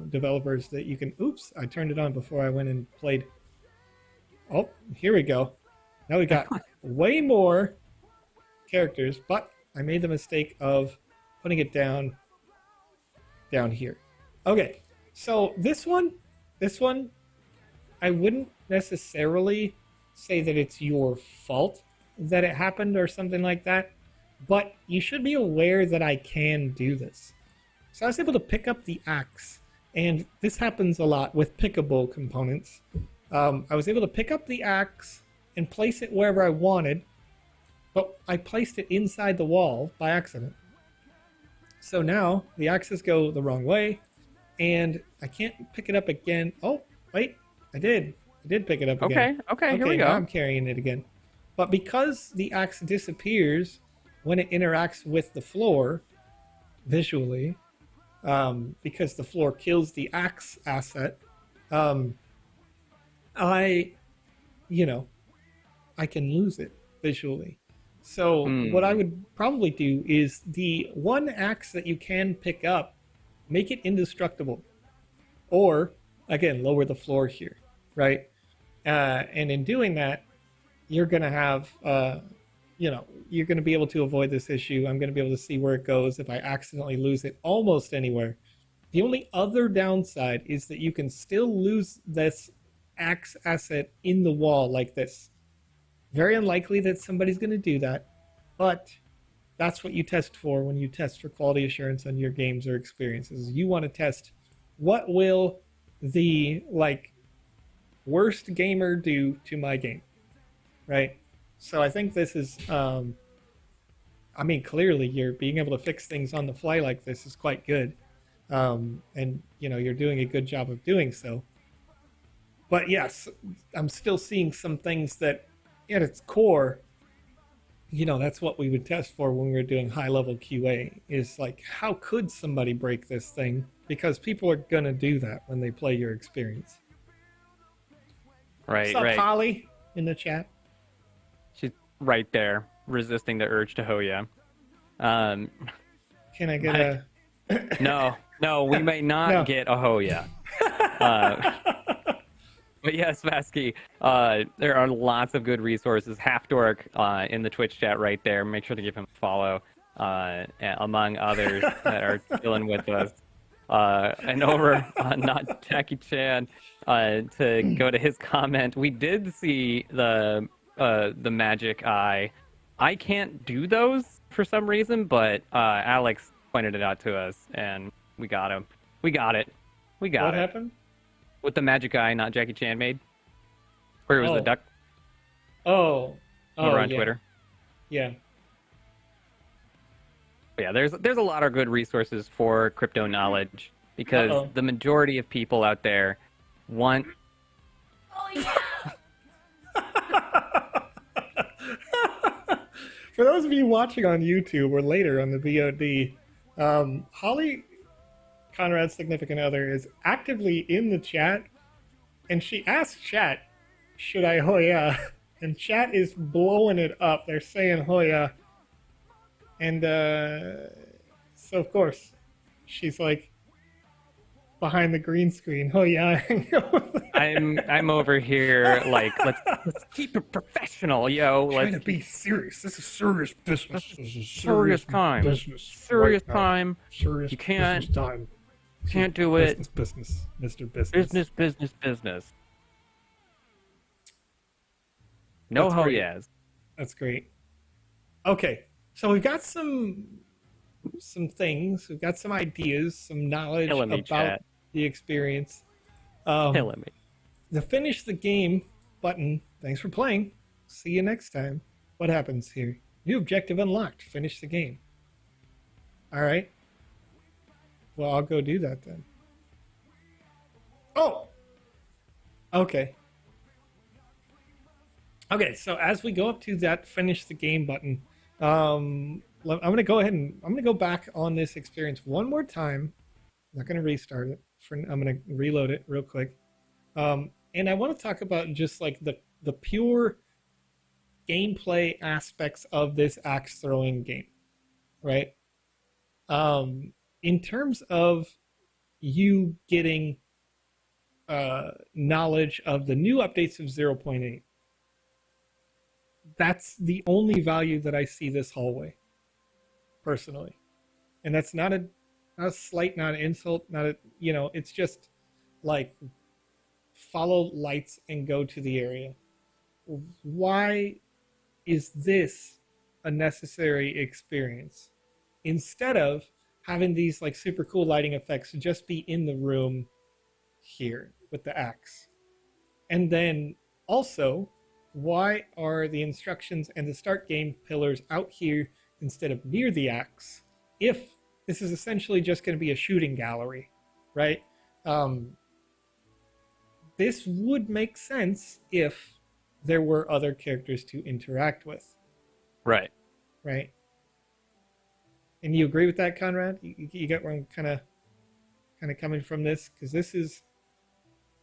developers that you can... Oops, I turned it on before I went and played. Oh, here we go. Now we got way more characters, but I made the mistake of putting it down here. Okay, so this one, I wouldn't necessarily say that it's your fault that it happened or something like that, but you should be aware that I can do this. So I was able to pick up the axe, and this happens a lot with pickable components. I was able to pick up the axe and place it wherever I wanted, but I placed it inside the wall by accident. So now the axes go the wrong way, and I can't pick it up again. Oh, Wait, I did pick it up again. Okay, here we Now go. I'm carrying it again. But because the axe disappears when it interacts with the floor visually, because the floor kills the axe asset, um, I, you know, I can lose it visually. So what I would probably do is the one axe that you can pick up, make it indestructible, or again lower the floor here, right? And in doing that, you're gonna have, you're gonna be able to avoid this issue. I'm gonna be able to see where it goes if I accidentally lose it almost anywhere. The only other downside is that you can still lose this axe asset in the wall like this. Very unlikely that somebody's going to do that, but that's what you test for when you test for quality assurance on your games or experiences. You want to test what will the worst gamer do to my game, right? So I think this is, clearly you're being able to fix things on the fly like this is quite good, and you're doing a good job of doing so. But yes, I'm still seeing some things that, at its core, that's what we would test for when we were doing high-level QA, is like, how could somebody break this thing? Because people are going to do that when they play your experience. Right, What's up, right. Holly, in the chat? She's right there, resisting the urge to Hoya. Can I get a... No, we may not get a Hoya. But yes, Vasky, there are lots of good resources. Half-Dork in the Twitch chat right there. Make sure to give him a follow, among others that are dealing with us. And over on Not Jackie Chan, to go to his comment, we did see the magic eye. I can't do those for some reason, but Alex pointed it out to us, and we got him. We got it. What happened? With the magic eye, Not Jackie Chan made, where it was the duck. Over on Twitter. Yeah. But yeah, there's a lot of good resources for crypto knowledge, because the majority of people out there want. Oh yeah. For those of you watching on YouTube or later on the VOD, Holly, Conrad's significant other, is actively in the chat, and she asked chat, should I Hoya? And chat is blowing it up. They're saying Hoya. And so of course she's like behind the green screen. Hoya. I'm over here like let's keep it professional, yo. Trying to be serious. This is serious business. This is serious time. Business. Serious right time. Serious you can't business time. Can't do it. Business, Mr. Business. Business. No Hoyas. That's great. Okay, so we've got some things. We've got some ideas, some knowledge about chat. The experience. Killing me. The finish the game button. Thanks for playing. See you next time. What happens here? New objective unlocked. Finish the game. All right. Well, I'll go do that then. Oh! Okay. Okay, so as we go up to that finish the game button, I'm going to go ahead and I'm going to go back on this experience one more time. I'm not going to restart it. I'm going to reload it real quick. And I want to talk about just like the pure gameplay aspects of this axe throwing game, right? In terms of you getting knowledge of the new updates of 0.8, that's the only value that I see this hallway, personally. And that's not a slight, not an insult, not a, it's just like follow lights and go to the area. Why is this a necessary experience? Instead of having these like super cool lighting effects just be in the room here with the axe. And then also, why are the instructions and the start game pillars out here instead of near the axe, if this is essentially just going to be a shooting gallery, right? this would make sense if there were other characters to interact with, Right. right? And you agree with that, Conrad? You get where I'm kind of coming from this? Because this is,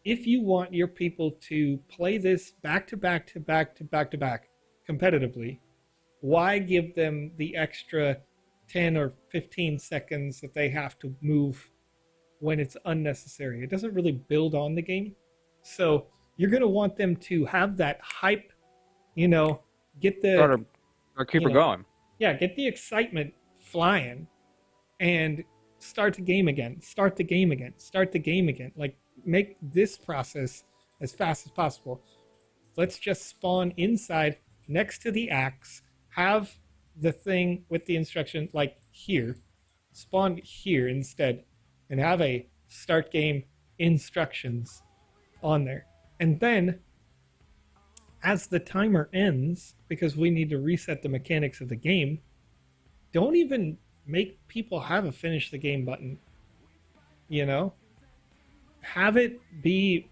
if you want your people to play this back to back to back to back to back competitively, why give them the extra 10 or 15 seconds that they have to move when it's unnecessary? It doesn't really build on the game. So you're going to want them to have that hype, you know, get the... Or keep her going. Yeah, get the excitement flying and start the game again. Start the game again. Start the game again. Like, make this process as fast as possible. Let's just spawn inside next to the axe. Have the thing with the instruction like here. Spawn here instead. And have a start game instructions on there. And then, as the timer ends, because we need to reset the mechanics of the game, don't even make people have a finish the game button. You know? Have it be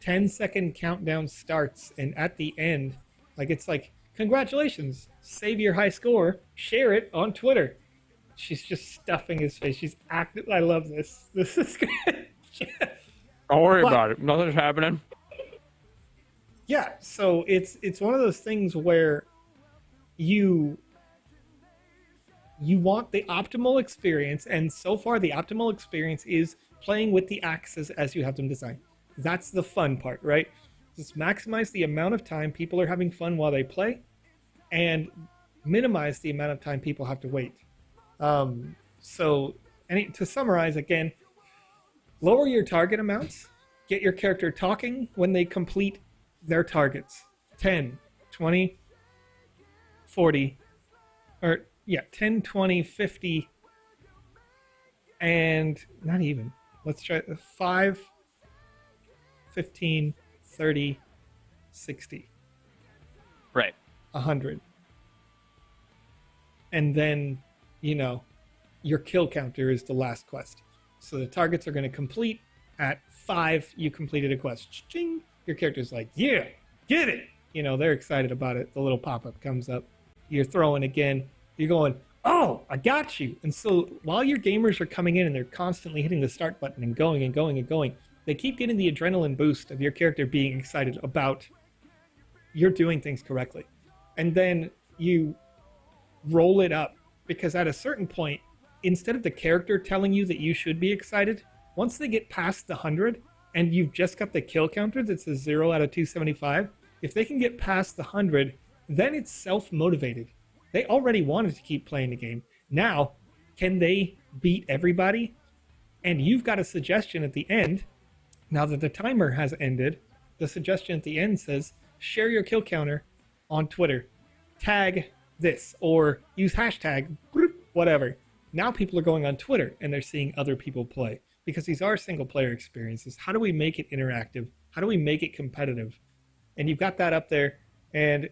10-second countdown starts, and at the end, like, it's like, congratulations, save your high score, share it on Twitter. She's just stuffing his face. She's acting. I love this. This is good. Don't worry about it. Nothing's happening. Yeah, so it's one of those things where you want the optimal experience, and so far the optimal experience is playing with the axes as you have them designed. That's the fun part, right? Just maximize the amount of time people are having fun while they play, and minimize the amount of time people have to wait. So, to summarize again, lower your target amounts, get your character talking when they complete their targets. 10, 20, 40, or yeah, 10, 20, 50, and not even. Let's try 5, 15, 30, 60. Right. 100. And then, you know, your kill counter is the last quest. So the targets are going to complete at 5. You completed a quest. Ching! Your character's like, yeah, get it. You know, they're excited about it. The little pop-up comes up. You're throwing again. You're going, oh, I got you. And so while your gamers are coming in and they're constantly hitting the start button and going and going and going, they keep getting the adrenaline boost of your character being excited about you're doing things correctly. And then you roll it up, because at a certain point, instead of the character telling you that you should be excited, once they get past the 100 and you've just got the kill counter that says 0 out of 275, if they can get past the 100, then it's self-motivated. They already wanted to keep playing the game. Now, can they beat everybody? And you've got a suggestion at the end. Now that the timer has ended, the suggestion at the end says, share your kill counter on Twitter. Tag this, or use hashtag, whatever. Now people are going on Twitter and they're seeing other people play, because these are single player experiences. How do we make it interactive? How do we make it competitive? And you've got that up there, and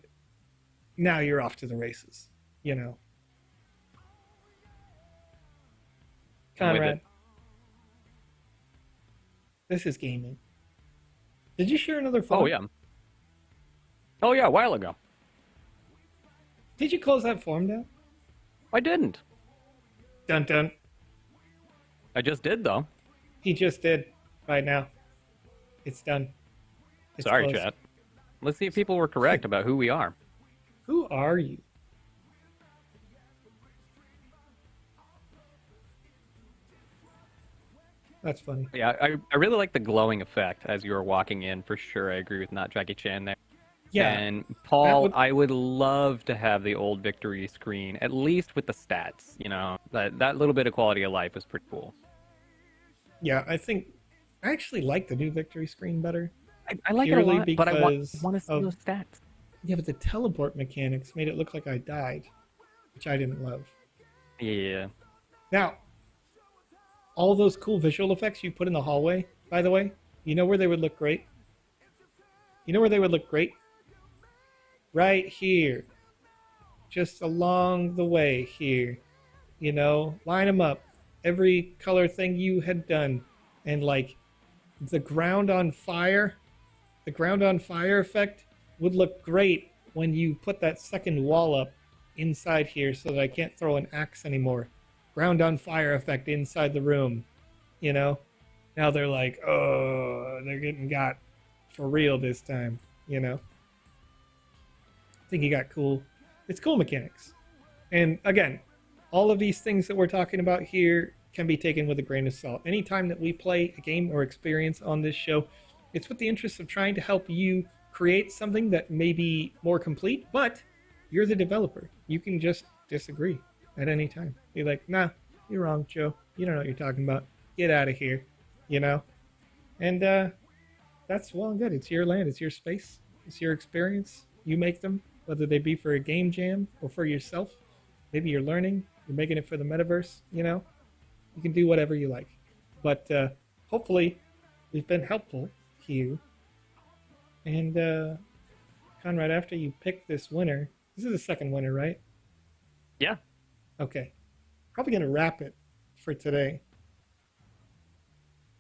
now you're off to the races, you know. Conrad, this is gaming. Did you share another form? Oh, yeah. Oh, yeah, a while ago. Did you close that form down? I didn't. Dun dun. I just did, though. He just did right now. It's done. It's Sorry, closed. chat. Let's see if people were correct about who we are. Who are you? That's funny. Yeah, I really like the glowing effect as you were walking in, for sure. I agree with not Jackie Chan there. Yeah. And Paul, would... I would love to have the old victory screen, at least with the stats. You know, that little bit of quality of life was pretty cool. Yeah, I think I actually like the new victory screen better. I like it a lot, but I want to see those stats. Yeah, but the teleport mechanics made it look like I died, which I didn't love. Yeah. Now, all those cool visual effects you put in the hallway, by the way, you know where they would look great? You know where they would look great? Right here. Just along the way here. You know, line them up. Every color thing you had done. And like the ground on fire the ground on fire effect would look great when you put that second wall up inside here so that I can't throw an axe anymore. Ground on fire effect inside the room, you know? Now they're like, oh, they're getting got for real this time, you know? I think you got cool. It's cool mechanics. And again, all of these things that we're talking about here can be taken with a grain of salt. Anytime that we play a game or experience on this show, it's with the interest of trying to help you create something that may be more complete, but you're the developer. You can just disagree at any time. Be like, nah, you're wrong, Joe. You don't know what you're talking about. Get out of here, you know? And that's well and good. It's your land. It's your space. It's your experience. You make them, whether they be for a game jam or for yourself. Maybe you're learning. You're making it for the metaverse, you know? You can do whatever you like. But hopefully we've been helpful to you. And Conrad, after you pick this winner, this is the second winner, right? Yeah. Okay. Probably going to wrap it for today.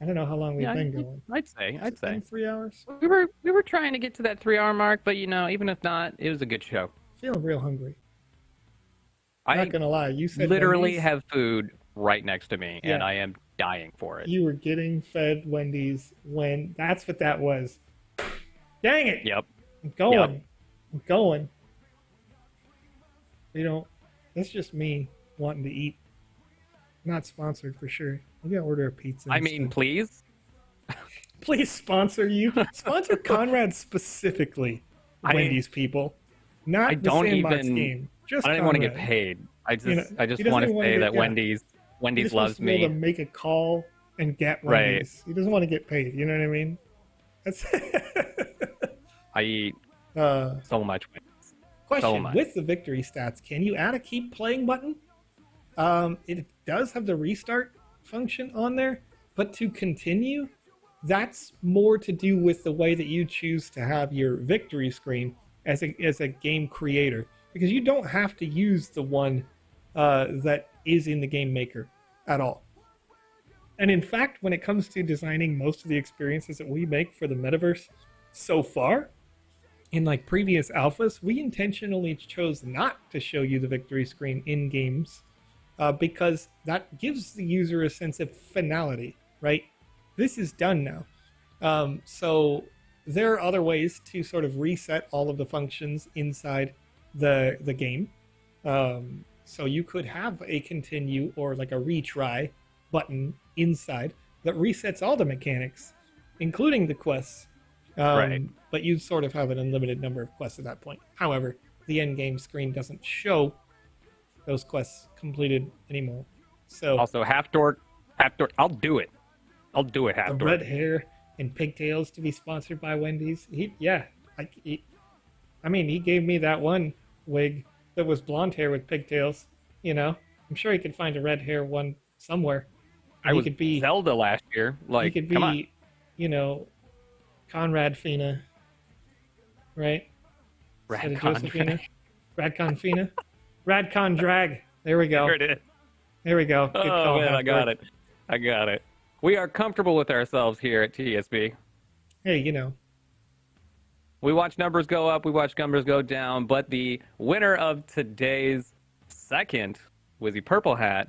I don't know how long we've been going. I'd say 3 hours. we were trying to get to that 3 hour mark, but you know, even if not, it was a good show. Feeling real hungry. I'm I not gonna lie. You said literally Wendy's. have food right next to me, and Yeah. I am dying for it. You were getting fed Wendy's when that's what that was. Dang it! Yep. I'm going. Yep. I'm going. You know, that's just me wanting to eat. Not sponsored for sure. Maybe I'll order a pizza. I mean, instead. please. Please sponsor you. Sponsor Conrad specifically. Wendy's people. Not I the don't Sandbox even. game. Just I don't even want to get Conrad. paid. I You know, just he doesn't want to even wanna say get- that yeah. Wendy's He just wants loves to be able to me. make a call and get Right. Wendy's. He doesn't want to get paid. You know what I mean? That's I eat uh, so much Wendy's. question much. with the victory stats. Can you add a keep playing button? It does have the restart function on there, but to continue, that's more to do with the way that you choose to have your victory screen as a game creator, because you don't have to use the one that is in the game maker at all. And in fact, when it comes to designing most of the experiences that we make for the metaverse so far, in like previous alphas, we intentionally chose not to show you the victory screen in games because that gives the user a sense of finality, right? This is done now. So there are other ways to sort of reset all of the functions inside the game. So you could have a continue or like a retry button inside that resets all the mechanics, including the quests. Right. But you sort of have an unlimited number of quests at that point. However, the end game screen doesn't show those quests completed anymore. So Also, half dork. I'll do it. Half the dork. red hair and pigtails to be sponsored by Wendy's. He gave me that one wig that was blonde hair with pigtails. You know, I'm sure he could find a red hair one somewhere. I he was could be Zelda last year. he Like, could come on. be, you know, Conrad Fina, right? Instead of Radcon Josephina. Radcon Fina. Radcon Drag. There we go. There it is. There we go. Good Oh call, man, I got Halford. it. I got it. We are comfortable with ourselves here at TSB. Hey, you know, We watch numbers go up, we watch numbers go down, but the winner of today's second Wizzy Purple Hat,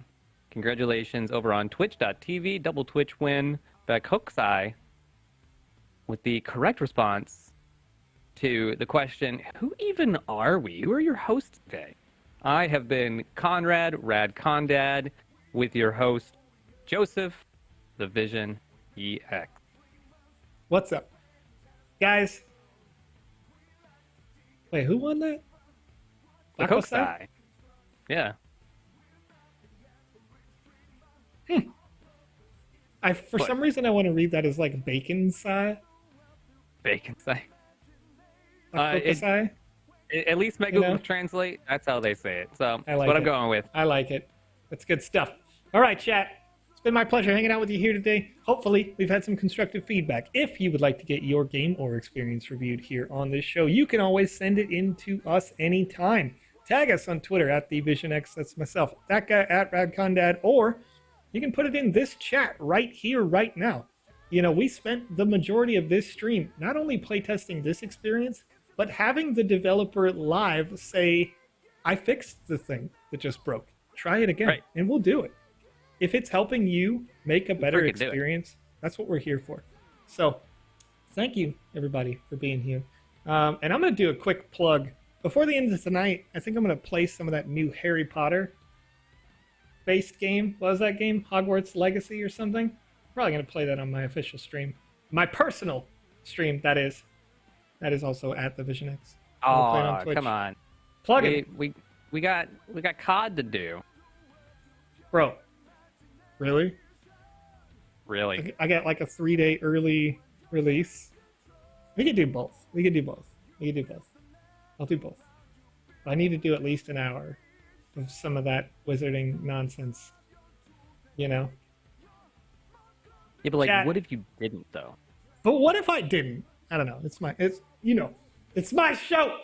congratulations over on twitch.tv, double Twitch win, Beck Hookseye, with the correct response to the question, who even are we? Who are your hosts today? I have been Conrad, Rad Condad, with your host, Joseph, the Vision EX. what's up, guys? Wait, who won that? The Bakosai? Hookseye. Yeah. For What? some reason, I want to read that as like bacon sai. Bacon say. Bakosai? At least make You Google know? Translate. That's how they say it. So I that's like what I'm it. going with. I like it. That's good stuff. All right, chat. It's been my pleasure hanging out with you here today. Hopefully, we've had some constructive feedback. If you would like to get your game or experience reviewed here on this show, you can always send it in to us anytime. Tag us on Twitter at TheVisionX, that's myself, that guy at RadCondad, or you can put it in this chat right here, right now. we spent the majority of this stream not only playtesting this experience, but having the developer live say, I fixed the thing that just broke. Try it again, and we'll do it. If it's helping you make a better experience, that's what we're here for. So thank you, everybody, for being here. And I'm going to do a quick plug. Before the end of tonight, I think I'm going to play some of that new Harry Potter-based game. What was that game? Hogwarts Legacy or something? Probably going to play that on my official stream. My personal stream, that is. That is also at the Vision X. Oh, come on. Plug it. We got COD to do. Bro. Really? Really? I got like a 3-day early release. We could do both. I'll do both. But I need to do at least an hour of some of that wizarding nonsense. Yeah, but Chat. what if you didn't, though? But what if I didn't? I don't know. It's my show.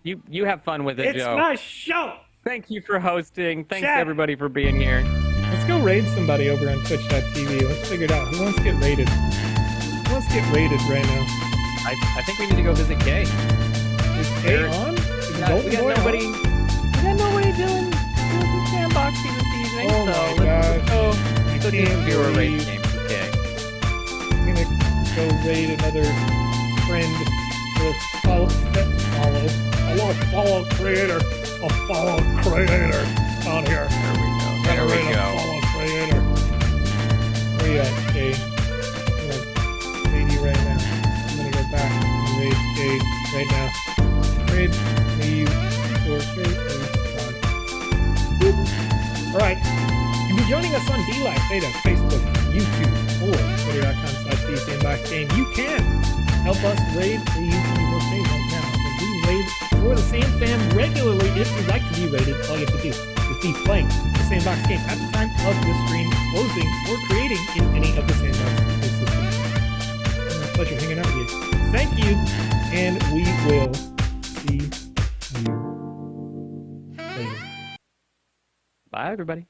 You have fun with it, Joe. It's my show. Thank you for hosting. Thanks Chat. everybody for being here. Let's go raid somebody over on Twitch.tv. Let's figure it out. Who wants to get raided? Who wants to get raided right now? I think we need to go visit Kay. Is Kay on? We got nobody doing some sandboxing this evening. Oh so my let's gosh. go do some viewer raid games with Kay. I'm gonna go raid another friend. A follow creator on here. There we go. Follow creator. Where you at, Kay? I'm gonna raid you right now. I'm gonna go back and raid Kay right now. Raid leave for Kay. Alright. You'll be joining us on DLive, Beta, Facebook, YouTube, or Twitter.com/TheSandboxGame. You can help us raid the YouTuber page right now. And we raid for the Sand Fam regularly. If you'd like to be raided, all you have to do is be playing the Sandbox game at the time of the stream closing or creating in any of the Sandbox systems. It's a pleasure hanging out with you. Thank you, and we will see you later. Bye, everybody.